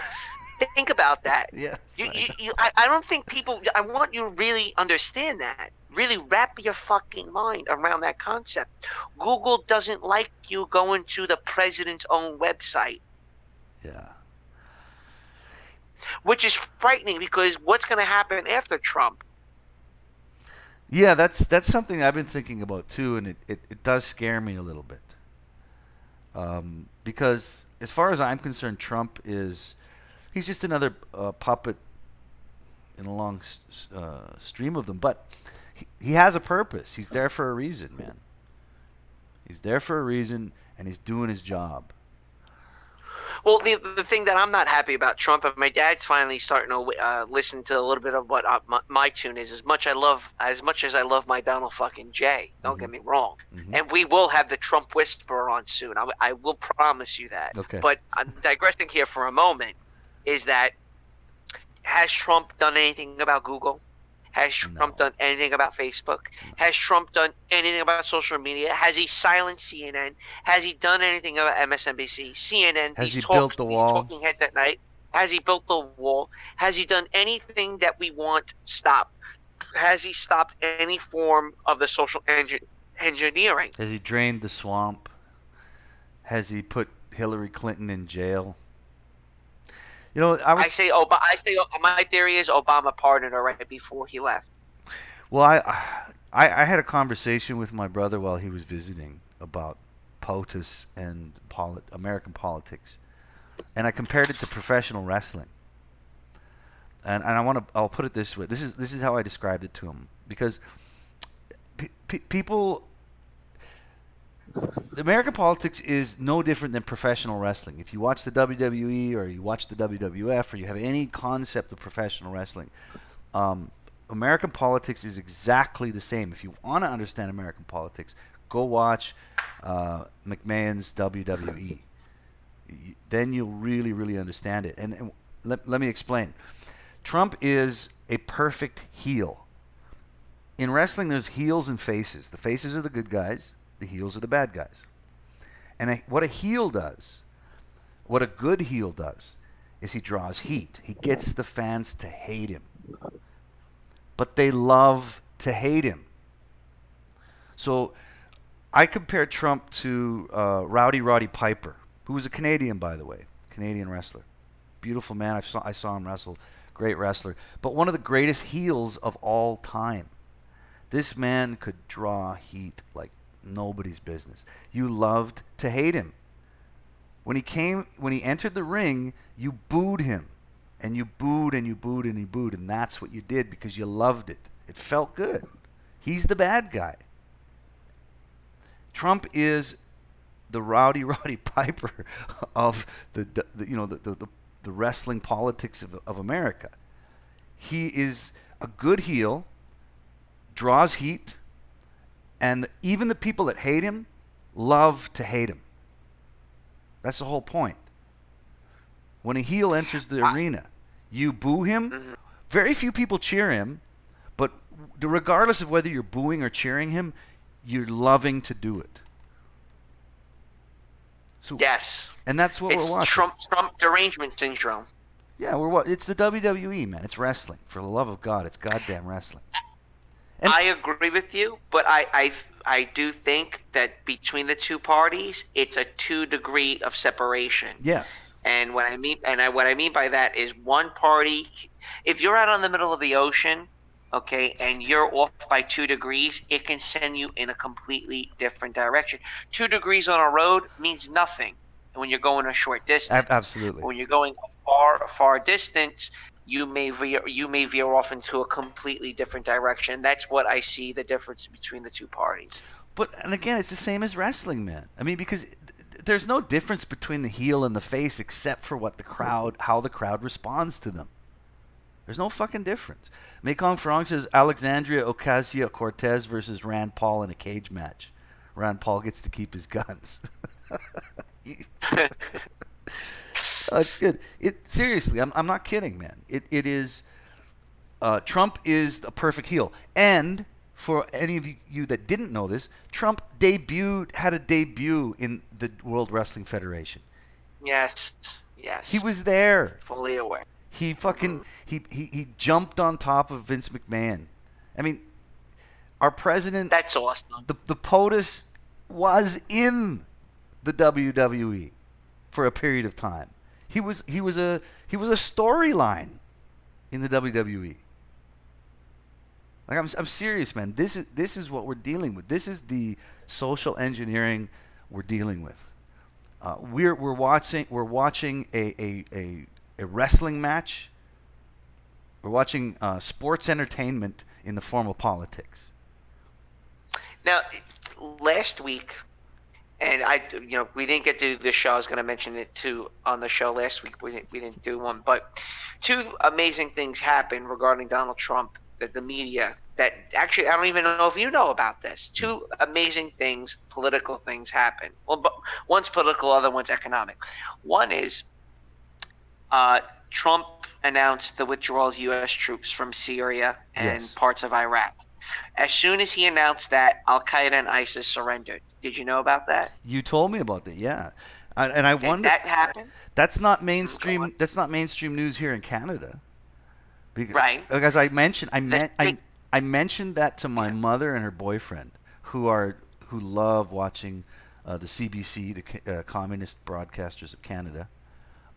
Think about that.
Yes.
I don't think people. I want you to really understand that. Really wrap your fucking mind around that concept. Google doesn't like you going to the president's own website.
Yeah.
Which is frightening because what's going to happen after Trump?
Yeah, that's something I've been thinking about too, and it does scare me a little bit. Because as far as I'm concerned, Trump he's just another puppet in a long stream of them. But he has a purpose. He's there for a reason, man. He's there for a reason, and he's doing his job.
Well, the thing that I'm not happy about Trump, and my dad's finally starting to listen to a little bit of what my tune is. As much as I love my Donald fucking J. Don't get me wrong. Mm-hmm. And we will have the Trump Whisperer on soon. I will promise you that.
Okay.
But I'm digressing here for a moment. Is that has Trump done anything about Google? Has Trump done anything about Facebook? Has Trump done anything about social media? Has he silenced CNN? Has he done anything about MSNBC? CNN?
Has he built the wall?
These talking heads at night. Has he built the wall? Has he done anything that we want stopped? has he stopped any form of the social engineering?
Has he drained the swamp? Has he put Hillary Clinton in jail? You know,
I say my theory is Obama pardoned her right before he left.
Well, I had a conversation with my brother while he was visiting about POTUS and American politics, and I compared it to professional wrestling. And I'll put it this way. This is how I described it to him, because people, American politics is no different than professional wrestling. If you watch the WWE or you watch the WWF or you have any concept of professional wrestling, American politics is exactly the same. If you want to understand American politics, go watch McMahon's WWE. Then you'll really, really understand it. And let me explain. Trump is a perfect heel. In wrestling, there's heels and faces. The faces are the good guys. The heels are the bad guys. And what a heel does, what a good heel does, is he draws heat. He gets the fans to hate him. But they love to hate him. So I compare Trump to Rowdy Roddy Piper, who was a Canadian, by the way, Canadian wrestler. Beautiful man. I saw him wrestle. Great wrestler. But one of the greatest heels of all time. This man could draw heat like nobody's business. You loved to hate him. When he entered the ring, you booed him. And you booed and you booed and you booed. And that's what you did because you loved it. It felt good. He's the bad guy. Trump is the Rowdy Roddy Piper of the wrestling politics of America. He is a good heel, draws heat, and even the people that hate him love to hate him. That's the whole point. When a heel enters the arena, you boo him. Mm-hmm. Very few people cheer him, but regardless of whether you're booing or cheering him, you're loving to do it. So,
yes.
And that's what we're watching.
Trump derangement syndrome.
Yeah, it's the WWE, man. It's wrestling. For the love of God, it's goddamn wrestling. And
I agree with you, but I do think that between the two parties, it's a 2 degree of separation.
Yes.
And what I mean by that is one party, if you're out on the middle of the ocean, okay, and you're off by 2 degrees, it can send you in a completely different direction. 2 degrees on a road means nothing when you're going a short distance.
Absolutely.
When you're going a far distance, you may veer off into a completely different direction. That's what I see the difference between the two parties.
And again, it's the same as wrestling, man. I mean, because there's no difference between the heel and the face except for how the crowd responds to them. There's no fucking difference. Mekong Farong says Alexandria Ocasio-Cortez versus Rand Paul in a cage match. Rand Paul gets to keep his guns. Oh, it's good. Seriously, I'm not kidding, man. It is. Trump is a perfect heel. And for any of you that didn't know this, Trump had a debut in the World Wrestling Federation.
Yes.
He was there.
Fully aware.
He fucking he jumped on top of Vince McMahon. I mean, our president.
That's awesome.
The POTUS was in the WWE for a period of time. He was a storyline in the WWE. Like I'm serious, man. This is what we're dealing with. This is the social engineering we're dealing with. We're watching a wrestling match. We're watching sports entertainment in the form of politics.
Now, last week, and we didn't get to do this show. I was going to mention it too on the show last week. We didn't do one, but 2 amazing things happened regarding Donald Trump. That the media, that actually I don't even know if you know about this. 2 amazing things, political things happen. Well, but one's political, other one's economic. One is Trump announced the withdrawal of U.S. troops from Syria and parts of Iraq. As soon as he announced that, Al Qaeda and ISIS surrendered. Did you know about that?
You told me about that, yeah. And I wonder.
That happened.
That's not mainstream. That's not mainstream news here in Canada.
Right.
As I mentioned, I mentioned that to my mother and her boyfriend, who love watching the CBC, the Communist Broadcasters of Canada,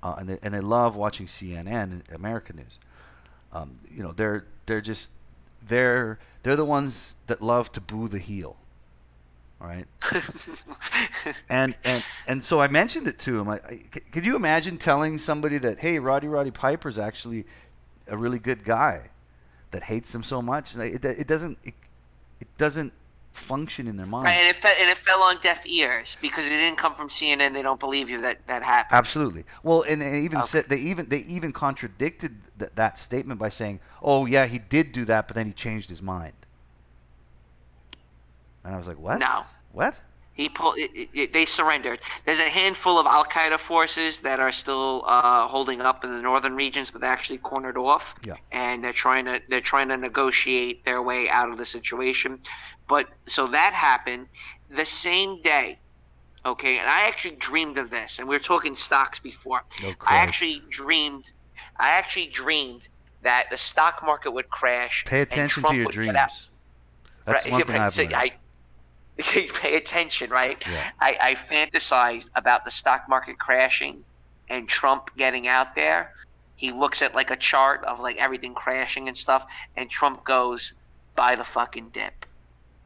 and they love watching CNN, American news. They're the ones that love to boo the heel. All right. and so I mentioned it to him. Could you imagine telling somebody that, hey, Roddy Piper's actually a really good guy, that hates him so much? It doesn't function in their mind.
Right, and it fell on deaf ears because it didn't come from CNN. They don't believe you that happened.
Absolutely. Well, and they even said they even contradicted that statement by saying, "Oh yeah, he did do that, but then he changed his mind." And I was like, "What?
No.
What?"
They surrendered. There's a handful of Al Qaeda forces that are still holding up in the northern regions, but they actually cornered off.
Yeah.
And they're trying to negotiate their way out of the situation. But so that happened the same day. Okay, and I actually dreamed of this, and we were talking stocks before.
Oh,
I actually dreamed that the stock market would crash.
Pay attention
and Trump
to your
would
dreams.
get out.
That's one thing I've learned.
Pay attention, right?
Yeah.
I fantasized about the stock market crashing and Trump getting out there. He looks at like a chart of like everything crashing and stuff, and Trump goes, buy the fucking dip.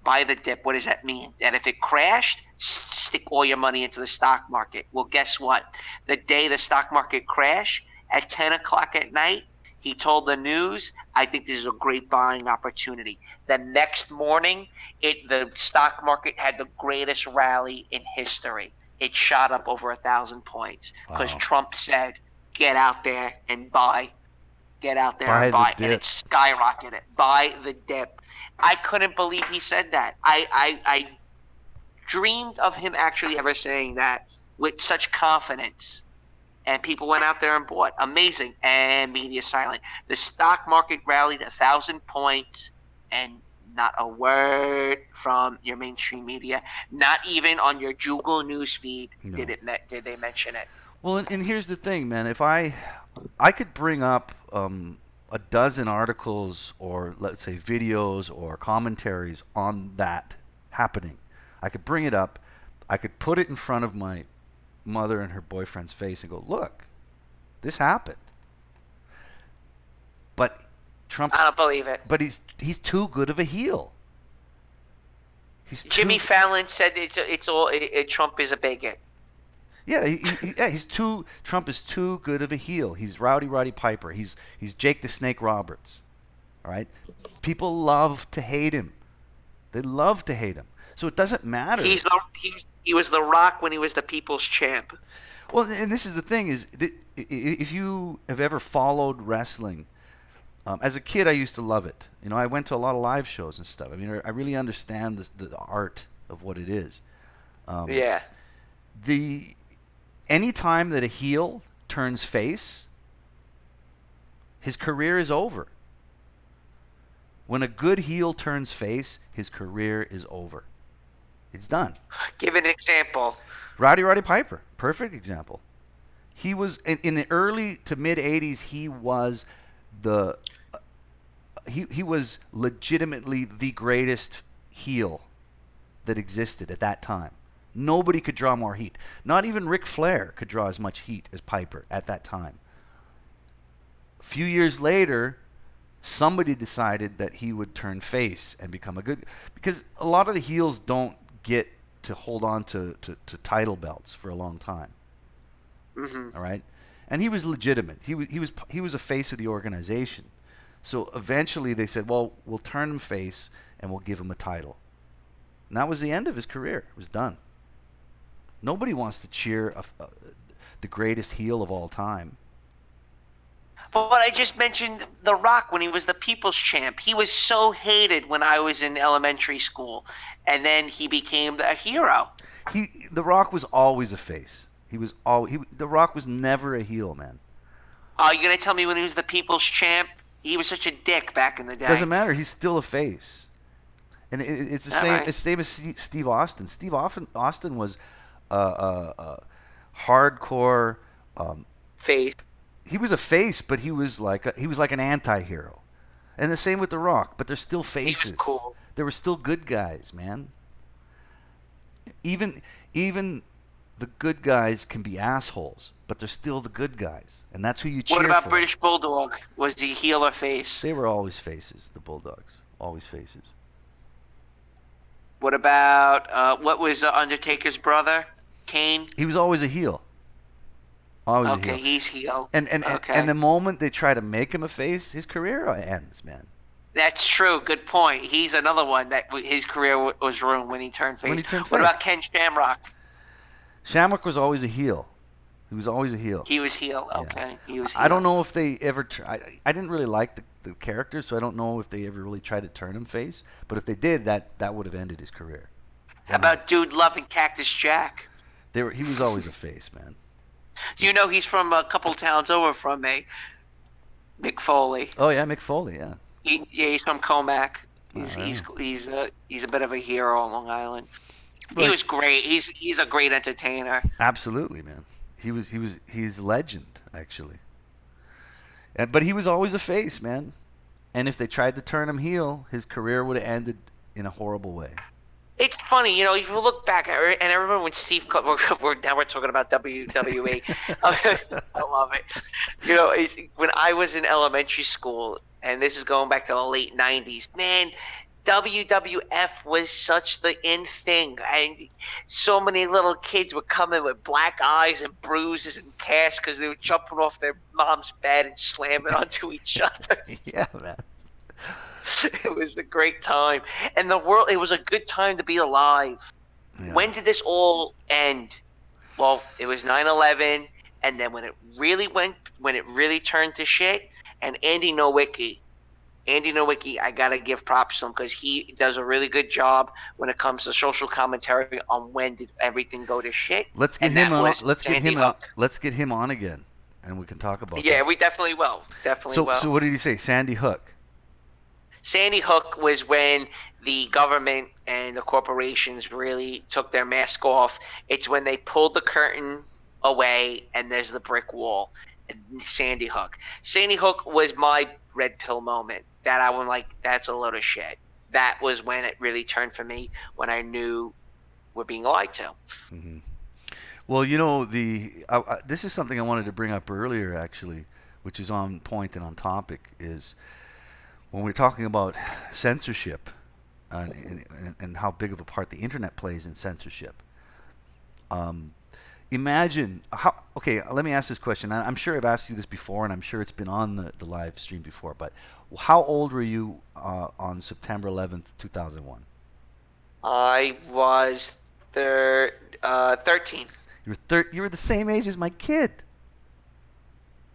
Buy the dip. What does that mean? That if it crashed, stick all your money into the stock market. Well, guess what? The day the stock market crashed, at 10 o'clock at night, he told the news, I think this is a great buying opportunity. The next morning, the stock market had the greatest rally in history. It shot up over 1,000 points because Trump said, get out there and buy. Get out there and buy. And it skyrocketed. Buy the dip. I couldn't believe he said that. I dreamed of him actually ever saying that with such confidence. And people went out there and bought. Amazing. And media silent. The stock market rallied 1,000 points, and not a word from your mainstream media. Not even on your Google news feed did they mention it.
Well, and here's the thing, man. If I could bring up a dozen articles or, let's say, videos or commentaries on that happening. I could bring it up. I could put it in front of my mother and her boyfriend's face and go, look, this happened. But Trump,
I don't believe it.
But he's too good of a heel.
Jimmy Fallon said Trump is a bigot.
Yeah, Trump is too good of a heel. He's Roddy Piper. He's Jake the Snake Roberts. All right? People love to hate him. They love to hate him. So it doesn't matter.
He was The Rock when he was the people's champ.
Well, and this is the thing is, if you have ever followed wrestling, as a kid I used to love it. I went to a lot of live shows and stuff. I mean, I really understand the art of what it is.
Yeah.
Any time that a heel turns face, his career is over. When a good heel turns face, his career is over. It's done.
Give an example.
Roddy Piper, perfect example. He was in the early to mid '80s. He was he was legitimately the greatest heel that existed at that time. Nobody could draw more heat. Not even Ric Flair could draw as much heat as Piper at that time. A few years later, somebody decided that he would turn face and become a good... Because a lot of the heels don't get to hold on to title belts for a long time.
Mm-hmm.
All right? And he was legitimate. He was a face of the organization. So eventually they said, well, we'll turn him face and we'll give him a title. And that was the end of his career. It was done. Nobody wants to cheer the greatest heel of all time.
But I just mentioned The Rock when he was the people's champ. He was so hated when I was in elementary school, and then he became a hero.
The Rock was always a face. The Rock was never a heel, man.
Oh, you're gonna tell me when he was the people's champ, he was such a dick back in the day?
Doesn't matter. He's still a face, and it's the same. Right. It's the same as Steve Austin. Steve Austin was hardcore
face.
He was a face, but he was like an anti-hero. And the same with The Rock, but they're still
He
faces.
was cool.
They were still good guys, man. Even the good guys can be assholes, but they're still the good guys, and that's who you cheer for.
What about British Bulldog? Was he heel or face?
They were always faces, the Bulldogs. Always faces.
What about what was Undertaker's brother, Kane?
He was always a heel. Always a heel.
Okay, he's heel.
And
okay.
the moment they try to make him a face, his career ends, man.
That's true. Good point. He's another one that his career was ruined when he turned face.
When he turned
What
face.
about Ken Shamrock?
Shamrock was always a heel. He was always a heel.
He was heel. Okay, he was heel.
I don't know if they ever. I didn't really like the character, so I don't know if they ever really tried to turn him face. But if they did, that would have ended his career.
How about Dude Love and Cactus Jack?
He was always a face, man.
Do you know he's from a couple towns over from me? Mick Foley.
Oh yeah, Mick Foley. Yeah.
He's from Comac. He's a bit of a hero on Long Island. He was great. He's a great entertainer.
Absolutely, man. He's a legend, actually. But he was always a face, man. And if they tried to turn him heel, his career would have ended in a horrible way.
It's funny, if you look back, and I remember when Steve, now we're talking about WWE. I love it. When I was in elementary school, and this is going back to the late 90s, man, WWF was such the in thing. And so many little kids would come in with black eyes and bruises and casts because they were jumping off their mom's bed and slamming onto each other.
Yeah, man.
It was a great time. And it was a good time to be alive. Yeah. When did this all end? Well, it was 9/11, and then when it really turned to shit, and Andy Nowicki, I gotta give props to him because he does a really good job when it comes to social commentary on when did everything go to shit.
Let's get him on. Let's get him on again, and we can talk about.
Yeah,
that.
We definitely will.
So what did he say? Sandy Hook.
Sandy Hook was when the government and the corporations really took their mask off. It's when they pulled the curtain away and there's the brick wall. Sandy Hook. Sandy Hook was my red pill moment. That I was like, that's a load of shit. That was when it really turned for me, when I knew we're being lied to.
Mm-hmm. Well, this is something I wanted to bring up earlier, actually, which is on point and on topic, is when we're talking about censorship and how big of a part the internet plays in censorship. Imagine how. Okay, let me ask this question. I'm sure I've asked you this before, and I'm sure it's been on the live stream before. But how old were you on September 11th, 2001?
I was 13.
You were the same age as my kid.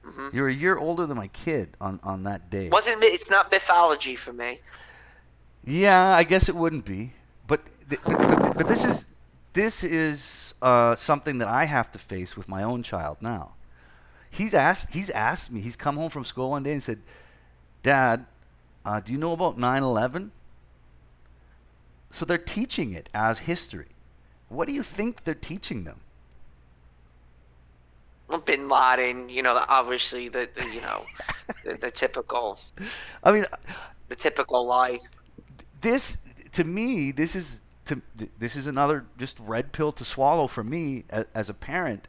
Mm-hmm.
You're a year older than my kid on that day.
It's not mythology for me.
Yeah, I guess it wouldn't be. But this is something that I have to face with my own child now. He's asked me. He's come home from school one day and said, "Dad, do you know about 9/11?" So they're teaching it as history. What do you think they're teaching them?
Well, Bin Laden, obviously the typical.
I mean,
the typical lie.
This is another just red pill to swallow for me as a parent.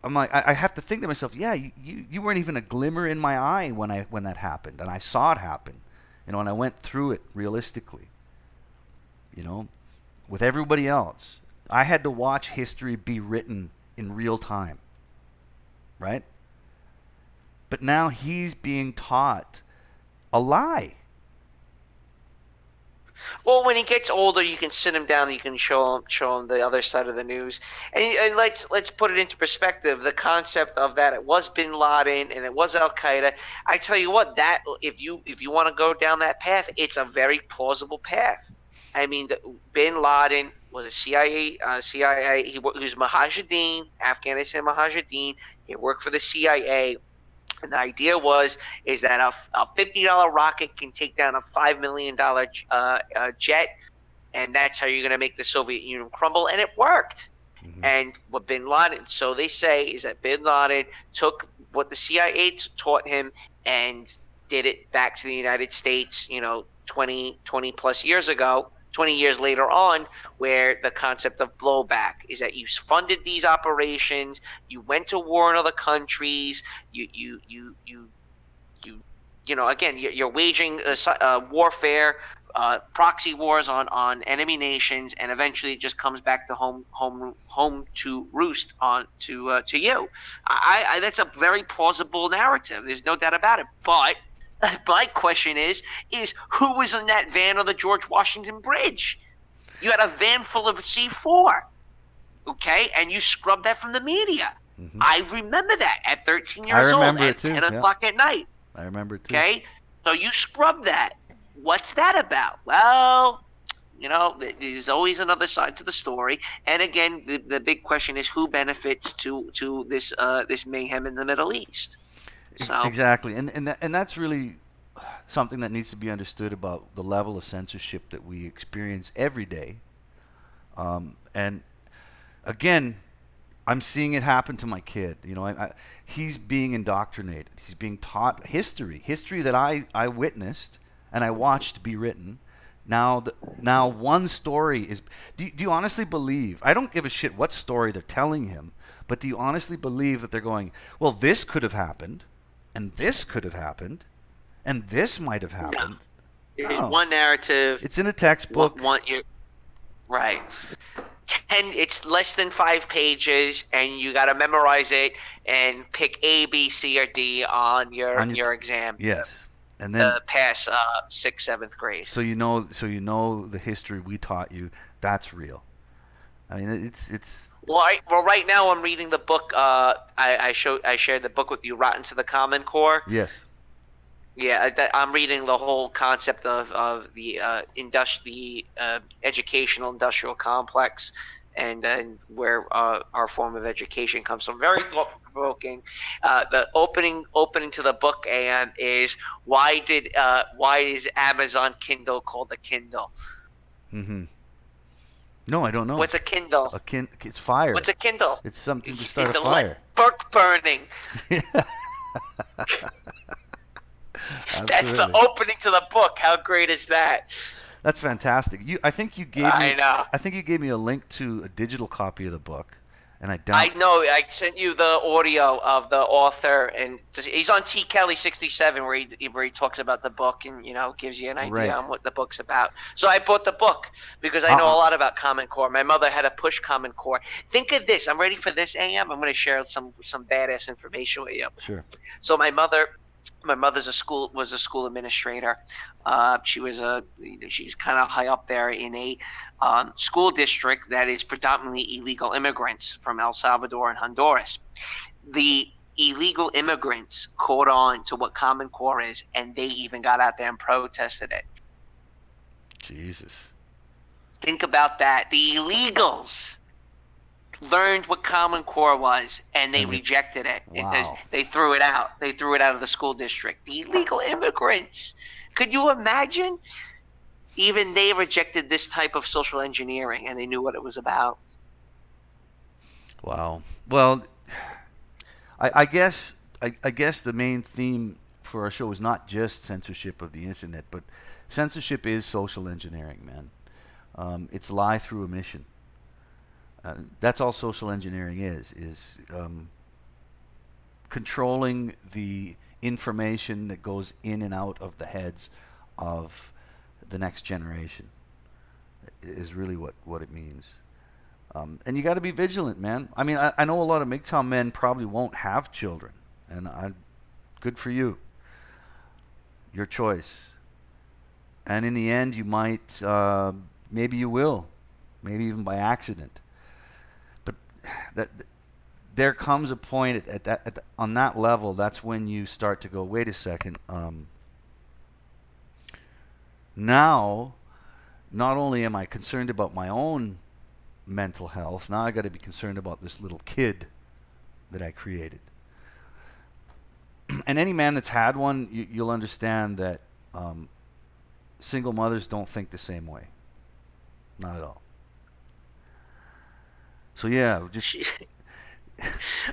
I'm like, I have to think to myself, yeah, you weren't even a glimmer in my eye when that happened, and I saw it happen, and I went through it realistically. With everybody else, I had to watch history be written in real time, right? But now he's being taught a lie.
Well, when he gets older, you can sit him down and you can show him the other side of the news. And let's put it into perspective. The concept of that, it was Bin Laden and it was Al Qaeda. I tell you what, that if you want to go down that path, it's a very plausible path. I mean, Bin Laden was a CIA. He was Mujahideen, Afghanistan Mujahideen. He worked for the CIA. And the idea is that a $50 rocket can take down a $5 million jet, and that's how you're going to make the Soviet Union crumble. And it worked. Mm-hmm. And what Bin Laden, so they say, is that Bin Laden took what the CIA taught him and did it back to the United States, 20 plus years ago, 20 years later on, where the concept of blowback is that you funded these operations, you went to war in other countries, again, you're waging warfare, proxy wars on enemy nations, and eventually it just comes back to home to roost to you. That's a very plausible narrative. There's no doubt about it. But my question is who was in that van on the George Washington Bridge? You had a van full of C4, okay, and you scrubbed that from the media. Mm-hmm. I remember that at 13 years old at 10 o'clock at night.
I remember it too.
Okay, so you scrub that. What's that about? Well, there's always another side to the story. And again, the big question is who benefits to this mayhem in the Middle East. So
exactly, and that's really something that needs to be understood about the level of censorship that we experience every day. And again, I'm seeing it happen to my kid. He's being indoctrinated. He's being taught history that I witnessed and I watched be written. Now one story is. Do you honestly believe? I don't give a shit what story they're telling him, but do you honestly believe that they're going, well, this could have happened, and this could have happened, and this might have happened?
No. One narrative.
It's in a textbook.
Right. It's less than 5 pages, and you got to memorize it and pick A, B, C, or D on your exam.
Yes, and then
pass 6th, 7th grade.
So you know the history we taught you. That's real. I mean, it's.
Well, right now I'm reading the book. I shared the book with you, Rotten to the Common Core.
Yes.
Yeah, I'm reading the whole concept of the educational industrial complex, and where our form of education comes from. Very thought-provoking. The opening to the book, Ayam, is why is Amazon Kindle called a Kindle?
Mm-hmm. No, I don't know.
What's a Kindle?
It's fire.
What's a Kindle?
It's something to start a fire.
Book burning. That's the opening to the book. How great is that?
That's fantastic. I think you gave me a link to a digital copy of the book, and I
know. I sent you the audio of the author, and he's on T. Kelly 67, where he talks about the book and gives you an idea on what the book's about. So I bought the book because I know a lot about Common Core. My mother had to push Common Core. Think of this. I'm ready for this, Ayam. I'm going to share some badass information with you.
Sure.
So my mother was a school administrator. She's kind of high up there in a school district that is predominantly illegal immigrants from El Salvador and Honduras. The illegal immigrants caught on to what Common Core is, and they even got out there and protested it.
Jesus.
Think about that. The illegals learned what Common Core was, and they rejected it.
Wow.
They threw it out. They threw it out of the school district. The illegal immigrants. Could you imagine? Even they rejected this type of social engineering, and they knew what it was about.
Wow. Well, I guess the main theme for our show is not just censorship of the internet, but censorship is social engineering, man. It's lie through omission. That's all social engineering is controlling the information that goes in and out of the heads of the next generation is really what it means. And you got to be vigilant, man. I mean, I know a lot of MGTOW men probably won't have children, and good for you. Your choice. And in the end, you might, maybe you will, maybe even by accident. That there comes a point on that level. That's when you start to go, wait a second. Now, not only am I concerned about my own mental health, now I got to be concerned about this little kid that I created. And any man that's had one, you'll understand that single mothers don't think the same way. Not at all. So yeah, just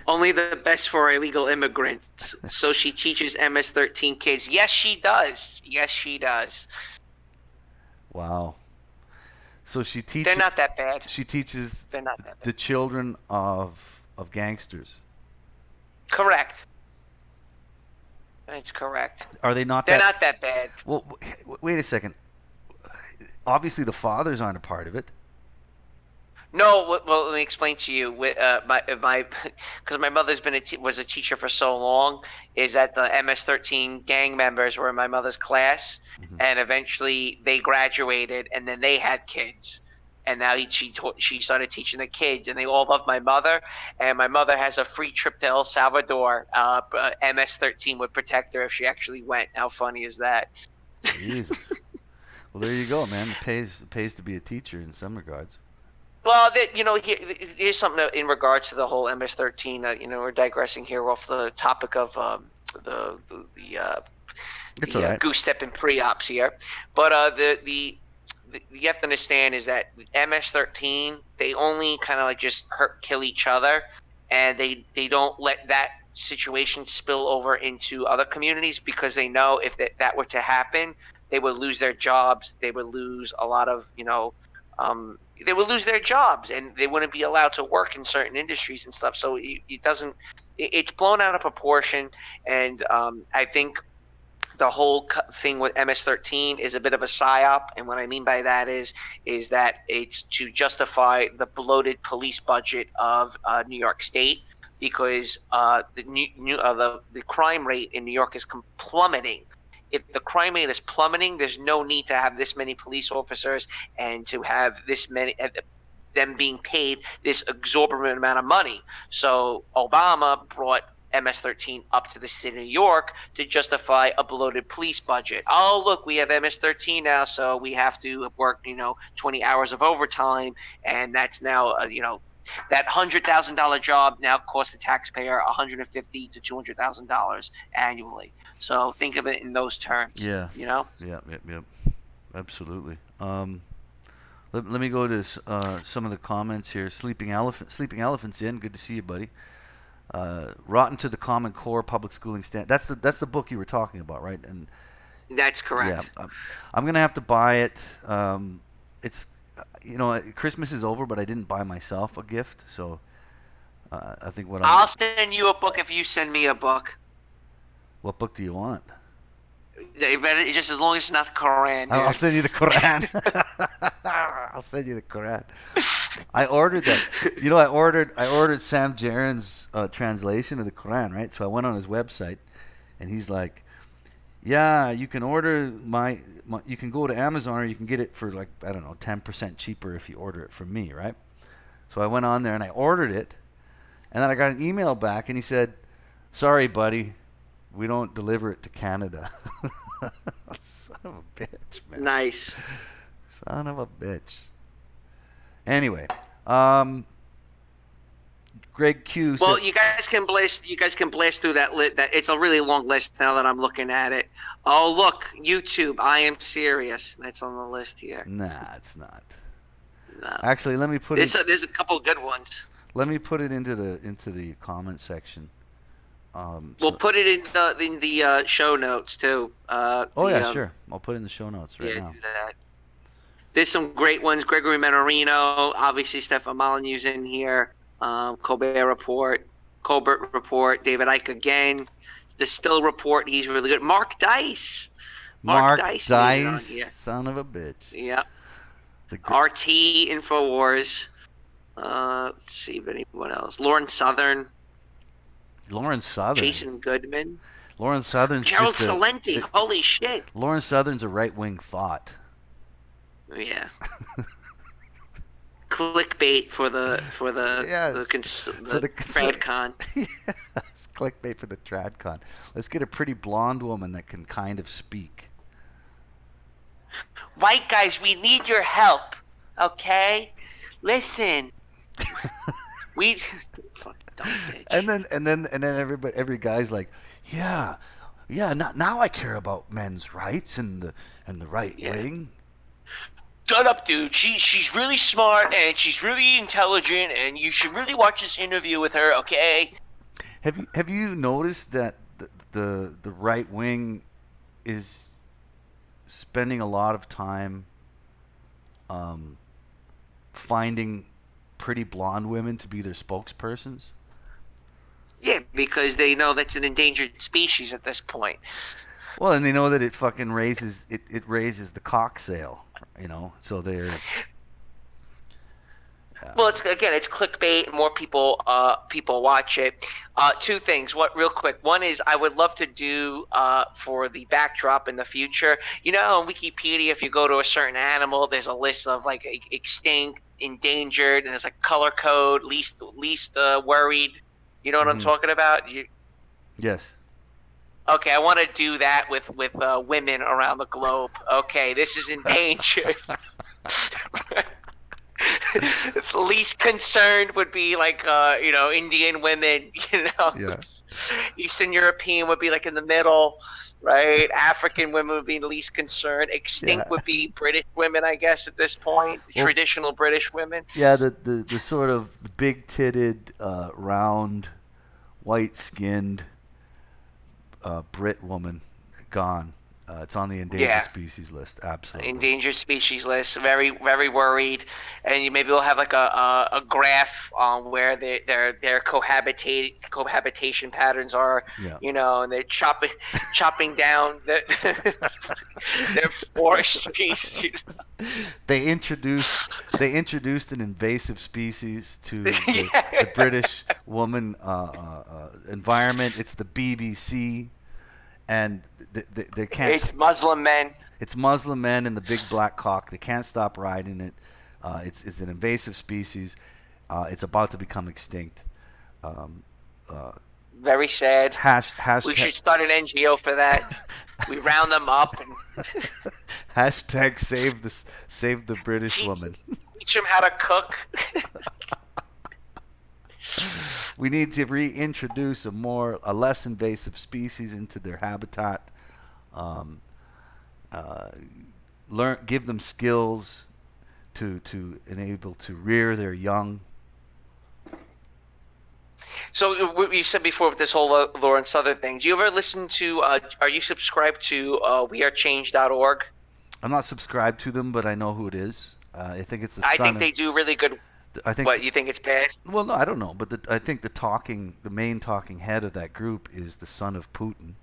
Only the best for illegal immigrants. So she teaches MS-13 kids. Yes, she does. Yes, she does.
Wow. So she
They're
teaches.
not that bad.
She teaches
They're not that bad.
the children of gangsters.
Correct. That's correct.
Are they not?
They're not that bad.
Well, wait a second. Obviously, the fathers aren't a part of it.
No, well, let me explain to you. With because my mother's been was a teacher for so long, is that the MS-13 gang members were in my mother's class, and eventually they graduated, and then they had kids, and now she started teaching the kids, and they all love my mother, and my mother has a free trip to El Salvador. MS-13 would protect her if she actually went. How funny is that?
Jesus. Well, there you go, man. It pays to be a teacher in some regards.
Well, here's something in regards to the whole MS-13. We're digressing here off the topic of the Goose Step and pre-ops here, but the you have to understand is that MS-13, they only kind of like just kill each other, and they don't let that situation spill over into other communities, because they know if that were to happen, they would lose their jobs. They would lose a lot of they would lose their jobs, and they wouldn't be allowed to work in certain industries and stuff. So it's blown out of proportion, and I think the whole thing with MS-13 is a bit of a psyop, and what I mean by that is that it's to justify the bloated police budget of New York State, because the crime rate in New York is plummeting. If the crime rate is plummeting, there's no need to have this many police officers and to have this many them being paid this exorbitant amount of money. So Obama brought MS-13 up to the city of New York to justify a bloated police budget. Oh, look, we have MS-13 now, so we have to work 20 hours of overtime, and that's now that $100,000 job now costs the taxpayer $150,000 to $200,000 annually. So think of it in those terms.
Yeah.
Yep.
Absolutely. Let me go to some of the comments here. Sleeping Elephant's in. Good to see you, buddy. Rotten to the Common Core Public Schooling Stand. That's the book you were talking about, right? And
that's correct.
Yeah, I'm gonna have to buy it. It's Christmas is over, but I didn't buy myself a gift, so I think
I'll send you a book if you send me a book.
What book do you want?
Just as long as it's not the Quran.
I'll send you the Quran. I'll send you the Quran. I ordered that. I ordered Sam Jaron's translation of the Quran, right? So I went on his website, and he's like, "Yeah, you can order you can go to Amazon, or you can get it for 10% cheaper if you order it from me, right?" So I went on there and I ordered it, and then I got an email back, and he said, "Sorry, buddy, we don't deliver it to Canada." Son of a bitch, man.
Nice.
Son of a bitch. Anyway, Greg Q.
Well, you guys can blast through that list. It's a really long list now that I'm looking at it. Oh, look, YouTube. Ayam Sirias. That's on the list here.
Nah, it's not.
No.
Actually, let me put
it. There's a couple good ones.
Let me put it into the comment section.
We'll put it in the show notes too.
Sure. I'll put it in the show notes right now.
Do that. There's some great ones. Gregory Menorino, obviously Stefan Molyneux's in here. Colbert Report, David Icke again. The Still Report, he's really good. Mark Dice.
Mark Dice, son of a bitch.
Yeah. RT Infowars. Let's see if anyone else. Lauren Southern. Jason Goodman.
Lauren Southern's
Gerald Salenti. Holy shit.
Lauren Southern's a right-wing thought.
Yeah. Clickbait for the TradCon.
Yes, clickbait for the TradCon. Let's get a pretty blonde woman that can kind of speak.
White guys, we need your help. Okay, listen.
And then every guy's like, yeah. Now I care about men's rights and the right wing.
Shut up, dude. She's really smart and she's really intelligent, and you should really watch this interview with her, okay?
Have you noticed that the right wing is spending a lot of time finding pretty blonde women to be their spokespersons?
Yeah, because they know that's an endangered species at this point.
Well, and they know that it fucking raises raises the cock sale, so they're
Well, it's clickbait. More people watch it. Two things. Real quick? One is I would love to do for the backdrop in the future. You know, on Wikipedia, if you go to a certain animal, there's a list of like extinct, endangered, and there's a color code, least worried. You know what I'm talking about?
Yes.
Okay, I want to do that with women around the globe. Okay, this is endangered. The least concerned would be like Indian women,
Yeah.
Eastern European would be like in the middle, right? African women would be the least concerned. Extinct would be British women, I guess, at this point. Traditional British women.
Yeah, the sort of big-titted, round, white-skinned Brit woman gone. It's on the endangered species list. Absolutely.
Endangered species list. Very, very worried. And you maybe we'll have like a graph on where their cohabitation patterns are.
Yeah.
And they're chopping down their forest species.
They introduced an invasive species to the British woman environment. It's the BBC. And they can't.
It's Muslim men.
It's Muslim men and the big black cock. They can't stop riding it. It's an invasive species. It's about to become extinct.
Very sad.
Hashtag,
we should start an NGO for that. We round them up. And
hashtag save the British woman.
Teach them how to cook.
We need to reintroduce a less invasive species into their habitat. Give them skills to enable to rear their young.
So what you said before with this whole Lauren Southern thing. Do you ever listen to? Are you subscribed to wearechange.org?
I'm not subscribed to them, but I know who it is. I think it's the.
I think they do really good.
I think.
What, you think it's bad?
Well, no, I don't know, but I think the main talking head of that group is the son of Putin.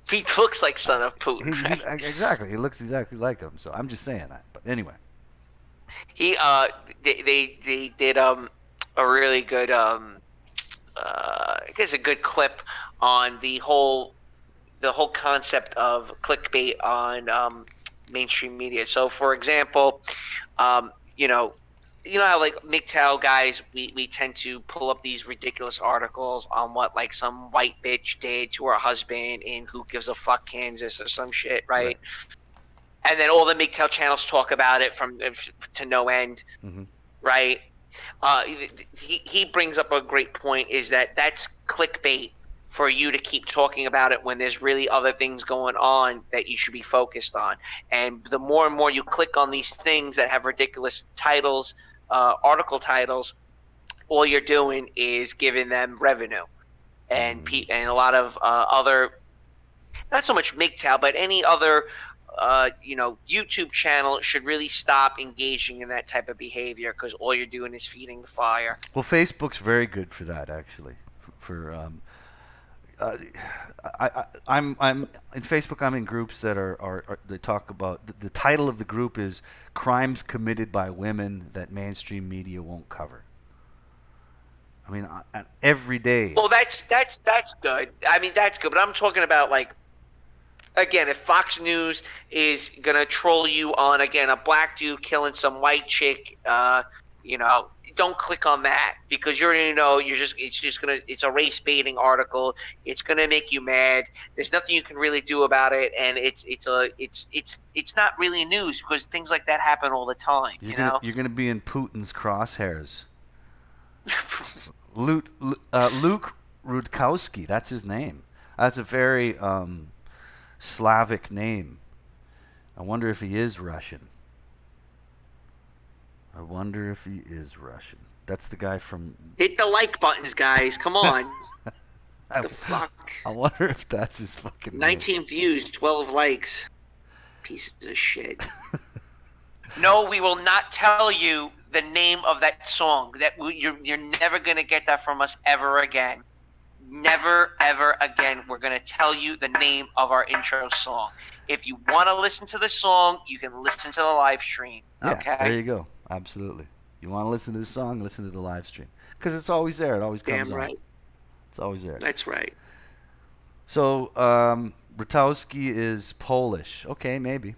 He looks like son of Putin.
Exactly, he looks exactly like him. So I'm just saying that. But anyway,
they did a really good I guess a good clip on the whole concept of clickbait on mainstream media. So, for example, you know how like MGTOW guys, we tend to pull up these ridiculous articles on what like some white bitch did to her husband in Who Gives a Fuck Kansas or some shit, right? And then all the MGTOW channels talk about it to no end, right? He brings up a great point, is that's clickbait for you to keep talking about it when there's really other things going on that you should be focused on. And the more and more you click on these things that have ridiculous titles, article titles, all you're doing is giving them revenue. And a lot of other, not so much MGTOW, but any other YouTube channel should really stop engaging in that type of behavior, because all you're doing is feeding the fire.
Well, Facebook's very good for that, actually. I'm in Facebook. I'm in groups that are they talk about the title of the group is "Crimes Committed by Women That Mainstream Media Won't Cover." I mean, every day.
Well, that's good. I mean, that's good. But I'm talking about, like, again, if Fox News is gonna troll you on, again, a black dude killing some white chick, don't click on that, because you already know it's a race baiting article. It's gonna make you mad. There's nothing you can really do about it, and it's not really news, because things like that happen all the time.
You're gonna be in Putin's crosshairs. Luke Rudkowski, that's his name. That's a very Slavic name. I wonder if he is Russian. I wonder if he is Russian. That's the guy from...
Hit the like buttons, guys. Come on. The fuck?
I wonder if that's his fucking name.
19 views, 12 likes. Pieces of shit. No, we will not tell you the name of that song. You're never going to get that from us ever again. Never, ever again. We're going to tell you the name of our intro song. If you want to listen to the song, you can listen to the live stream.
Yeah,
Okay?
there you go. Absolutely. You want to listen to the song, listen to the live stream. Because it's always there. It always comes
Damn right.
on. It's always there.
That's right.
So, Rutowski is Polish. Okay, maybe.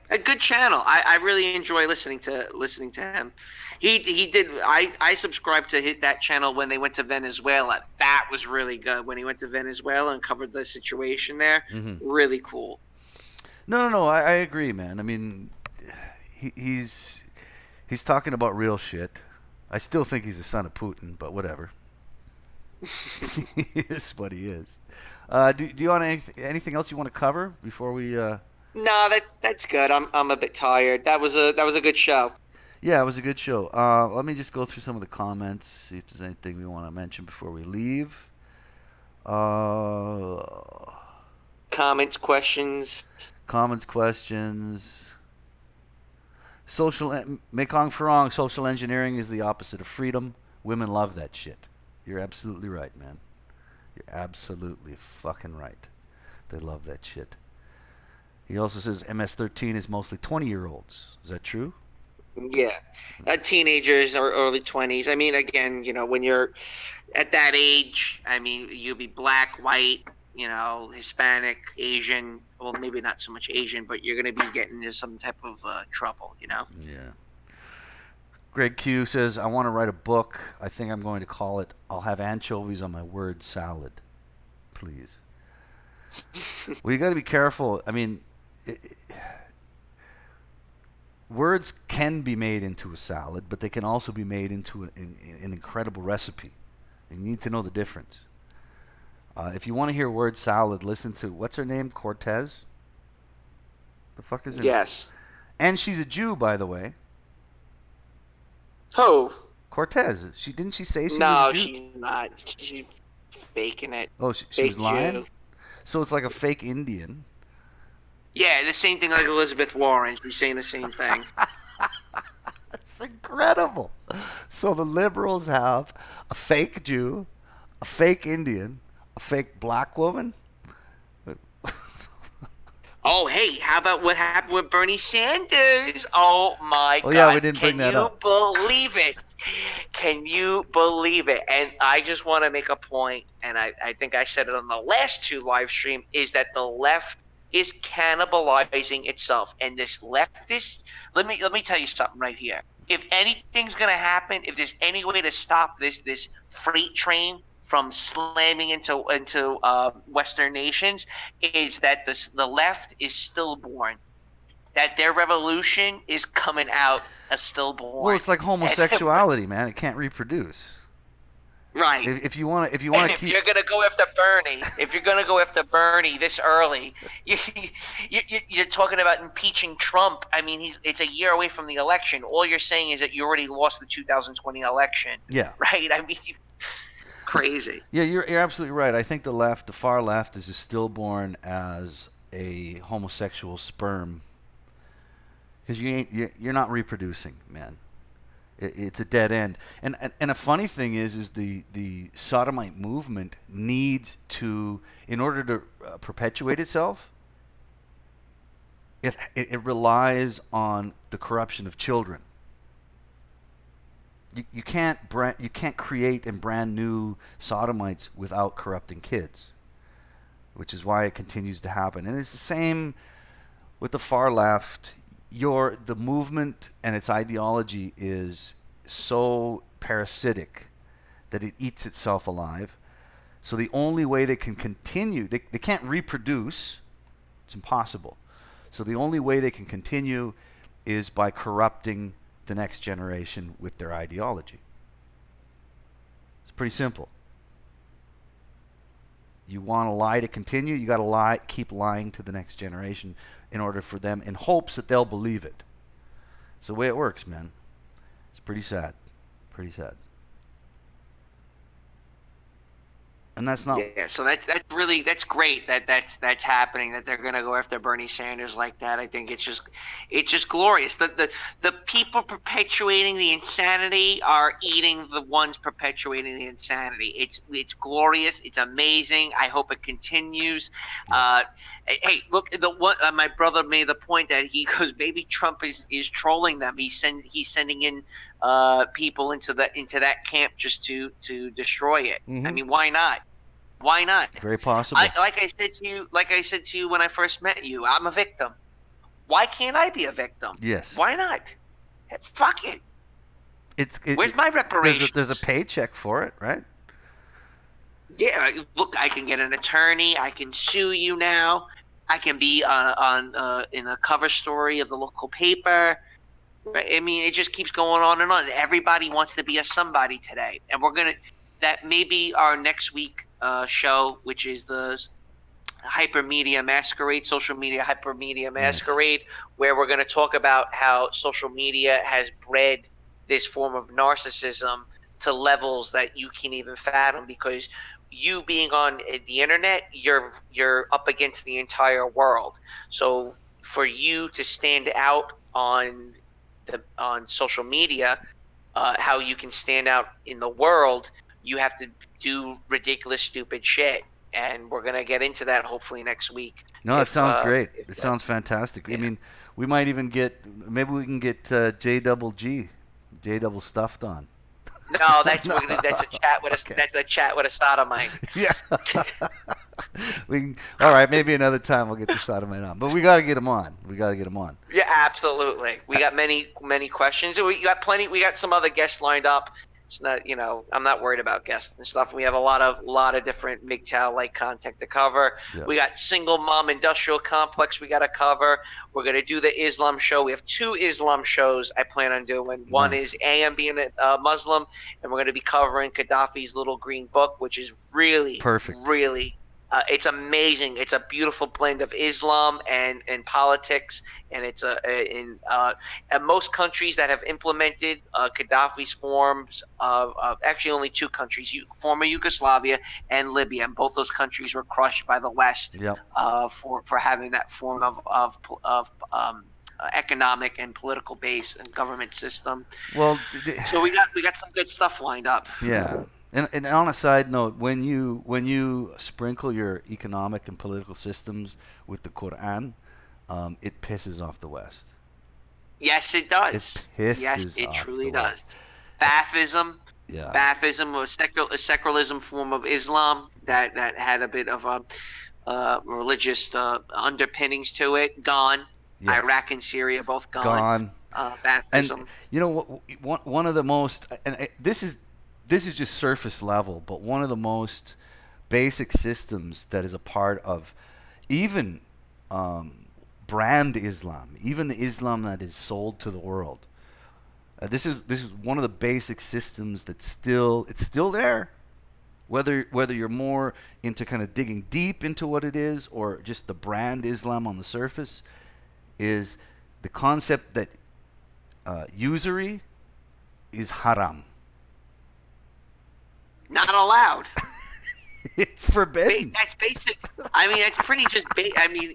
A good channel. I really enjoy listening to him. He did. I subscribed to that channel when they went to Venezuela. That was really good when he went to Venezuela and covered the situation there.
Mm-hmm.
Really cool.
No. I agree, man. I mean, he's talking about real shit. I still think he's the son of Putin, but whatever. He is what he is. Do you want anything else you want to cover before we?
No, that's good. I'm a bit tired. That was a good show.
Yeah, it was a good show. Let me just go through some of the comments, see if there's anything we want to mention before we leave.
Comments, questions.
Mekong Farong, social engineering is the opposite of freedom. Women love that shit. You're absolutely right, man. You're absolutely fucking right. They love that shit. He also says MS-13 is mostly 20-year-olds. Is that true?
Yeah. Teenagers or early 20s. I mean, again, when you're at that age, I mean, you'll be black, white, Hispanic, Asian. Well, maybe not so much Asian, but you're going to be getting into some type of trouble,
Yeah. Greg Q says, I want to write a book. I think I'm going to call it, I'll have anchovies on my word salad. Please. Well, you got to be careful. I mean, words can be made into a salad, but they can also be made into an incredible recipe. And you need to know the difference. If you want to hear word salad, listen to, what's her name? Cortez? The fuck is her name?
Yes.
And she's a Jew, by the way.
Who?
Cortez. Didn't she say she was a Jew?
No, she's not. She's faking it.
Oh, she was
Fake
lying?
Jew.
So it's like a fake Indian.
Yeah, the same thing like Elizabeth Warren. She's saying the same thing.
That's incredible. So the liberals have a fake Jew, a fake Indian, a fake black woman.
Oh, hey, how about what happened with Bernie Sanders? Oh, my God.
Oh, yeah, we didn't bring that up.
Can you believe it? Can you believe it? And I just want to make a point, and I think I said it on the last two live stream, is that the left is cannibalizing itself. And this leftist, let me tell you something right here. If anything's going to happen, if there's any way to stop this freight train from slamming into Western nations, is that the left is stillborn. That their revolution is coming out as stillborn.
Well, it's like homosexuality, man. It can't reproduce.
Right.
If you want to
If
keep...
you're gonna go after Bernie this early, you're talking about impeaching Trump. I mean, it's a year away from the election. All you're saying is that you already lost the 2020 election.
Yeah.
Right. I mean, crazy.
Yeah, you're absolutely right. I think the far left, is as stillborn as a homosexual sperm, because you're not reproducing, man. It's a dead end. And a funny thing is the sodomite movement needs to, in order to perpetuate itself, it relies on the corruption of children. You can't create and brand new sodomites without corrupting kids, which is why it continues to happen. And it's the same with the far left. The movement and its ideology is so parasitic that it eats itself alive. So the only way they can continue, they can't reproduce. It's impossible. So the only way they can continue is by corrupting the next generation with their ideology. It's pretty simple. You want a lie to continue, you got to keep lying to the next generation in order for them, in hopes that they'll believe it. It's the way it works, man. It's pretty sad. Pretty sad. And that's not.
Yeah, so that's great that's happening, that they're gonna go after Bernie Sanders like that. I think it's just glorious. The people perpetuating the insanity are eating the ones perpetuating the insanity. It's glorious. It's amazing. I hope it continues. Hey, look, my brother made the point that he goes, maybe Trump is trolling them. He's sending in people into that camp just to destroy it.
Mm-hmm.
I mean, why not? Why not?
Very possible.
Like I said to you when I first met you, I'm a victim. Why can't I be a victim?
Yes.
Why not? Fuck it. Where's my reparations?
There's a paycheck for it, right?
Yeah, look, I can get an attorney. I can sue you now. I can be on in a cover story of the local paper. Right? I mean, it just keeps going on and on. Everybody wants to be a somebody today, and that may be our next week show, which is the hypermedia masquerade, social media hypermedia masquerade, where we're going to talk about how social media has bred this form of narcissism to levels that you can't even fathom, because you being on the internet, you're up against the entire world. So for you to stand out on social media, how you can stand out in the world, you have to do ridiculous, stupid shit. And we're going to get into that hopefully next week.
No, it sounds great. It sounds fantastic. Yeah. I mean, we might even maybe we can get J Double Stuffed on.
No, that's a chat with a sodomite.
Yeah. All right, maybe another time we'll get the sodomite on. But we got to get him on.
Yeah, absolutely. We got many questions. We got some other guests lined up. It's not, I'm not worried about guests and stuff. We have a lot of different MGTOW like content to cover. Yeah. We got single mom industrial complex we got to cover. We're going to do the Islam show. We have 2 Islam shows I plan on doing. Nice. One is Ayam being a Muslim, and we're going to be covering Gaddafi's Little Green Book, which is really
perfect.
Really, it's amazing. It's a beautiful blend of Islam and politics, and it's in most countries that have implemented Gaddafi's forms of actually only 2 countries, former Yugoslavia and Libya, and both those countries were crushed by the West.
Yep.
For having that form of economic and political base and government system.
Well,
so we got some good stuff lined up.
Yeah. And on a side note, when you sprinkle your economic and political systems with the Quran, it pisses off the West.
Yes, it does.
It pisses
yes, it
off
truly
the
does.
West.
Baathism.
Yeah.
Baathism was a secularism form of Islam that had a bit of religious underpinnings to it. Gone. Yes. Iraq and Syria both gone. Baathism.
And one of the most, and this is just surface level, but one of the most basic systems that is a part of even brand Islam, even the Islam that is sold to the world. This is one of the basic systems that's still there. Whether you're more into kind of digging deep into what it is, or just the brand Islam on the surface, is the concept that usury is haram.
Not allowed.
It's forbidden.
That's basic. I mean, that's pretty just I mean,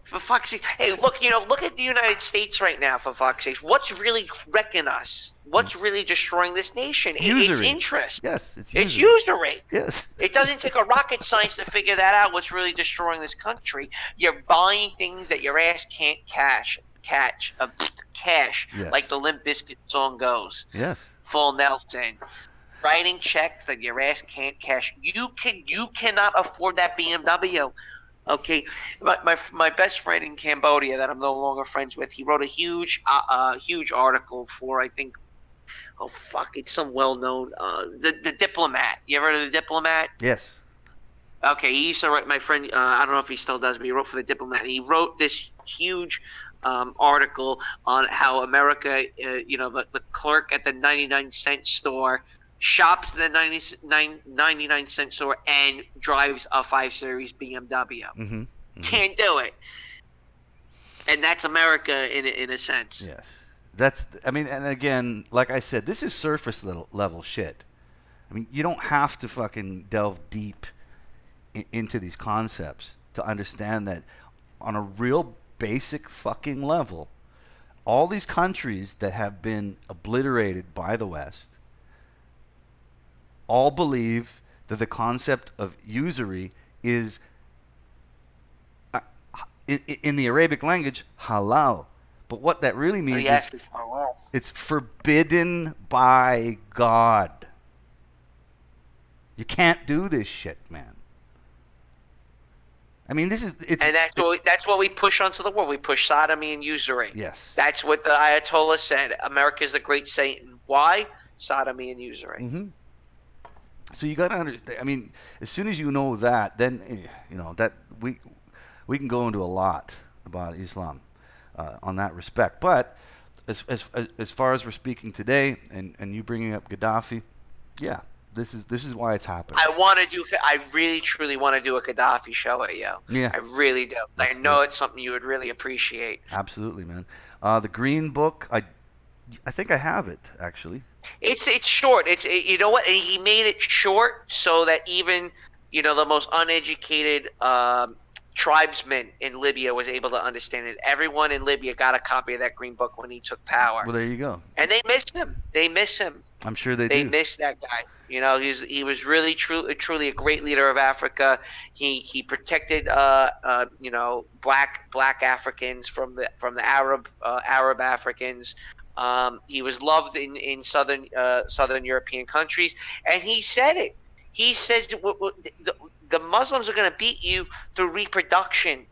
for fuck's sake. Hey, look at the United States right now, for fuck's sake. What's really wrecking us? What's really destroying this nation?
Usury.
It's interest.
Yes, it's
usury.
Yes.
It doesn't take a rocket science to figure that out, what's really destroying this country. You're buying things that your ass can't cash, yes. Like the Limp Bizkit song goes.
Yes.
Full Nelson. Writing checks that your ass can't cash. You cannot afford that BMW. Okay, my best friend in Cambodia that I'm no longer friends with, he wrote a huge article for, I think, it's some well-known the Diplomat. You ever heard of the Diplomat?
Yes.
Okay, he used to write. My friend, I don't know if he still does, but he wrote for the Diplomat. And he wrote this huge article on how America, the clerk at the 99-cent store shops at the 99-cent store, and drives a 5 Series BMW. Can't do it. And that's America in a sense.
Yes. And again, like I said, this is surface level shit. I mean, you don't have to fucking delve deep into these concepts to understand that on a real basic fucking level, all these countries that have been obliterated by the West all believe that the concept of usury is, in the Arabic language, halal. But what that really means is it's forbidden by God. You can't do this shit, man. I mean,
that's what we push onto the world. We push sodomy and usury.
Yes.
That's what the Ayatollah said. America is the great Satan. Why? Sodomy and usury.
Mm-hmm. So you got to understand. I mean, as soon as you know that, then that we can go into a lot about Islam on that respect. But as far as we're speaking today, and you bringing up Gaddafi, yeah. This is why it's happening.
I really truly want to do a Gaddafi show at you.
Yeah.
I really do. I know it's something you would really appreciate.
Absolutely, man. The Green Book, I think I have it actually.
It's short. You know what? He made it short so that even the most uneducated tribesman in Libya was able to understand it. Everyone in Libya got a copy of that Green Book when he took power.
Well, there you go.
And they miss him.
I'm sure they do.
They miss that guy. He was really truly a great leader of Africa. He protected black Africans from the Arab Africans. He was loved in southern European countries, and he said it. He said the Muslims are going to beat you through reproduction.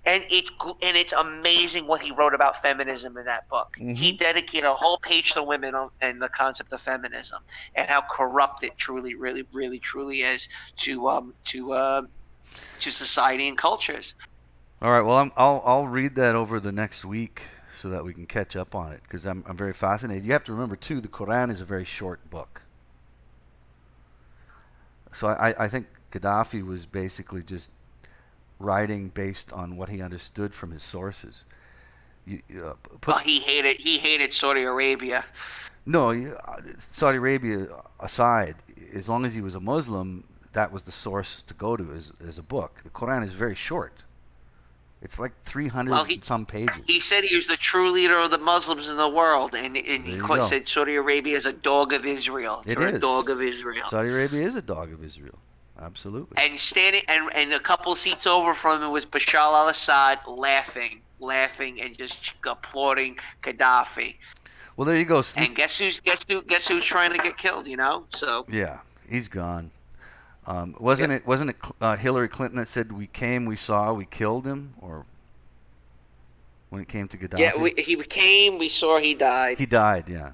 And it's amazing what he wrote about feminism in that book. Mm-hmm. He dedicated a whole page to women and the concept of feminism and how corrupt it truly is to society and cultures.
All right, well, I'll read that over the next week so that we can catch up on it because I'm very fascinated. You have to remember too, the Quran is a very short book. So I think Gaddafi was basically just writing based on what he understood from his sources.
He hated Saudi Arabia.
No, Saudi Arabia aside, as long as he was a Muslim, that was the source to go to as a book. The Quran is very short. It's like 300 some pages.
He said he was the true leader of the Muslims in the world, and he said Saudi Arabia is a dog of Israel.
It is
a dog of Israel.
Saudi Arabia is a dog of Israel. Absolutely.
And standing and a couple seats over from him was Bashar al-Assad laughing and just applauding Gaddafi.
Well, there you go.
And guess who's trying to get killed? So
yeah, he's gone. Wasn't it Hillary Clinton that said we came, we saw, we killed him, or when it came to Gaddafi?
Yeah, he came, we saw, he died.
He died. Yeah.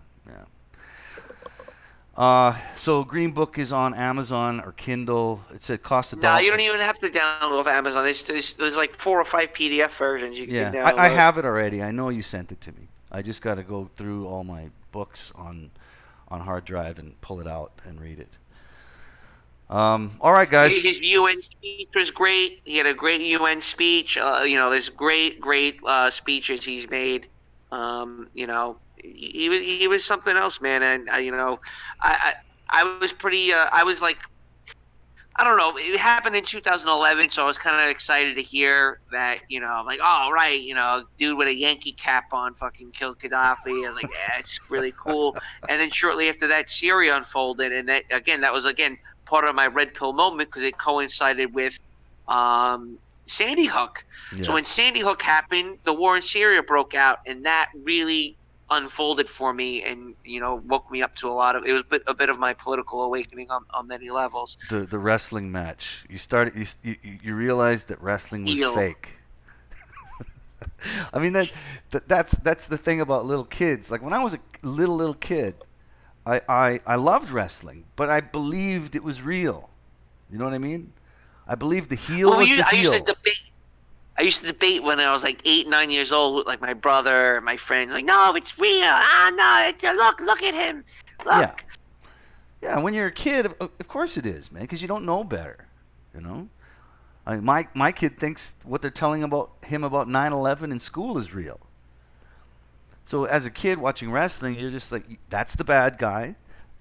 So Green Book is on Amazon or Kindle. It costs $1.
No, you don't even have to download off Amazon. There's like 4 or 5 PDF versions you can download.
I have it already. I know you sent it to me. I just got to go through all my books on hard drive and pull it out and read it. All right, guys.
His UN speech was great. He had a great UN speech. There's great speeches he's made. He was something else, man. And I was pretty. I was like, I don't know. It happened in 2011, so I was kind of excited to hear that. I'm like, oh right, dude with a Yankee cap on fucking killed Gaddafi. I was like, yeah, it's really cool. And then shortly after that, Syria unfolded, and that was part of my red pill moment because it coincided with Sandy Hook. Yeah. So when Sandy Hook happened, the war in Syria broke out, and that really unfolded for me and woke me up to it was a bit of my political awakening on many levels.
The wrestling match, you realized that wrestling was fake. I mean that's the thing about little kids. Like when I was a little kid, I loved wrestling, but I believed it was real. You know what I mean? I believed the heel was the heel.
I used to debate when I was like 8, 9 years old with like my brother and my friends. Like, no, it's real. No, look at him. Look.
Yeah, when you're a kid, of course it is, man, because you don't know better, you know? I mean, my kid thinks what they're telling about him about 9/11 in school is real. So as a kid watching wrestling, you're just like, that's the bad guy,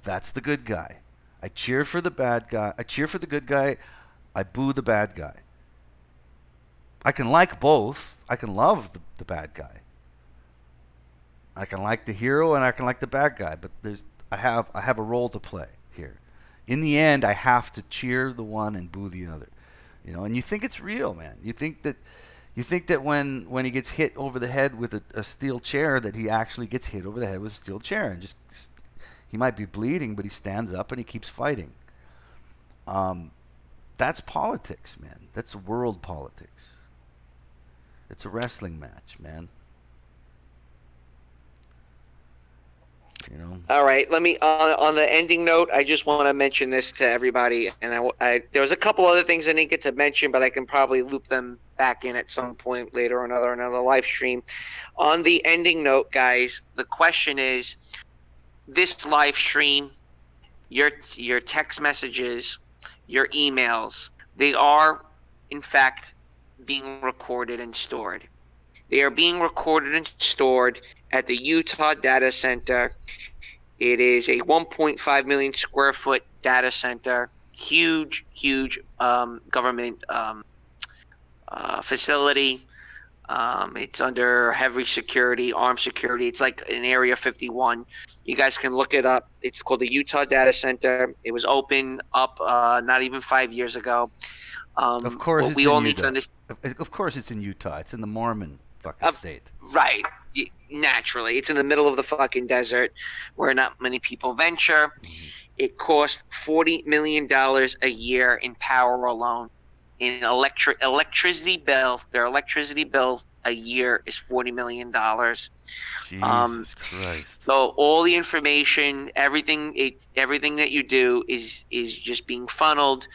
that's the good guy. I cheer for the bad guy, I cheer for the good guy, I boo the bad guy. I can like both. I can love the bad guy. I can like the hero and I can like the bad guy, but I have a role to play here. In the end, I have to cheer the one and boo the other. You know, and you think it's real, man. You think that when he gets hit over the head with a steel chair, that he actually gets hit over the head with a steel chair, and just he might be bleeding, but he stands up and he keeps fighting. That's politics, man. That's world politics. It's a wrestling match, man. You know.
All right, let me on the ending note. I just want to mention this to everybody, and there was a couple other things I didn't get to mention, but I can probably loop them back in at some point later on another live stream. On the ending note, guys, the question is: this live stream, your text messages, your emails, they are in fact being recorded and stored. They are being recorded and stored at the Utah Data Center. It is a 1.5 million square foot data center, huge government facility. It's under heavy security, armed security. It's like an Area 51. You guys can look it up. It's called the Utah Data Center. It was opened up not even 5 years ago.
Of course,
we all need to understand.
Of course, it's in Utah. It's in the Mormon fucking state.
Right. Naturally, it's in the middle of the fucking desert where not many people venture. It costs $40 million a year in power alone. In electricity bill, their electricity bill a year is $40 million.
Jesus Christ.
So all the information, everything that you do is just being funneled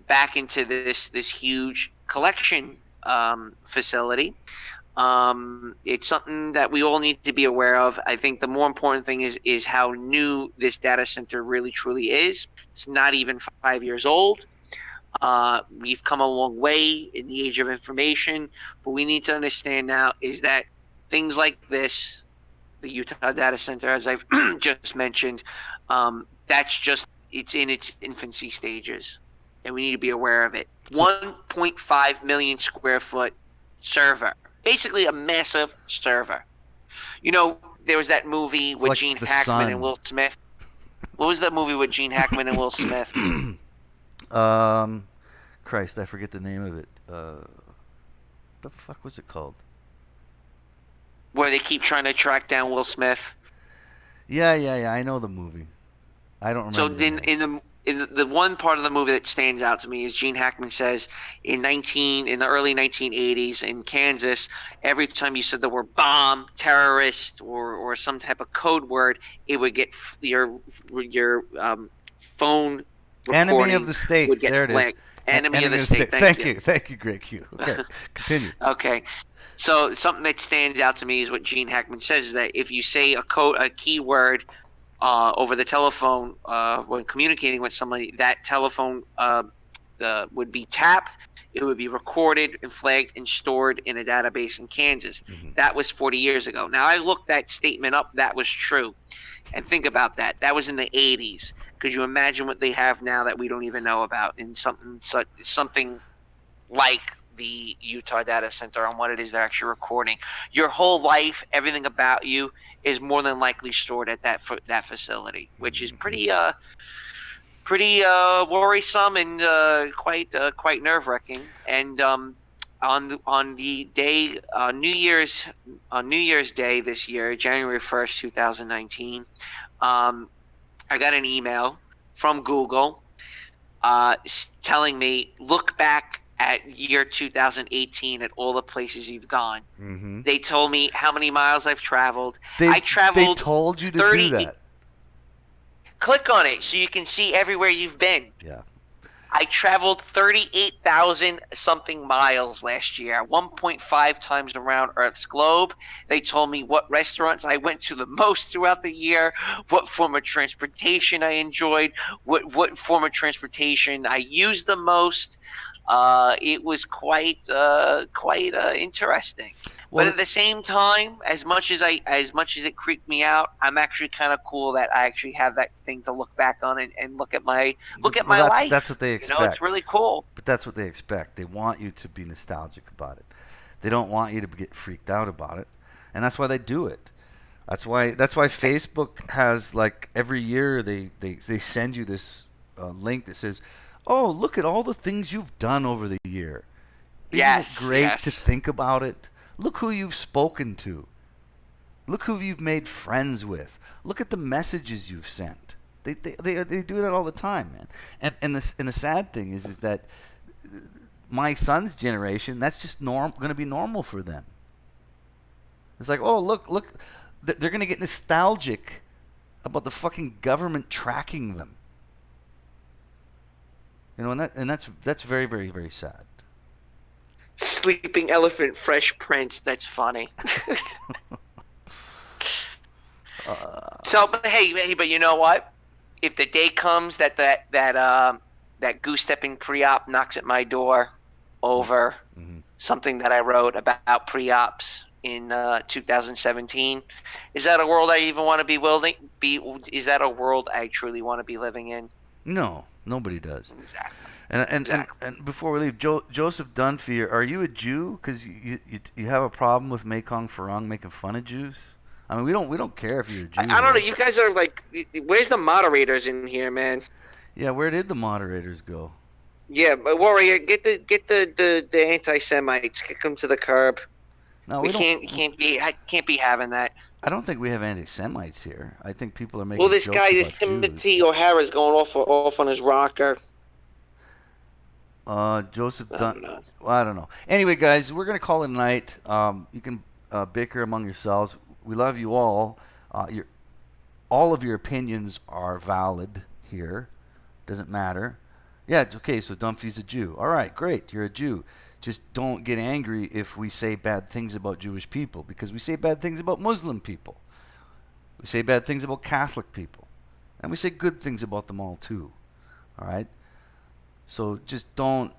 back into this huge collection facility. It's something that we all need to be aware of. I think the more important thing is how new this data center really truly is. It's not even 5 years old. We've come a long way in the age of information, but we need to understand now is that things like this, the Utah Data Center, as I've just mentioned, it's in its infancy stages, and we need to be aware of it. 1.5 million square foot server. Basically a massive server. You know, there was that movie with
like
Gene Hackman and Will Smith. What was that movie with Gene Hackman and Will Smith?
Christ, I forget the name of it. What the fuck was it called?
Where they keep trying to track down Will Smith.
Yeah. I know the movie. I don't remember.
So in the one part of the movie that stands out to me is Gene Hackman says in the early 1980s in Kansas, every time you said the word bomb, terrorist, or some type of code word, it would get your phone
Enemy of the state.
Would get
there it is.
Enemy of the state.
Thank you, Greg Q. Okay, continue.
Okay. So something that stands out to me is what Gene Hackman says is that if you say a keyword over the telephone when communicating with somebody, that telephone would be tapped. It would be recorded and flagged and stored in a database in Kansas. Mm-hmm. That was 40 years ago. Now, I looked that statement up. That was true. And think about that. That was in the 80s. Could you imagine what they have now that we don't even know about in something like the Utah Data Center on what it is they're actually recording? Your whole life, everything about you is more than likely stored at that facility, which is pretty worrisome and quite nerve-wracking. And on the day New Year's Day this year, January 1st, 2019, I got an email from Google telling me, look back at year 2018 at all the places you've gone. Mm-hmm. They told me how many miles I've traveled. I traveled.
They told you to do that.
Click on it so you can see everywhere you've been.
Yeah.
I traveled 38,000 something miles last year, 1.5 times around Earth's globe. They told me what restaurants I went to the most throughout the year, what form of transportation I enjoyed, what form of transportation I used the most. It was quite interesting.
Well,
But at the same time, as much as it creeped me out, I'm actually kind of cool that I actually have that thing to look back on and look at my life.
That's what they expect.
It's really cool.
But that's what they expect. They want you to be nostalgic about it. They don't want you to get freaked out about it, and that's why they do it. That's why Facebook has, like, every year they send you this link that says, "Oh, look at all the things you've done over the year. Isn't it great to think about it? Look who you've spoken to. Look who you've made friends with. Look at the messages you've sent." They do that all the time, man. And the sad thing is that my son's generation, that's just going to be normal for them. It's like, oh, look, they're going to get nostalgic about the fucking government tracking them. You know, and that's very, very, very sad.
Sleeping elephant, Fresh Prince. That's funny. But you know what? If the day comes that goose stepping pre-op knocks at my door over something that I wrote about pre-ops in 2017, is that a world I even want to is that a world I truly want to be living in?
No, nobody does.
Exactly.
And before we leave, Joseph Dunphy, are you a Jew? Because you have a problem with Mekong Farang making fun of Jews? I mean, we don't care if you're a Jew.
I don't know. You guys are like, where's the moderators in here, man?
Yeah, where did the moderators go?
Yeah, but Warrior, get the anti-Semites, kick them to the curb.
No,
I can't be having that.
I don't think we have anti-Semites here. I think people are making.
Well, this
jokes
guy,
about
Timothy
Jews.
O'Hara's going off on his rocker.
Joseph Dunn. I don't know. Anyway, guys, we're gonna call it a night. You can bicker among yourselves. We love you all. All of your opinions are valid here. Doesn't matter. Yeah, okay, so Dunphy's a Jew. All right, great. You're a Jew. Just don't get angry if we say bad things about Jewish people, because we say bad things about Muslim people. We say bad things about Catholic people. And we say good things about them all, too. All right? So just don't...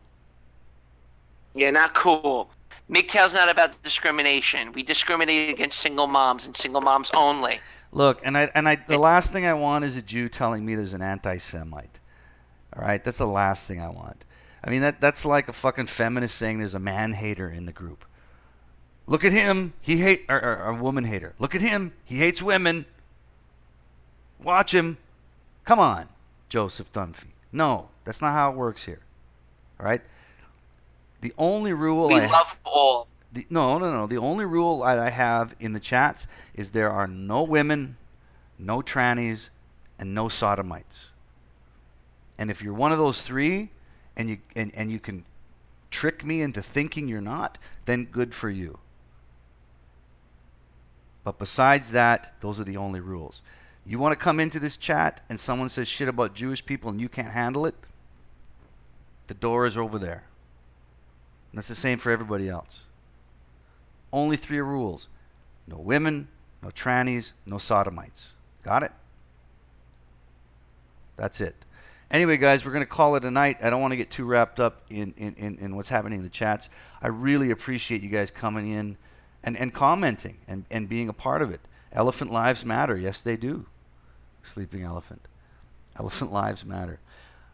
Yeah, not cool. MGTOW's not about discrimination. We discriminate against single moms and single moms only.
Look, the last thing I want is a Jew telling me there's an anti-Semite. All right? That's the last thing I want. I mean, that's like a fucking feminist saying there's a man-hater in the group. Look at him. Or a woman-hater. Look at him. He hates women. Watch him. Come on, Joseph Dunphy. No, that's not how it works here. All right? The only rule
we love all.
No. The only rule I have in the chats is there are no women, no trannies, and no sodomites. And if you're one of those three, and you can trick me into thinking you're not, then good for you. But besides that, those are the only rules. You want to come into this chat and someone says shit about Jewish people and you can't handle it, the door is over there. And that's the same for everybody else. Only three rules. No women, no trannies, no sodomites. Got it? That's it. Anyway, guys, we're going to call it a night. I don't want to get too wrapped up in what's happening in the chats. I really appreciate you guys coming in and commenting and being a part of it. Elephant lives matter. Yes, they do. Sleeping elephant. Elephant lives matter.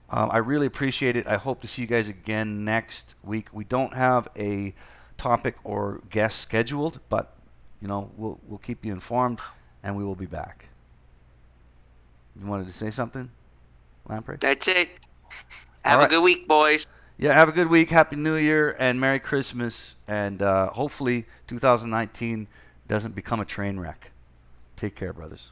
I really appreciate it. I hope to see you guys again next week. We don't have a topic or guest scheduled, but we'll keep you informed, and we will be back. You wanted to say something, Lamprey?
That's it. Have a good week, boys.
Yeah, have a good week. Happy New Year and Merry Christmas. And hopefully 2019 doesn't become a train wreck. Take care, brothers.